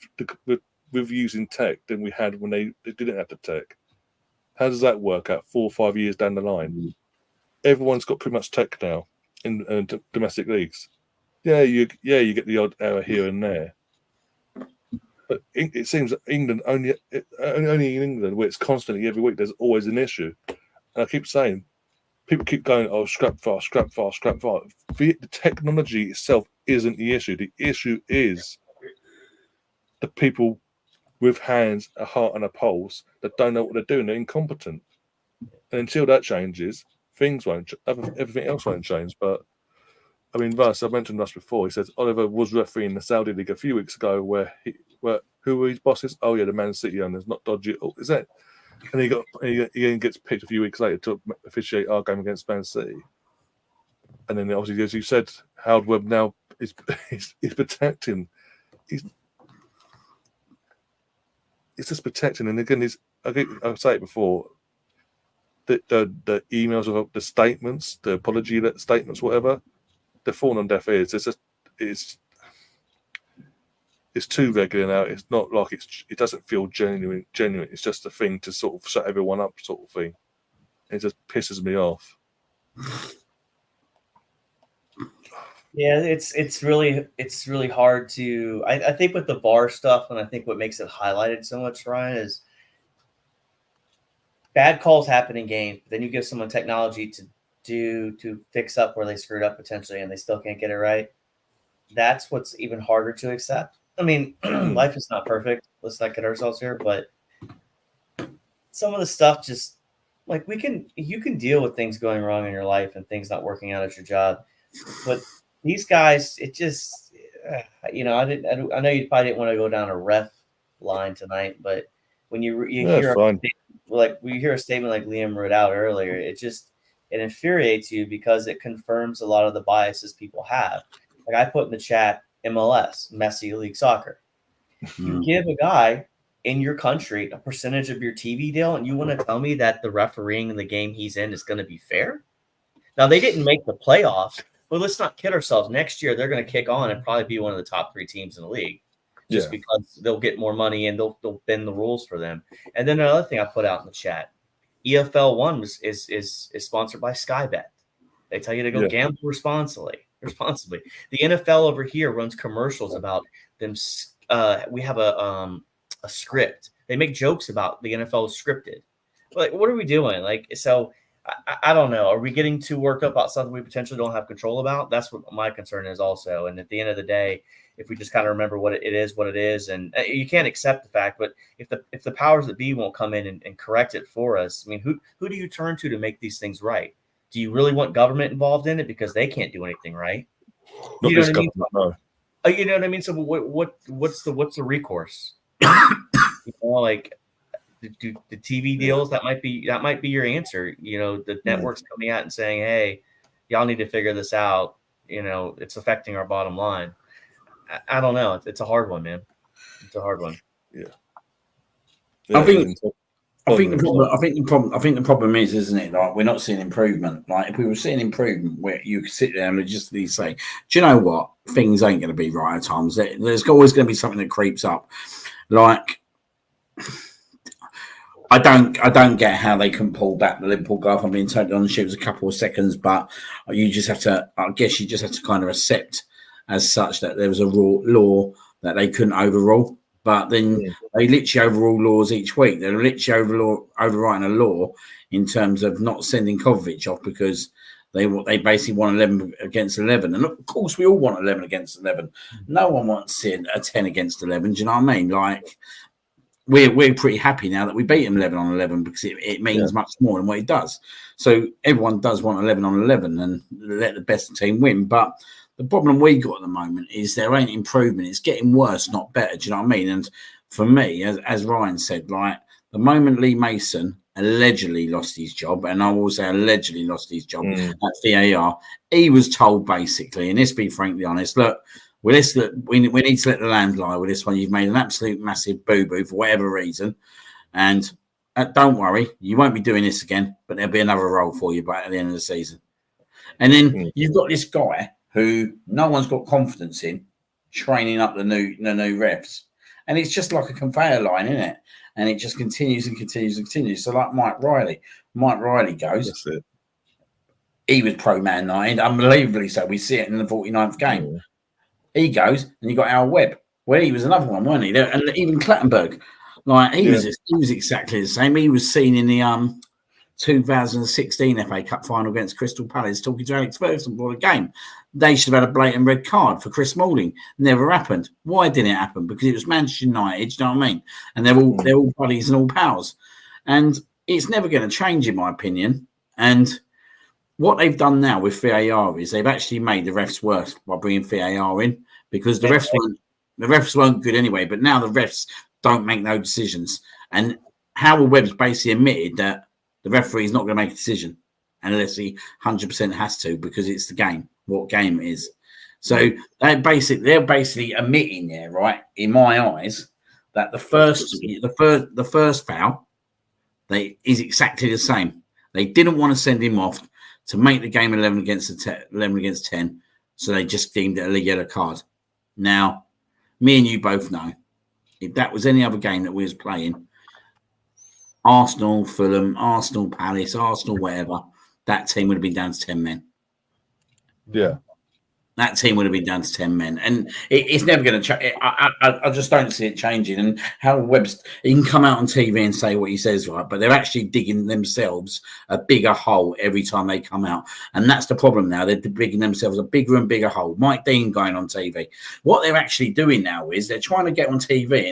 A: using tech than we had when they didn't have the tech. How does that work out 4 or 5 years down the line? Everyone's got pretty much tech now in domestic leagues. Yeah, you get the odd error here and there, but it seems that England only in England, where it's constantly every week, there's always an issue. And I keep saying, people keep going, oh, scrap fast. The technology itself isn't the issue. The issue is the people with hands, a heart, and a pulse that don't know what they're doing. They're incompetent. And until that changes, things won't. Everything else won't change. But I mean, Russ, I mentioned Russ before. He says Oliver was refereeing the Saudi League a few weeks ago, where who were his bosses? Oh yeah, the Man City owners, not dodgy. Oh, is that? And he gets picked a few weeks later to officiate our game against Man City. And then obviously, as you said, Howard Webb now is protecting. He's just protecting. And again, I've said it before. The emails of the statements, the apology statements, whatever, they're falling on deaf ears. It's too regular now. It's not like it doesn't feel genuine. It's just a thing to sort of shut everyone up, sort of thing. It just pisses me off.
B: Yeah, it's really hard to. I think with the VAR stuff, and I think what makes it highlighted so much, Ryan, is bad calls happen in games. But then you give someone technology to fix up where they screwed up potentially, and they still can't get it right. That's what's even harder to accept. I mean, life is not perfect. Let's not get ourselves here, but some of the stuff just like you can deal with things going wrong in your life and things not working out at your job, but these guys, it just, I know you probably didn't want to go down a ref line tonight, but when you hear we hear a statement like Liam wrote out earlier, it infuriates you because it confirms a lot of the biases people have. Like I put in the chat, MLS, Messi League Soccer. You give a guy in your country a percentage of your TV deal, and you want to tell me that the refereeing in the game he's in is going to be fair? Now, they didn't make the playoffs, but let's not kid ourselves. Next year, they're going to kick on and probably be one of the top 3 teams in the league just because they'll get more money and they'll bend the rules for them. And then another thing I put out in the chat, EFL 1 is sponsored by Sky Bet. They tell you to go gamble responsibly. The NFL over here runs commercials about them. We have a script. They make jokes about the NFL is scripted. Like, what are we doing? Like, so I don't know. Are we getting too worked up about something we potentially don't have control about? That's what my concern is also. And at the end of the day, if we just kind of remember what it is, and you can't accept the fact, but if the powers that be won't come in and correct it for us, I mean, who do you turn to make these things right? Do you really want government involved in it because they can't do anything right?
A: Not this government, no.
B: You know what I mean? So what's the recourse? Like the TV deals, that might be your answer. The network's coming out and saying, "Hey, y'all need to figure this out. It's affecting our bottom line." I don't know. It's a hard one, man. It's a hard one.
A: Yeah.
C: I think the problem is, isn't it? Like, we're not seeing improvement. Like, if we were seeing improvement, where you could sit there and logistically say, "Do you know what? Things ain't going to be right at times. There's always going to be something that creeps up." Like, I don't get how they can pull back the Liverpool goal. I'm being totally honest. It was a couple of seconds, but you just have to. I guess you just have to kind of accept as such that there was a law that they couldn't overrule. But then they literally overrule laws each week. They're literally overwriting a law in terms of not sending Kovacic off because they basically want 11 against 11. And of course, we all want 11 against 11. No one wants a 10 against 11. Do you know what I mean? Like, we're pretty happy now that we beat him 11 on 11 because it means much more than what it does. So everyone does want 11 on 11 and let the best team win. But the problem we got at the moment is there ain't improvement. It's getting worse, not better. Do you know what I mean? And for me, as Ryan said, like, the moment Lee Mason allegedly lost his job, and I will say allegedly lost his job at VAR, he was told basically, and let's be frankly honest, look, we need to let the land lie with this one. You've made an absolute massive boo-boo for whatever reason. And don't worry, you won't be doing this again, but there'll be another role for you back at the end of the season. And then you've got this guy who no one's got confidence in, training up the new refs, and it's just like a conveyor line, isn't it? And it just continues and continues and continues. So like Mike Riley goes.
A: That's it.
C: He was pro Man United, unbelievably so. We see it in the 49th game. He goes, and you got Al Webb. Well, he was another one, wasn't he? And even Clattenburg, like he was exactly the same. He was seen in the 2016 FA Cup final against Crystal Palace, talking to Alex Ferguson before the game. They should have had a blatant red card for Chris Smalling. Never happened. Why didn't it happen? Because it was Manchester United. Do you know what I mean? And they're all buddies and all pals. And it's never going to change, in my opinion. And what they've done now with VAR is they've actually made the refs worse by bringing VAR in, because the refs weren't good anyway. But now the refs don't make no decisions. And Howard Webb's basically admitted that the referee is not going to make a decision unless he 100% has to, because it's the game, what game it is. So they're basically admitting there, right, in my eyes, that the first foul is exactly the same. They didn't want to send him off to make the game 11 against 10, so they just deemed it a yellow card. Now, me and you both know, if that was any other game that we was playing, Arsenal, Fulham, Arsenal, Palace, Arsenal, whatever, that team would have been down to 10 men.
A: Yeah.
C: That team would have been down to 10 men. And it's never going to change. I just don't see it changing. And Howard Webb's, he can come out on TV and say what he says, right? But they're actually digging themselves a bigger hole every time they come out. And that's the problem now. They're digging themselves a bigger and bigger hole. Mike Dean going on TV. What they're actually doing now is they're trying to get on TV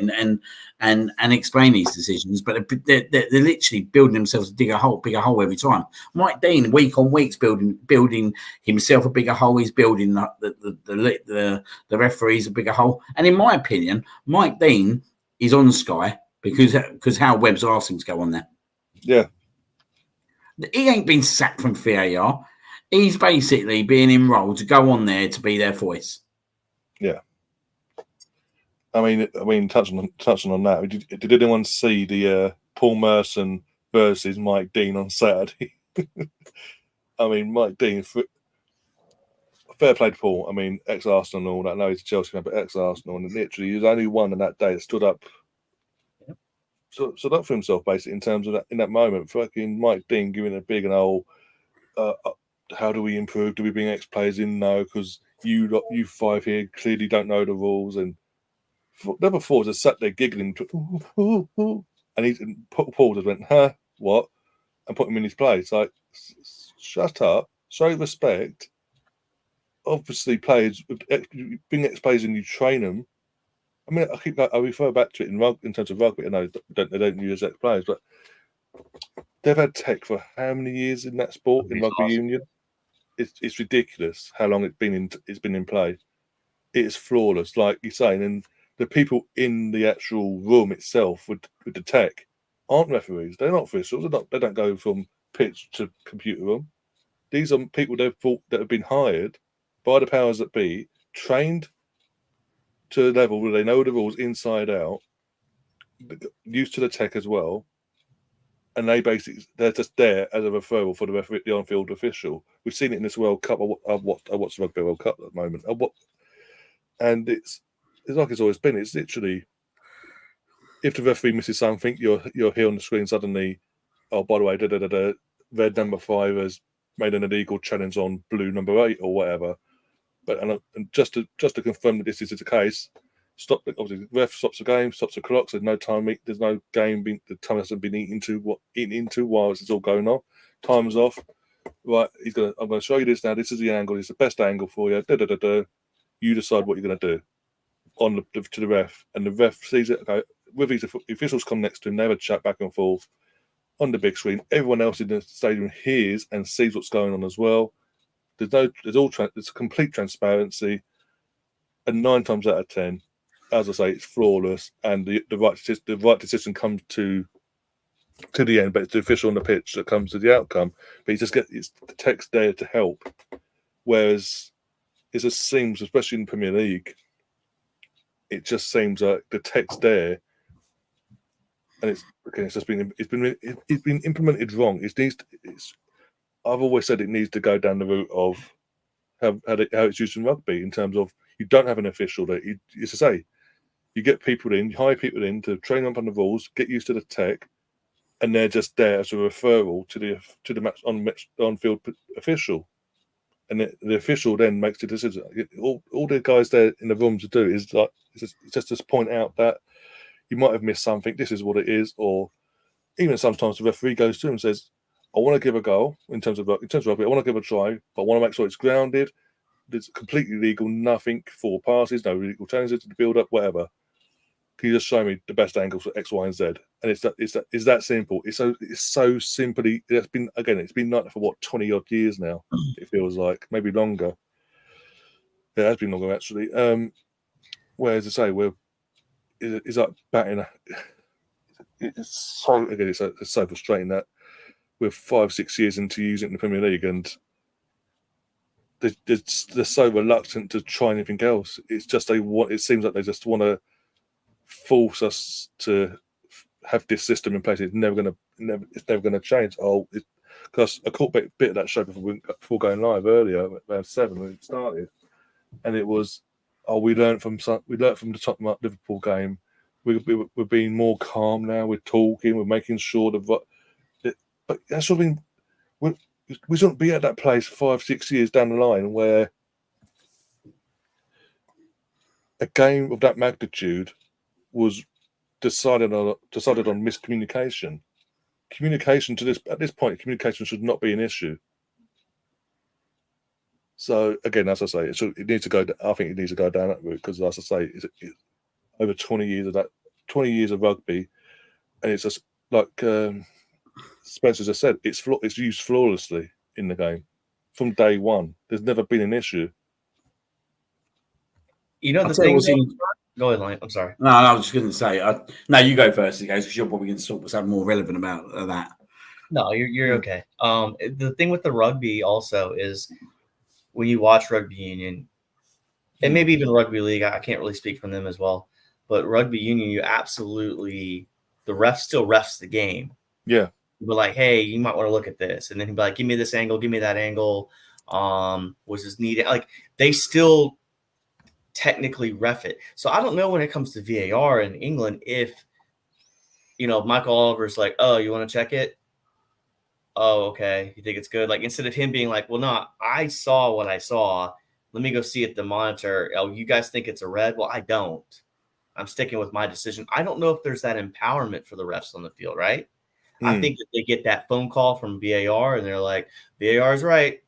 C: and explain these decisions, but they're literally building themselves a bigger hole every time. Mike Dean, week on week, building himself a bigger hole. He's building the referees a bigger hole. And in my opinion, Mike Dean is on Sky because Howard Webb's asked him to go on there.
A: Yeah,
C: he ain't been sacked from VAR. He's basically being enrolled to go on there to be their voice.
A: Yeah. I mean, touching on that, did anyone see the Paul Merson versus Mike Dean on Saturday? I mean, Mike Dean, fair play to Paul. I mean, ex-Arsenal and all that. I know he's a Chelsea fan, but ex-Arsenal, and literally he was the only one on that day that stood up for himself, basically, in terms of that, in that moment. Fucking Mike Dean giving a big and old, how do we improve? Do we bring ex-players in? No, because you five here clearly don't know the rules. And never thought just sat there giggling, and Paul just went, huh, what? And put him in his place. Like, shut up, show respect. Obviously, players, bring ex-players and you train them. I mean, I refer back to it in terms of rugby. I know they don't use ex-players, but they've had tech for how many years in that sport, in rugby union? It's ridiculous how long it's been in play. It is flawless, like you're saying, and the people in the actual room itself with the tech aren't referees. They're not officials. They don't go from pitch to computer room. These are people that have been hired by the powers that be, trained to a level where they know the rules inside out, used to the tech as well, and they're just there as a referral for the on-field official. We've seen it in this World Cup. I watched the Rugby World Cup at the moment, and it's like it's always been. It's literally, if the referee misses something, you're here on the screen suddenly. Oh, by the way, red number 5 has made an illegal challenge on blue number 8 or whatever. But and just to confirm that this is the case, obviously the ref stops the game, stops the clock. There's no time. There's no game. The time hasn't been eaten into while it's all going on. Time's off. Right, I'm going to show you this now. This is the angle. It's the best angle for you. You decide what you're going to do to the ref, and the ref sees it. Okay, with these officials come next to him, they have a chat back and forth on the big screen. Everyone else in the stadium hears and sees what's going on as well. There's complete transparency, and 9 times out of 10, as I say, it's flawless, and the right decision comes to the end, but it's the official on the pitch that comes to the outcome. But it's the text there to help. Whereas it just seems, especially in the Premier League, it just seems like the text there, and it's been implemented wrong. I've always said it needs to go down the route of how it's used in rugby, in terms of You don't have an official there. It's to say, you get people in, you hire people in to train up on the rules, get used to the tech, and they're just there as a referral to the match on field official, and the official then makes the decision. All the guys there in the room to do is like just point out that you might have missed something. This is what it is, or even sometimes the referee goes to him and says, "I want to give a goal in terms of rugby. I want to give a try, but I want to make sure it's grounded. It's completely legal. Nothing for passes, no illegal challenges to the build up, whatever. Can you just show me the best angles for X, Y, and Z?" And it's that simple. It's so simply. It's been like that for what 20 odd years now. It feels like maybe longer. Yeah, it has been longer actually. Whereas I say it's like batting. It's so frustrating that we're 5-6 years into using it in the Premier League and they're so reluctant to try anything else. It's just it seems like they just want to force us to have this system in place. It's never gonna change. Because I caught a bit of that show before going live earlier around 7 when it started, and it was we learned from the Tottenham Liverpool game. We're being more calm now. We're talking. We're making sure but that's something we shouldn't be at that place 5-6 years down the line where a game of that magnitude was decided on miscommunication. Communication at this point, communication should not be an issue. So again, as I say, it needs to go. I think it needs to go down that route because, as I say, it's over 20 years of rugby, and it's just like Spencer just said, it's used flawlessly in the game from day one. There's never been an issue.
B: You know the thing. Go ahead, Lion. I'm sorry.
C: No, I was just going to say. No, you go first, guys, because you're probably going to talk something more relevant about that.
B: No, you're okay. The thing with the rugby also is when you watch rugby union, and maybe even rugby league. I can't really speak from them as well, but rugby union, the ref still refs the game.
A: Yeah.
B: But like, hey, you might want to look at this, and then he'd be like, give me this angle, give me that angle. Was this needed? Like they still technically ref it. So I don't know when it comes to VAR in England if Michael Oliver's like, oh, you want to check it? Oh, okay. You think it's good? Like instead of him being like, well, no, I saw what I saw. Let me go see at the monitor. Oh, you guys think it's a red? Well, I don't. I'm sticking with my decision. I don't know if there's that empowerment for the refs on the field, right? I think that they get that phone call from VAR and they're like, VAR is right.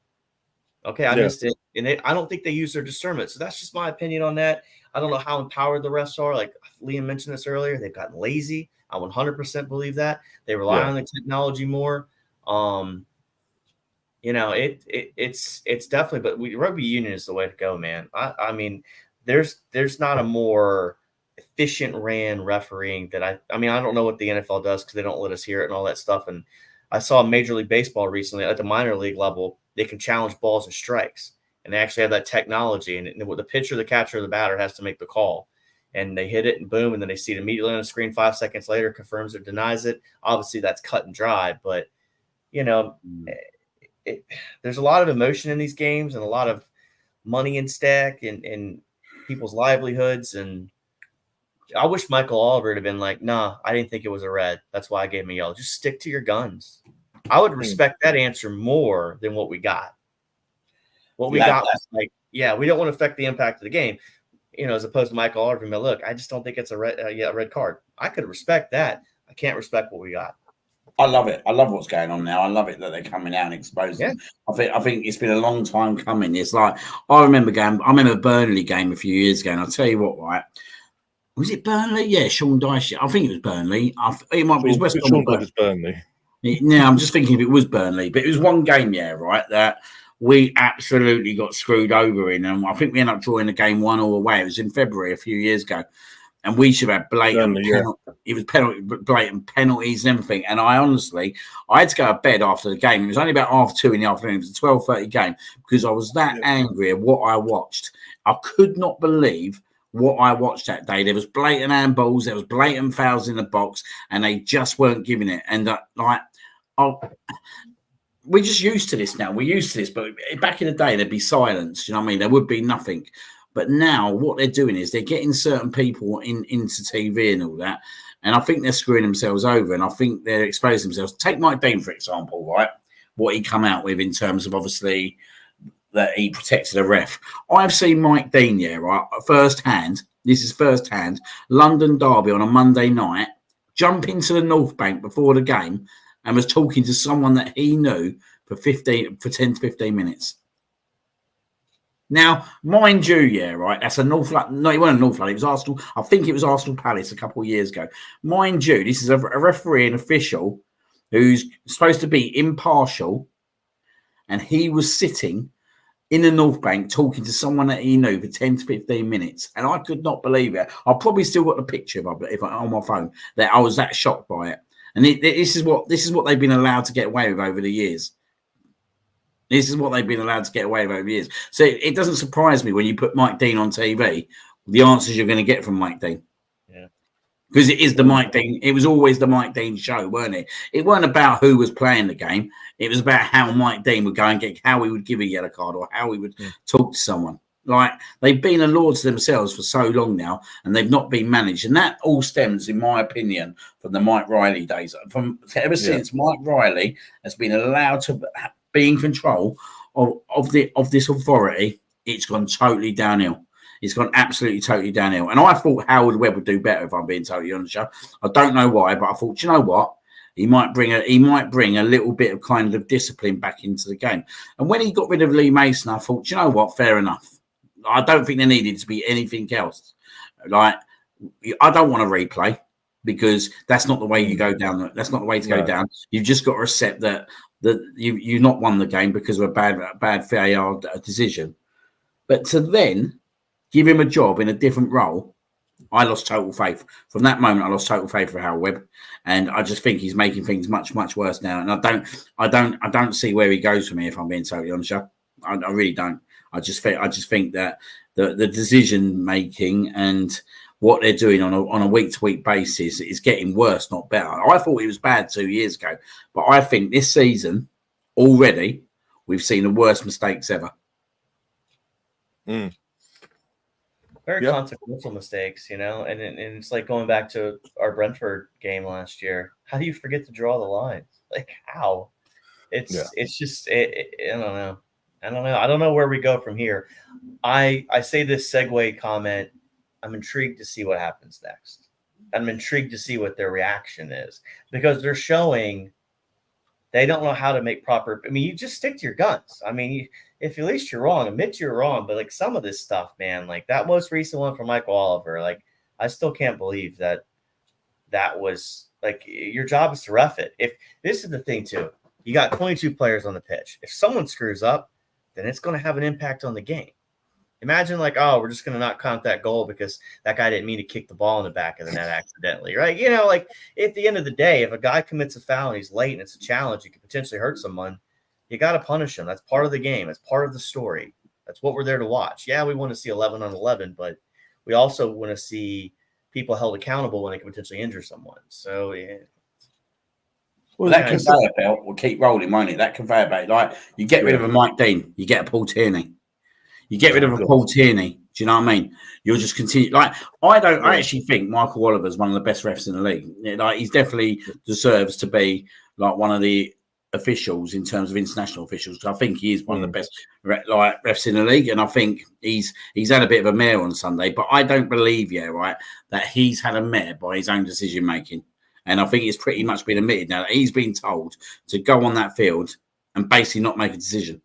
B: Okay, I missed it. And I don't think they use their discernment. So that's just my opinion on that. I don't know how empowered the refs are. Like Liam mentioned this earlier, they've gotten lazy. I 100% believe that. They rely on the technology more. It's definitely, but rugby union is the way to go, man. I mean, there's not a more efficient ran refereeing that I don't know what the NFL does because they don't let us hear it and all that stuff. And I saw Major League Baseball recently at the minor league level, they can challenge balls and strikes, and they actually have that technology. And the pitcher, the catcher, or the batter has to make the call, and they hit it and boom, and then they see it immediately on the screen 5 seconds later, confirms or denies it. Obviously, that's cut and dry, but there's a lot of emotion in these games and a lot of money in stack and people's livelihoods. And I wish Michael Oliver had been like, nah, I didn't think it was a red. That's why I gave him a yellow. Just stick to your guns. I would respect that answer more than what we got. What we got was like, yeah, we don't want to affect the impact of the game, as opposed to Michael Oliver. But look, I just don't think it's a red card. I could respect that. I can't respect what we got.
C: I love it. I love what's going on now. I love it that they're coming out and exposing. I think it's been a long time coming. It's like I remember the Burnley game a few years ago, and I'll tell you what, right? Was it Burnley? Yeah, Sean Dyche. I think it was Burnley. It might be West Brom.
A: It was Burnley.
C: Now I'm just thinking if it was Burnley, but it was one game, right, that we absolutely got screwed over in, and I think we ended up drawing the game 1-1 away. It was in February a few years ago. And we should have blatant blatant penalties and everything. And I had to go to bed after the game. It was only about 2:30 in the afternoon. It was a 12:30 game because I was that angry at what I watched. I could not believe what I watched that day. There was blatant handballs, there was blatant fouls in the box, and they just weren't giving it. And we're just used to this now. We're used to this, but back in the day, there'd be silence. You know what I mean? There would be nothing. But now what they're doing is they're getting certain people into TV and all that. And I think they're screwing themselves over, and I think they're exposing themselves. Take Mike Dean, for example, right? What he come out with in terms of obviously that he protected a ref. I've seen Mike Dean, right, firsthand. This is firsthand. London Derby on a Monday night, jump into the North Bank before the game and was talking to someone that he knew for 10 to 15 minutes. Now, mind you, right, that's a North London. No, it wasn't North London. It was Arsenal. I think it was Arsenal Palace a couple of years ago. Mind you, this is a referee and official who's supposed to be impartial, and he was sitting in the North Bank talking to someone that he knew for 10 to 15 minutes. And I could not believe it. I've probably still got the picture if I on my phone that I was that shocked by it. And this is what they've been allowed to get away with over the years. This is what they've been allowed to get away with over the years. So it doesn't surprise me when you put Mike Dean on TV, the answers you're going to get from Mike Dean.
B: Yeah.
C: Because it is the Mike Dean. It was always the Mike Dean show, weren't it? It weren't about who was playing the game. It was about how Mike Dean would go and how he would give a yellow card or how he would talk to someone. Like, they've been a law to themselves for so long now, and they've not been managed. And that all stems, in my opinion, from the Mike Riley days. Ever since Mike Riley has been allowed to be in control of this authority, it's gone totally downhill. It's gone absolutely totally downhill. And I thought Howard Webb would do better, if I'm being totally honest. I don't know why, but I thought, you know what? He might bring a little bit of kind of discipline back into the game. And when he got rid of Lee Mason, I thought, you know what? Fair enough. I don't think there needed to be anything else. Like, I don't want to replay because that's not the way you go down. That's not the way to go down. You've just got to accept that you've not won the game because of a bad VAR decision. But to then give him a job in a different role, I lost total faith. From that moment, I lost total faith for Howard Webb, and I just think he's making things much, much worse now. And I don't see where he goes from here. If I'm being totally honest, I really don't. I just think that the decision making and what they're doing on a week to week basis is getting worse, not better. I thought it was bad 2 years ago, but I think this season already we've seen the worst mistakes ever.
B: Very consequential mistakes, and it's like going back to our Brentford game last year. How do you forget to draw the lines? Like, how? It's just I don't know. I don't know where we go from here. I say this segue comment. I'm intrigued to see what happens next. I'm intrigued to see what their reaction is because they're showing they don't know how to make proper. I mean, you just stick to your guns. I mean, if at least you're wrong, admit you're wrong. But like some of this stuff, man, like that most recent one from Michael Oliver, like I still can't believe that was like your job is to ref it. If this is the thing too, you got 22 players on the pitch. If someone screws up, then it's going to have an impact on the game. Imagine like, oh, we're just going to not count that goal because that guy didn't mean to kick the ball in the back of the net accidentally, right? Like at the end of the day, if a guy commits a foul and he's late and it's a challenge, you could potentially hurt someone. You got to punish him. That's part of the game. That's part of the story. That's what we're there to watch. Yeah, we want to see 11 on 11, but we also want to see people held accountable when they can potentially injure someone. So, yeah.
C: Well, that conveyor belt will keep rolling, won't it? That conveyor belt, like you get rid of a Mike Dean, you get a Paul Tierney. You get rid of a Paul Tierney. Do you know what I mean? You'll just continue. Like I actually think Michael Oliver is one of the best refs in the league. Like he's definitely deserves to be like one of the officials in terms of international officials. I think he is one of the best refs in the league, and I think he's had a bit of a mare on Sunday. But I don't believe, that he's had a mare by his own decision making. And I think it's pretty much been admitted now that he's been told to go on that field and basically not make a decision.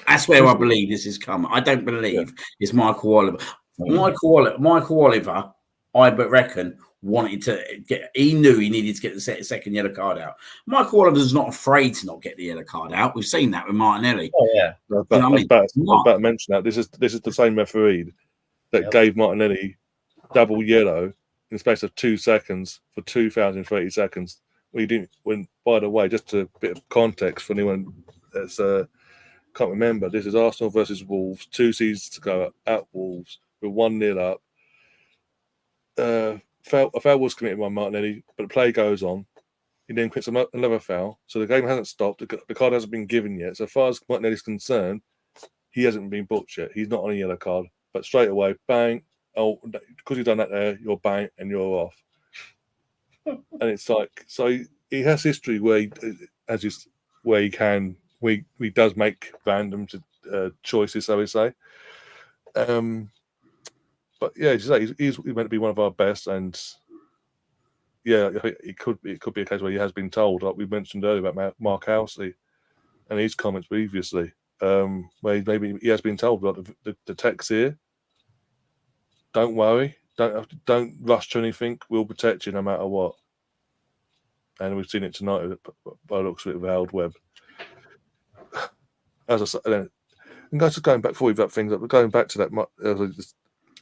C: That's where I believe this has come. I don't believe it's Michael Oliver. Michael Oliver, I reckon, wanted to get. He knew he needed to get the second yellow card out. Michael Oliver's not afraid to not get the yellow card out. We've seen that with Martinelli.
A: Oh yeah, I was about to mention that. This is the same referee that gave Martinelli double yellow in the space of 2 seconds for 2,030 seconds. We didn't. When, by the way, just a bit of context for anyone that's can't remember. This is Arsenal versus Wolves. 2 seasons to go at Wolves. We're 1-0 up. A foul was committed by Martinelli, but the play goes on. He then quits another foul, so the game hasn't stopped. The card hasn't been given yet. So as far as Martinelli's concerned, he hasn't been booked yet. He's not on a yellow card, but straight away, bang! Oh, because you've done that there, you're bang and you're off. And it's like, so he has history where he does make random choices, so we say. But yeah, as you say, he's meant to be one of our best, and yeah, it could be a case where he has been told, like we mentioned earlier about Mark Housley and his comments previously, where maybe he has been told, like the text here, don't worry, don't rush to anything, we'll protect you no matter what. And we've seen it tonight by the looks of it with Howard Webb. As I said, and guys, going back before we wrap things up, but going back to that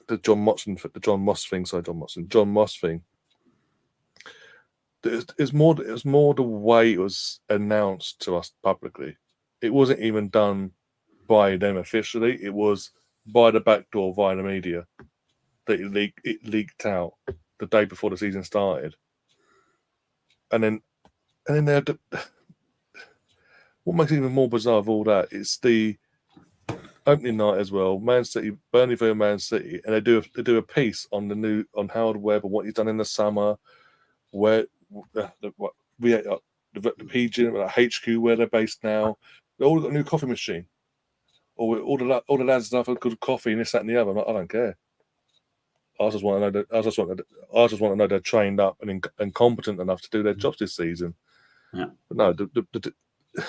A: the John Moss thing. It's more the way it was announced to us publicly. It wasn't even done by them officially. It was by the back door via the media that it leaked out the day before the season started. And then what makes it even more bizarre of all that is the opening night as well. Man City, Burnley vs Man City, and they do a piece on Howard Webb and what he's done in the summer, where the PG HQ where they're based now. They all got a new coffee machine, or all the lads have a good coffee and this, that, and the other. I don't care. I just want to know they're trained up and competent enough to do their jobs this season.
C: Yeah.
A: But no,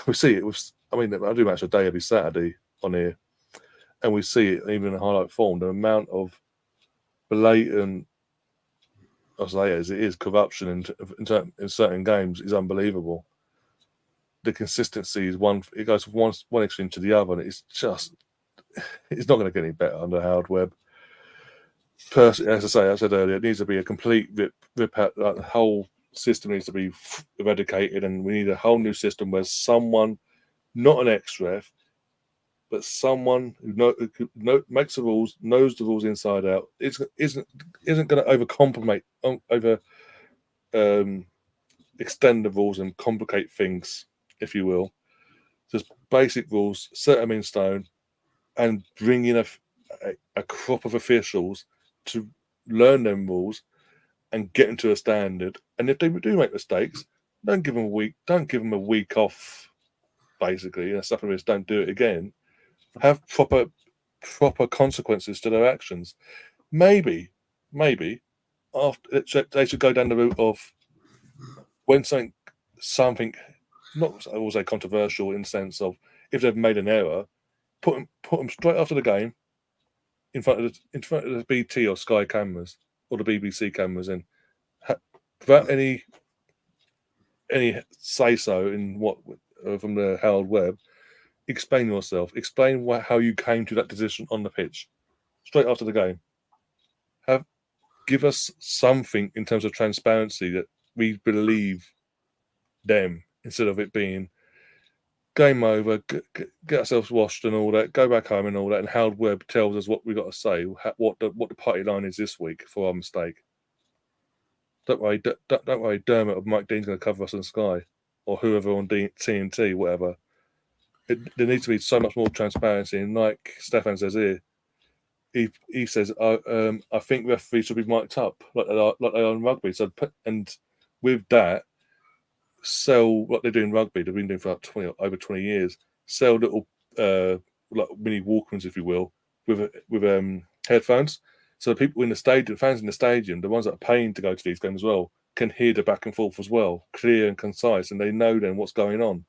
A: we see it. I do match a day every Saturday on here, and we see it even in highlight form. The amount of blatant, as it is, corruption in certain games is unbelievable. The consistency is it goes from one extreme to the other, and it's not going to get any better under Howard Webb. Personally, as I said earlier, it needs to be a complete rip out. Like, the whole system needs to be eradicated, and we need a whole new system where someone, not an ex-ref, but someone who makes the rules, knows the rules inside out, isn't going to extend the rules and complicate things, if you will. Just basic rules, set them in stone, and bring in a crop of officials to learn them rules and get into a standard. And if they do make mistakes, don't give them a week off. Basically, and stuff like this. Don't do it again. Have proper consequences to their actions. Maybe after they should go down the route of when something not I will say controversial in the sense of if they've made an error, put them straight after the game in front of the BT or Sky cameras or the BBC cameras, and without any say so in what from the Howard Webb. Explain yourself. Explain how you came to that decision on the pitch. Straight after the game. Give us something in terms of transparency that we believe them, instead of it being game over, get ourselves washed and all that, go back home and all that, and Howard Webb tells us what we got to say, what the party line is this week for our mistake. Don't worry, Dermot or Mike Dean's going to cover us on Sky or whoever on TNT, whatever. There needs to be so much more transparency, and like Stefan says here, he says, I think referees should be mic'd up like they are in rugby. So, and with that, sell what they do in rugby. They've been doing for like over 20 years. Sell little like mini Walkmans, if you will, with headphones. So the people in the stadium, fans in the stadium, the ones that are paying to go to these games as well, can hear the back and forth as well, clear and concise, and they know then what's going on.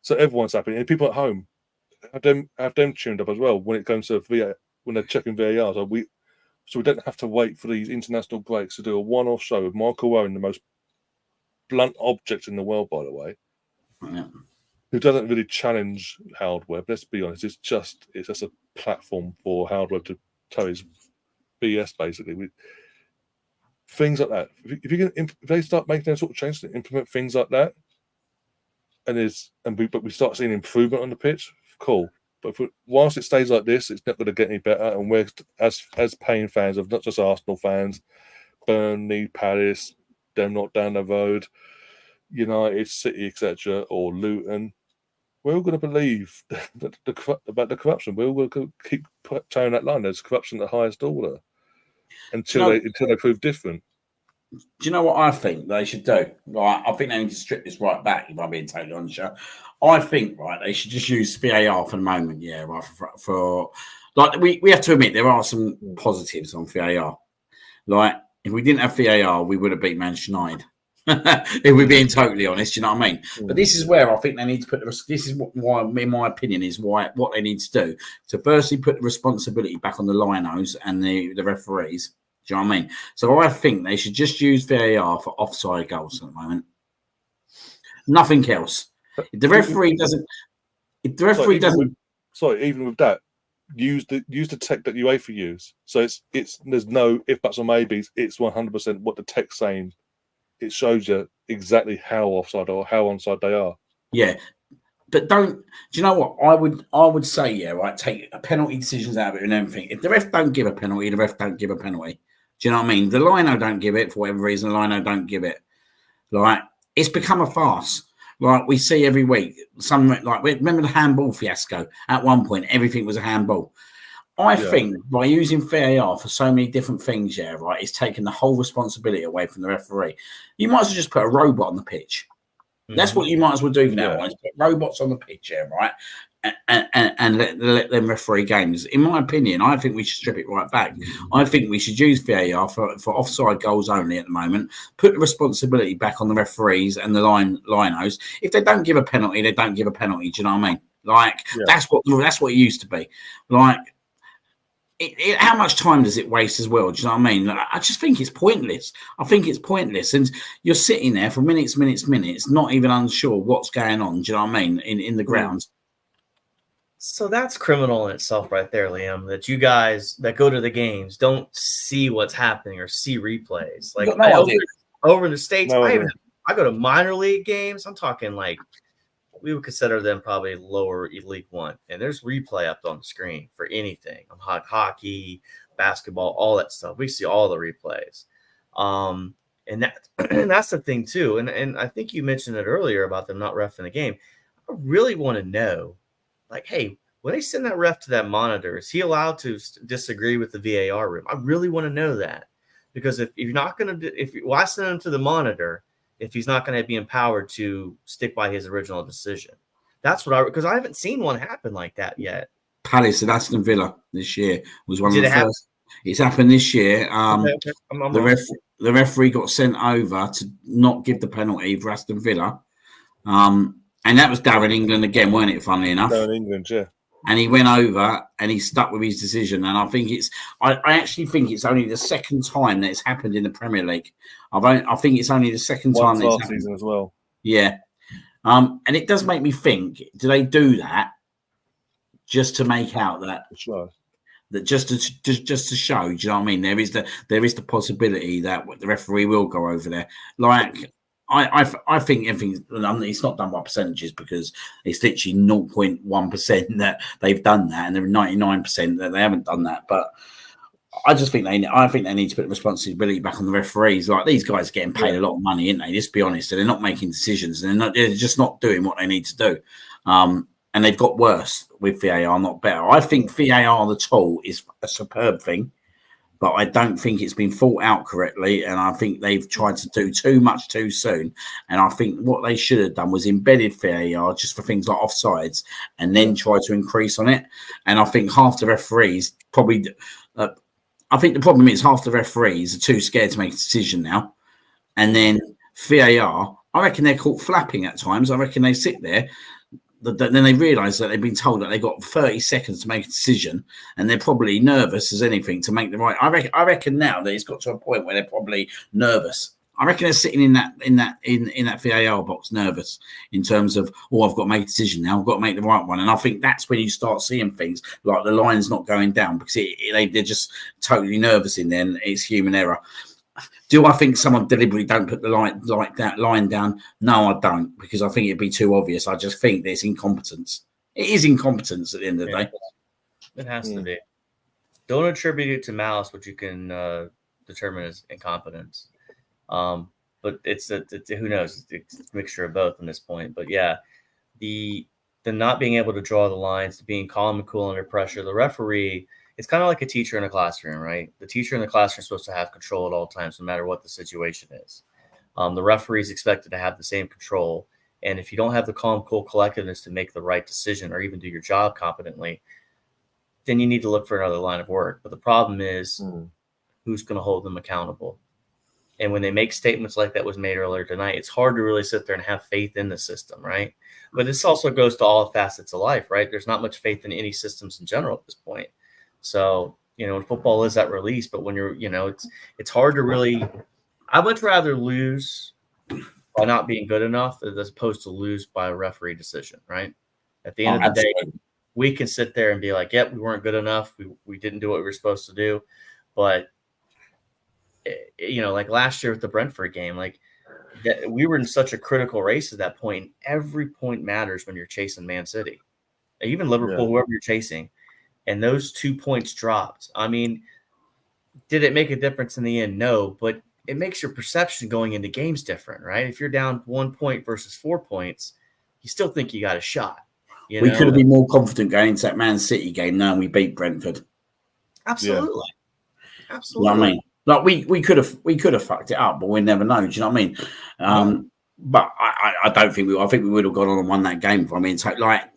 A: So everyone's happy, and people at home have them tuned up as well when it comes to when they're checking VAR. So we don't have to wait for these international breaks to do a one-off show with Michael Owen, the most blunt object in the world, by the way, who doesn't really challenge Howard Webb. Let's be honest; it's just a platform for Howard Webb to toe his BS, basically. Things like that. If they start making them sort of changes to implement things like that, but we start seeing improvement on the pitch, cool. But whilst it stays like this, it's not going to get any better. And we're as paying fans of not just Arsenal fans, Burnley, Palace, them not down the road, United, City, etc., or Luton, we're all going to believe about the corruption. We're all going to keep towing that line. There's corruption at the highest order until they prove different.
C: Do you know what I think they should do? Right, I think they need to strip this right back. If I'm being totally honest, I think they should just use VAR for the moment. Yeah, right. For like we have to admit there are some positives on VAR. Like if we didn't have VAR, we would have beat Manchester United. If we're being totally honest, you know what I mean? But this is where I think they need to put this is why, in my opinion, is what they need to do. To firstly put the responsibility back on the linos and the referees. Do you know what I mean? So I think they should just use VAR for offside goals at the moment. Nothing else. If the referee doesn't,
A: even with that, use the tech that UEFA use. So it's there's no if buts or maybes. It's 100% what the tech's saying. It shows you exactly how offside or how onside they are.
C: Yeah. But do you know what? I would say, take penalty decisions out of it and everything. If the ref don't give a penalty, the ref don't give a penalty. Do you know what I mean? The lino don't give it for whatever reason. The lino don't give it. Like it's become a farce. Like we see every week. Remember the handball fiasco? At one point, everything was a handball. I think by using VAR for so many different things, it's taking the whole responsibility away from the referee. You might as well just put a robot on the pitch. That's what you might as well do now. Put robots on the pitch, right? And let them referee games. In my opinion, I think we should strip it right back. I think we should use VAR for offside goals only at the moment. Put the responsibility back on the referees and the linos. If they don't give a penalty, they don't give a penalty. Do you know what I mean? That's what it used to be. Like, how much time does it waste as well? Do you know what I mean? I just think it's pointless. And you're sitting there for minutes, not even unsure what's going on. Do you know what I mean? In the grounds.
B: So that's criminal in itself right there, Liam, that you guys that go to the games don't see what's happening or see replays. Like over in the States, I go to minor league games. I'm talking like we would consider them probably lower League One. And there's replay up on the screen for anything. Hockey, basketball, all that stuff. We see all the replays. And that's the thing too. And I think you mentioned it earlier about them not reffing the game. I really want to know, like, hey, when they send that ref to that monitor, is he allowed to disagree with the VAR room? I really want to know that, because if you're not going to, why send him to the monitor if he's not going to be empowered to stick by his original decision? That's because I haven't seen one happen like that yet.
C: Palace and Aston Villa this year was one of the first. It's happened this year. The referee got sent over to not give the penalty for Aston Villa. And that was Darren England again, weren't it, funnily enough?
A: Darren England, yeah.
C: And he went over and he stuck with his decision. And I think I actually think it's only the second time that it's happened in the Premier League. I think it's only the second time that it's happened.
A: Season as well.
C: Yeah. And it does make me think, do they do that just to make out that just to show, do you know what I mean? There is the possibility that the referee will go over there. Like, I think everything. It's not done by percentages, because it's literally 0.1% that they've done that, and there are 99% that they haven't done that. But I just think they need to put the responsibility back on the referees. Like, these guys are getting paid a lot of money, aren't they? Just be honest, and they're not making decisions, and they're just not doing what they need to do. And they've got worse with VAR, not better. I think VAR, the tool, is a superb thing, but I don't think it's been thought out correctly, and I think they've tried to do too much too soon. And I think what they should have done was embedded VAR just for things like offsides, and then try to increase on it. And I think half the referees probably, I think the problem is half the referees are too scared to make a decision now. And then VAR, I reckon they're caught flapping at times. I reckon they sit there. Then they realise that they've been told that they've got 30 seconds to make a decision, and they're probably nervous as anything to make the right. I reckon now that it's got to a point where they're probably nervous. I reckon they're sitting in that VAR box nervous in terms of, I've got to make a decision now. I've got to make the right one. And I think that's when you start seeing things like the line's not going down, because they're just totally nervous in there, and it's human error. Do I think someone deliberately don't put the line down? No, I don't, because I think it'd be too obvious. I just think there's incompetence. It is incompetence at the end of the day.
B: It has to be. Don't attribute it to malice, which you can determine as incompetence. But it's who knows? It's a mixture of both in this point. But yeah, then not being able to draw the lines, to being calm and cool under pressure. The referee, it's kind of like a teacher in a classroom, right? The teacher in the classroom is supposed to have control at all times, no matter what the situation is. The referee is expected to have the same control. And if you don't have the calm, cool collectiveness to make the right decision or even do your job competently, then you need to look for another line of work. But the problem is who's going to hold them accountable? And when they make statements like that was made earlier tonight, it's hard to really sit there and have faith in the system, right? But this also goes to all facets of life, right? There's not much faith in any systems in general at this point. So, in football is that release, but when you're, it's hard to really, I'd much rather lose by not being good enough as opposed to lose by a referee decision, right? At the end of the day, we can sit there and be like, yep, we weren't good enough. We didn't do what we were supposed to do. But, like last year with the Brentford game, like we were in such a critical race at that point. Every point matters when you're chasing Man City, even Liverpool, whoever you're chasing. And those 2 points dropped. I mean, did it make a difference in the end? No, but it makes your perception going into games different, right? If you're down 1 point versus 4 points, you still think you got a shot.
C: We could have been more confident going into that Man City game now we beat Brentford.
B: Absolutely.
C: Yeah. Absolutely. You know what I mean? Like we could have fucked it up, but we never know. Do you know what I mean? But I don't think I think we would have gone on and won that game. I mean, like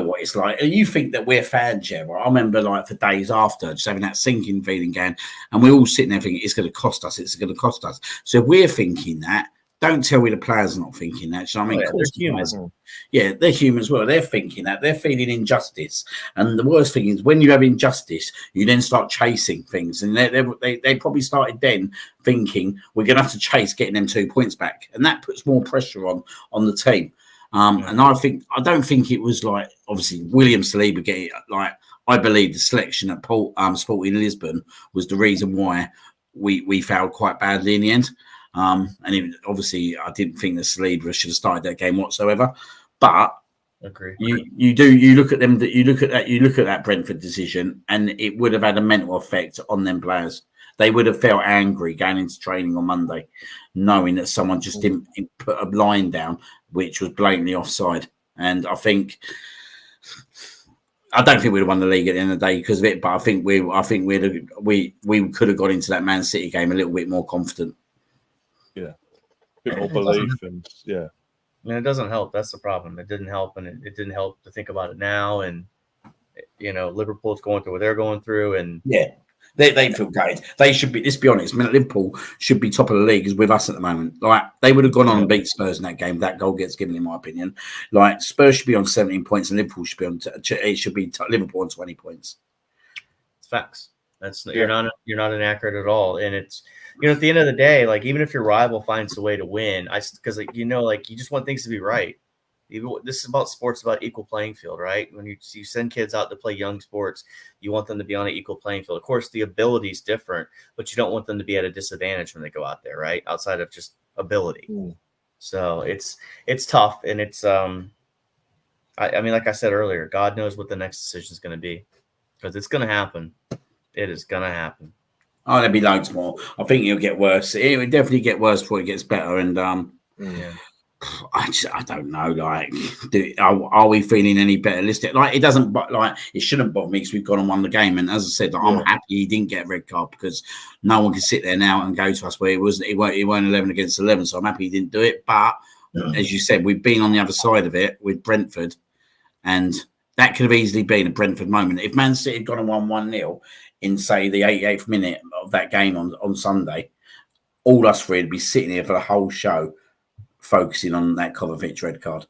C: what it's like. You think that we're fans, yeah? I remember like for days after just having that sinking feeling going, and we're all sitting there thinking it's going to cost us. It's going to cost us. So if we're thinking that, don't tell me the players are not thinking that. Do you know what I mean?
B: They're humans.
C: Yeah, they're humans as well. They're thinking that. They're feeling injustice. And the worst thing is when you have injustice, you then start chasing things. And they probably started then thinking we're going to have to chase getting them 2 points back. And that puts more pressure on the team. And I don't think it was like, obviously, William Saliba getting, like, I believe the selection at Sporting Lisbon was the reason why we failed quite badly in the end. Obviously, I didn't think that Saliba should have started that game whatsoever. But
B: agree.
C: You look at them. You look at that Brentford decision, and it would have had a mental effect on them players. They would have felt angry going into training on Monday, knowing that someone just didn't put a line down, which was blatantly offside. And I don't think we'd have won the league at the end of the day because of it. But I think we could have got into that Man City game a little bit more confident.
A: Yeah, a bit more belief, and yeah.
B: I mean, it doesn't help. That's the problem. It didn't help, and it didn't help to think about it now. And Liverpool's going through what they're going through, and
C: they feel gutted. They should be. Let's be honest. I mean, Liverpool should be top of the league as with us at the moment. Like they would have gone on and beat Spurs in that game. That goal gets given, in my opinion. Like Spurs should be on 17 points, and Liverpool should be on. It should be Liverpool on 20 points.
B: It's facts. You're not inaccurate at all, and it's. At the end of the day, like even if your rival finds a way to win, because you just want things to be right. This is about sports, about equal playing field, right? When you send kids out to play young sports, you want them to be on an equal playing field. Of course, the ability is different, but you don't want them to be at a disadvantage when they go out there, right? Outside of just ability. So it's tough, and it's I mean, like I said earlier, God knows what the next decision is going to be, because it's going to happen. It is going to happen.
C: Oh, there'll be loads more. I think it'll get worse. It will definitely get worse before it gets better. And I don't know. Like, are we feeling any better? Like, it doesn't. Like, it shouldn't bother me because we've gone and won the game. And as I said, I'm happy he didn't get a red card because no one can sit there now and go to us where it weren't 11 against 11. So I'm happy he didn't do it. But as you said, we've been on the other side of it with Brentford, and that could have easily been a Brentford moment. If Man City had gone and won 1-0 in, say, the 88th minute of that game on Sunday, all us three would be sitting here for the whole show focusing on that Kovacic red card.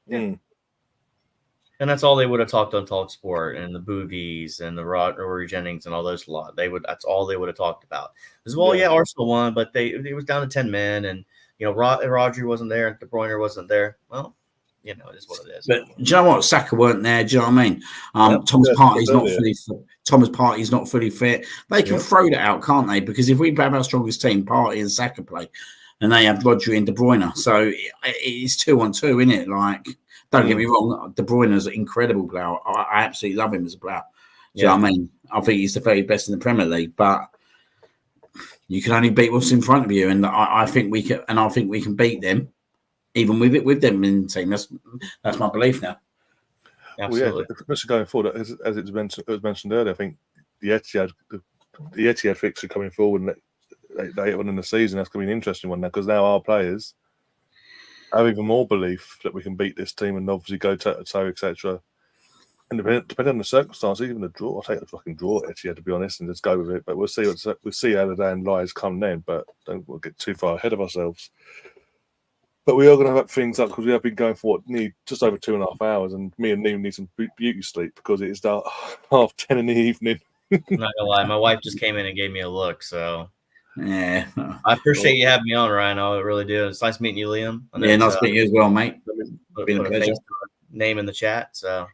B: And that's all they would have talked on Talk Sport and the Boogies and the Rory Jennings and all those lot. That's all they would have talked about. As well, Arsenal won, but it was down to 10 men, and Rodri wasn't there, and De Bruyne wasn't there. Well, it is what it is.
C: But do you know what? Saka weren't there. Do you know what I mean? Thomas Partey's not fully fit. Thomas Partey's not fully fit. They can throw that out, can't they? Because if we have our strongest team, Partey and Saka play, and they have Rodri and De Bruyne, so it's 2-on-2, isn't it? Like, don't get me wrong, De Bruyne is an incredible player. I absolutely love him as a player. Do you know what I mean? I think he's the very best in the Premier League, but you can only beat what's in front of you, and I think we can. And I think we can beat them even with them in the team. That's my belief now.
B: Absolutely.
A: Well, yeah, especially going forward, as it was mentioned earlier, I think the Etihad fixture coming forward later on in the season, that's going to be an interesting one now, because now our players have even more belief that we can beat this team and obviously go toe-to-toe, etc. And depending on the circumstances, even the draw, I'll take the fucking draw at Etihad, to be honest, and just go with it. But we'll see how the damn lies come then. But we'll get too far ahead of ourselves. But we are going to have things up, because we have been going for just over 2.5 hours, and me and Liam need some beauty sleep because it is about 10:30 in the evening.
B: I'm not gonna lie, my wife just came in and gave me a look, so
C: yeah.
B: I appreciate you having me on, Ryan. I really do. It's nice meeting you, Liam.
C: Yeah, nice meeting you as well, mate.
B: Put a face to a name in the chat. So,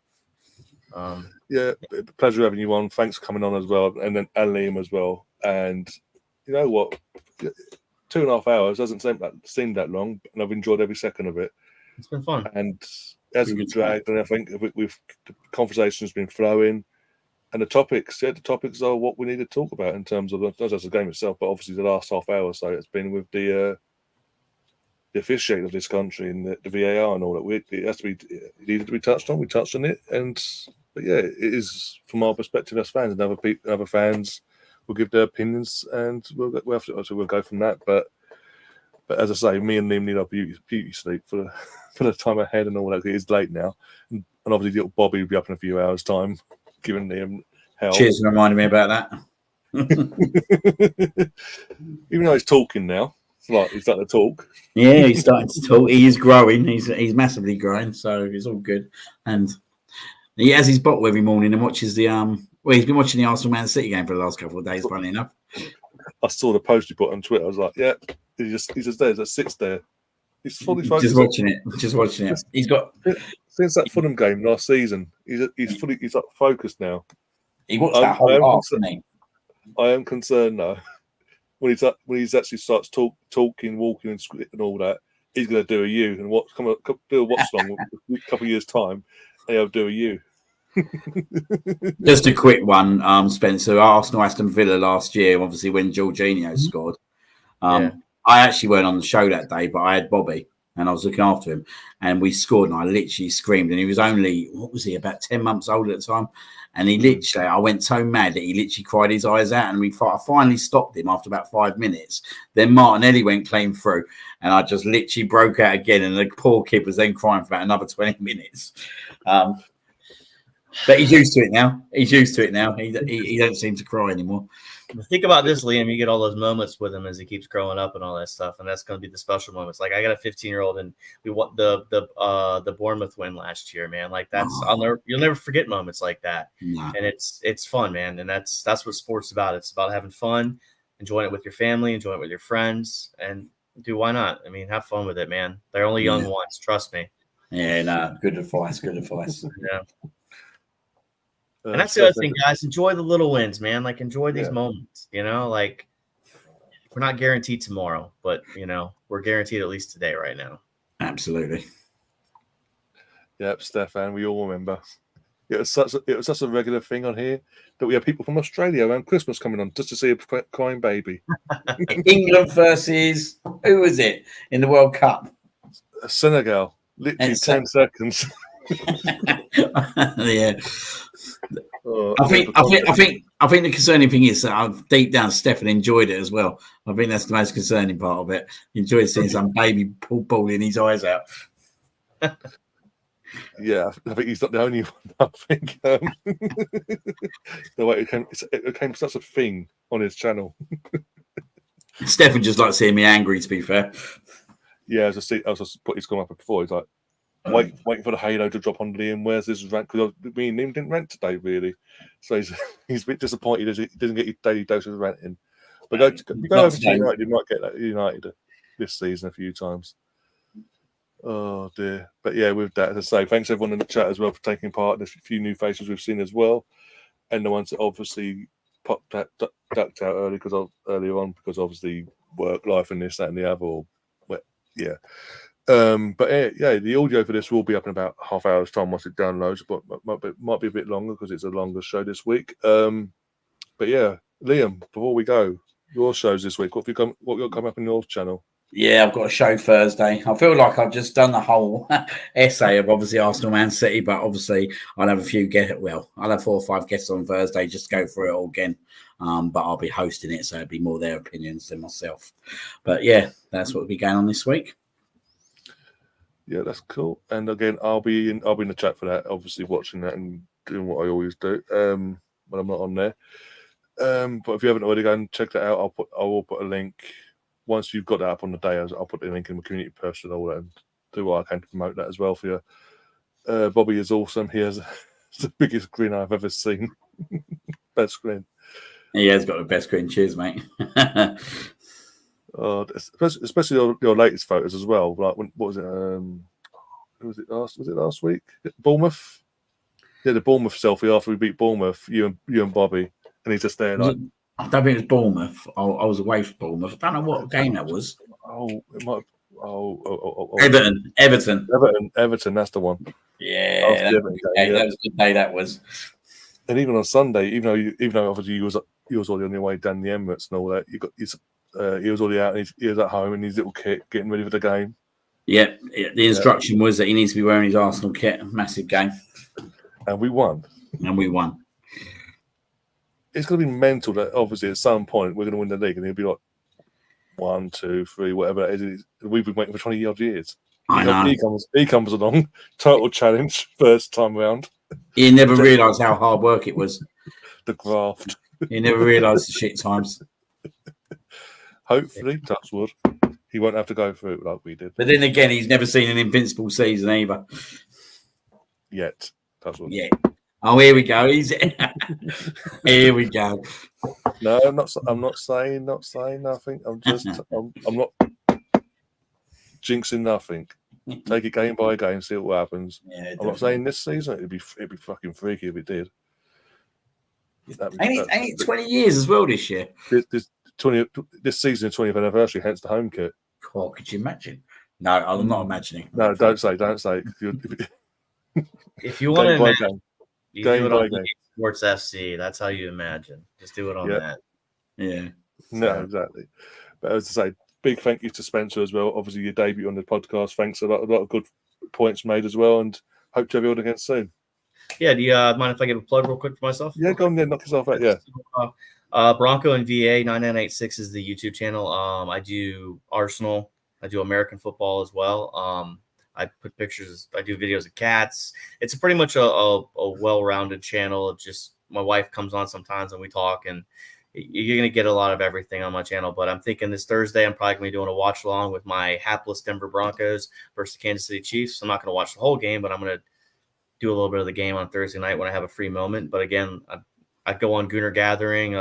A: yeah, pleasure having you on. Thanks for coming on as well, and Liam as well. And you know what? 2.5 hours doesn't seem that long, and I've enjoyed every second of it.
B: It's been fun,
A: and it hasn't been dragged. And I think the conversation has been flowing, and the topics are what we need to talk about in terms of not just the game itself, but obviously the last half hour. So it's been with the officiating of this country and the VAR and all that. It needed to be touched on. We touched on it, but yeah, it is from our perspective as fans, and other fans will give their opinions, and we'll go from that. But as I say, me and Liam need our beauty sleep for the time ahead and all that. It is late now, and obviously little Bobby will be up in a few hours' time, giving Liam hell.
C: Cheers for reminding me about
A: that. Even though he's talking now, he's starting to talk.
C: Yeah, he's starting to talk. He is growing. He's massively growing, so it's all good. And he has his bottle every morning and watches the Well, he's been watching the Arsenal Man City game for the last couple of days, funny enough.
A: I saw the post you put on Twitter. I was like, yeah, he's just there, just sits there. He's fully focused.
C: Just watching it. He's got
A: since that Fulham game last season. He's like focused now.
C: He watched that whole half, didn't he?
A: I am concerned though. When he's actually starts talking, walking, and all that, he's going to do a U and do a watch long a couple of years time, and he'll do a U.
C: Just a quick one, Spencer. Arsenal Aston Villa last year, obviously when Jorginho scored. I actually weren't on the show that day, but I had Bobby and I was looking after him, and we scored, and I literally screamed. And he was only, about 10 months old at the time, and he literally, I went so mad that he literally cried his eyes out, and I finally stopped him after about 5 minutes. Then Martinelli went clean through, and I just literally broke out again, and the poor kid was then crying for about another 20 minutes. But he's used to it now. He don't seem to cry anymore.
B: Think about this, Liam. You get all those moments with him as he keeps growing up and all that stuff, and that's going to be the special moments. Like I got a 15-year-old, and we won the Bournemouth win last year, man. Like you'll never forget moments like that.
C: No.
B: And it's fun, man. And that's what sports about. It's about having fun, enjoying it with your family, enjoying it with your friends, and why not? I mean, have fun with it, man. They're only young ones, trust me.
C: Yeah, no, good advice.
B: Yeah. And that's the other thing, guys. Enjoy the little wins, man. Like, enjoy these moments, like we're not guaranteed tomorrow, but, we're guaranteed at least today right now.
C: Absolutely.
A: Yep, Stefan, we all remember. It was such a regular thing on here that we had people from Australia around Christmas coming on just to see a crying baby.
C: England versus, who was it in the World Cup?
A: Senegal. Literally 10 seconds.
C: Yeah. I think the concerning thing is that deep down Stefan enjoyed it as well. I think that's the most concerning part of it. He enjoyed seeing some baby bawling his eyes out.
A: Yeah, I think he's not the only one. I think the way it became such a thing on his channel.
C: Stefan just likes seeing me angry, to be fair.
A: Yeah, I was just put his comment up before. He's like, waiting for the halo to drop on Liam. Where's this rant? Because me and Liam didn't rant today, really. So he's a bit disappointed as he doesn't get his daily dose of ranting. But go over to United. You might get that United this season a few times. Oh dear. But yeah, with that, as I say, thanks everyone in the chat as well for taking part. There's a few new faces we've seen as well, and the ones that obviously ducked out earlier on because obviously work life and this, that, and the other. Yeah. But the audio for this will be up in about half hour's time once it downloads, but might be a bit longer because it's a longer show this week. But yeah, Liam, before we go, your shows this week, what you got coming up on your channel?
C: Yeah, I've got a show Thursday. I feel like I've just done the whole essay of obviously Arsenal, Man City, but obviously I'll have a few I'll have 4 or 5 guests on Thursday just to go through it all again. But I'll be hosting it, so it'll be more their opinions than myself. But yeah, that's what will be going on this week.
A: Yeah, that's cool. And again, I'll be in the chat for that. Obviously, watching that and doing what I always do. When I'm not on there. But if you haven't already, go and check that out. I will put a link. Once you've got that up on the day, I'll put the link in the community post and all that, and do what I can to promote that as well for you. Bobby is awesome. He has the biggest grin I've ever seen. Best grin.
C: He has got the best grin. Cheers, mate.
A: Especially your latest photos as well. Like what was it? Was it last week? Bournemouth. Yeah, the Bournemouth selfie after we beat Bournemouth. You and Bobby, and he's just there like.
C: I don't think it was Bournemouth. I was away from Bournemouth. I don't know what game that was.
A: It might. Everton. That's the one.
C: Yeah, that was a good day. That was.
A: And even on Sunday, even though obviously you was already on your way down the Emirates and all that, he was already out. And he was at home in his little kit, getting ready for the game.
C: Yeah, the instruction was that he needs to be wearing his Arsenal kit. Massive game,
A: and we won. It's going to be mental that obviously at some point we're going to win the league, and he'll be like 1, 2, 3, whatever that is. We've been waiting for 20 odd years.
C: I know.
A: He comes along, total challenge, first time round.
C: He never realised how hard work it was.
A: The graft.
C: He never realised the shit times.
A: Hopefully, touch wood, he won't have to go through it like we did.
C: But then again, he's never seen an invincible season either.
A: Yet, touch wood.
C: Yeah. Oh, here we go. Here we go.
A: No, I'm not saying nothing. I'm not jinxing nothing. Take it game by game, see what happens. Yeah, I'm not saying this season it'd be fucking freaky if it did.
C: Ain't it 20 years as well this year?
A: This season, 20th anniversary, hence the home kit.
C: Oh, could you imagine? No, I'm not imagining.
A: No, don't say.
B: If you want to imagine, you do it on Sports FC. That's how you imagine. Just do it on that.
C: Yeah.
A: No, exactly. But as I say, big thank you to Spencer as well. Obviously, your debut on the podcast. Thanks a lot of good points made as well, and hope to have you on again soon.
B: Yeah, do you mind if I give a plug real quick for myself?
A: Yeah, go on there, knock yourself out. Yeah.
B: Bronco and VA 9986 is the YouTube channel. I do Arsenal. I do American football as well. I put pictures. I do videos of cats. It's pretty much a well-rounded channel. Of just my wife comes on sometimes and we talk, and you're gonna get a lot of everything on my channel. But I'm thinking this Thursday I'm probably gonna be doing a watch along with my hapless Denver Broncos versus the Kansas City Chiefs. I'm not gonna watch the whole game, but I'm gonna do a little bit of the game on Thursday night when I have a free moment. But again, I go on Gooner Gathering.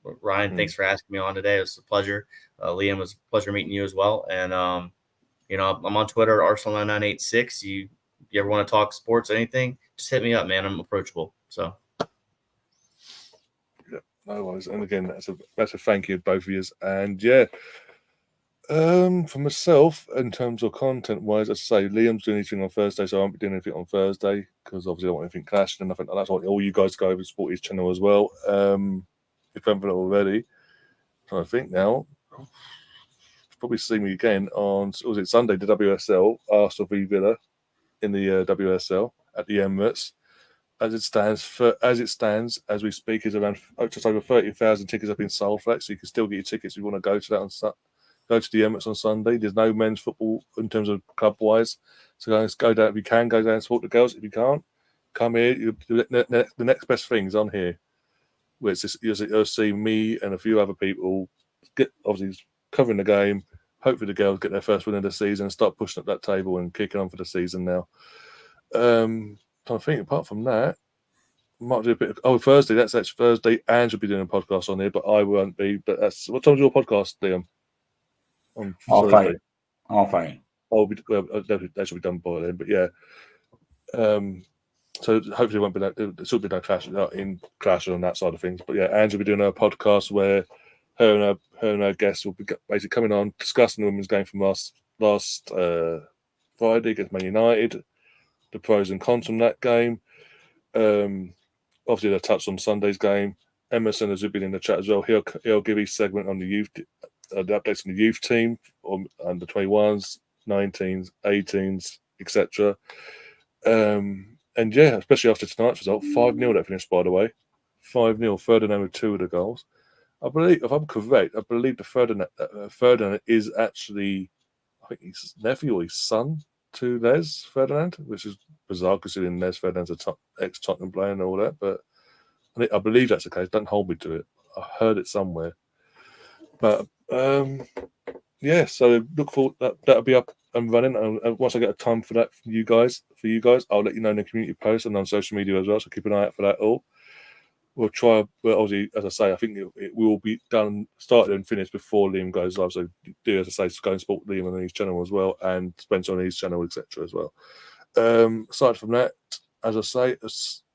B: Ryan, thanks for asking me on today. It was a pleasure. Liam, it was a pleasure meeting you as well. And I'm on Twitter, Arsenal9986. You ever want to talk sports, anything, just hit me up, man. I'm approachable. So.
A: Yeah, no worries. And again, that's a thank you to both of you. And yeah, for myself, in terms of content-wise, as I say, Liam's doing anything on Thursday, so I won't be doing anything on Thursday because obviously I don't want anything clashing and nothing like that. So I want all you guys to go over to support his channel as well. If you haven't already, I'm trying to think now. Probably see me again on Sunday, the WSL, Arsenal v Villa in the WSL at the Emirates. As it stands, as we speak, is around just over 30,000 tickets have been sold for that, so you can still get your tickets if you want to go to that go to the Emirates on Sunday. There's no men's football in terms of club wise, so go down if you can. Go down and support the girls. If you can't, come here. The next best thing is on here, where you'll see me and a few other people obviously covering the game. Hopefully the girls get their first win of the season and start pushing up that table and kicking on for the season now. Trying to think, apart from that, might do a bit of, Thursday, that's actually Thursday. Ange will be doing a podcast on here, but I won't be. But that's what time's your podcast, Liam? On Thursday.
C: Half eight.
A: That should be done by then. But yeah. So hopefully it won't be that. There should be no clash on that side of things. But yeah, Ange will be doing a podcast where her and her guests will be basically coming on discussing the women's game from last Friday against Man United, the pros and cons from that game. Obviously, they touched on Sunday's game. Emerson has been in the chat as well. He'll give his segment on the the updates on the youth team, on under 21s, 19s, 18s, etc. And yeah, especially after tonight's result, 5-0 that finished, by the way. 5-0, Ferdinand with 2 of the goals. I believe, if I'm correct, I believe the Ferdinand is actually, I think his nephew or his son to Les Ferdinand, which is bizarre considering Les Ferdinand's a ex-Tottenham player and all that, but I believe that's the case. Don't hold me to it. I heard it somewhere. But yeah, so look forward. That'll be up and running. And once I get a time for that for you guys, I'll let you know in the community post and on social media as well. So keep an eye out for that all. We'll try. Well, obviously, as I say, I think it will be done, started and finished before Liam goes live. So do, as I say, go and support Liam on his channel as well, and Spencer on his channel, etc. as well. Aside from that, as I say,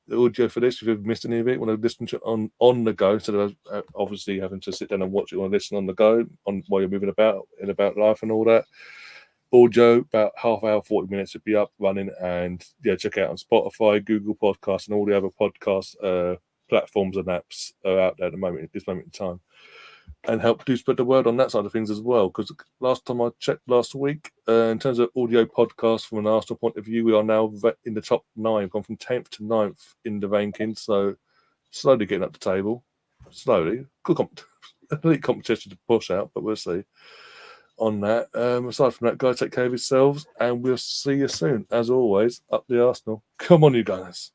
A: the audio for this, if you've missed any of it, want to listen to it on the go, instead of obviously having to sit down and watch it or listen on the go while you're moving about life and all that. Audio, about half hour, 40 minutes to be up running, and yeah, check out on Spotify, Google Podcasts, and all the other podcast platforms and apps are out there at this moment in time, and help do spread the word on that side of things as well. Because last time I checked last week, in terms of audio podcasts from an Arsenal point of view, we are now in the top 9, gone from 10th to 9th in the rankings. So slowly getting up the table, slowly. Good elite competition to push out, but we'll see on that. Aside from that, guys, take care of yourselves, and we'll see you soon. As always, up the Arsenal. Come on, you guys.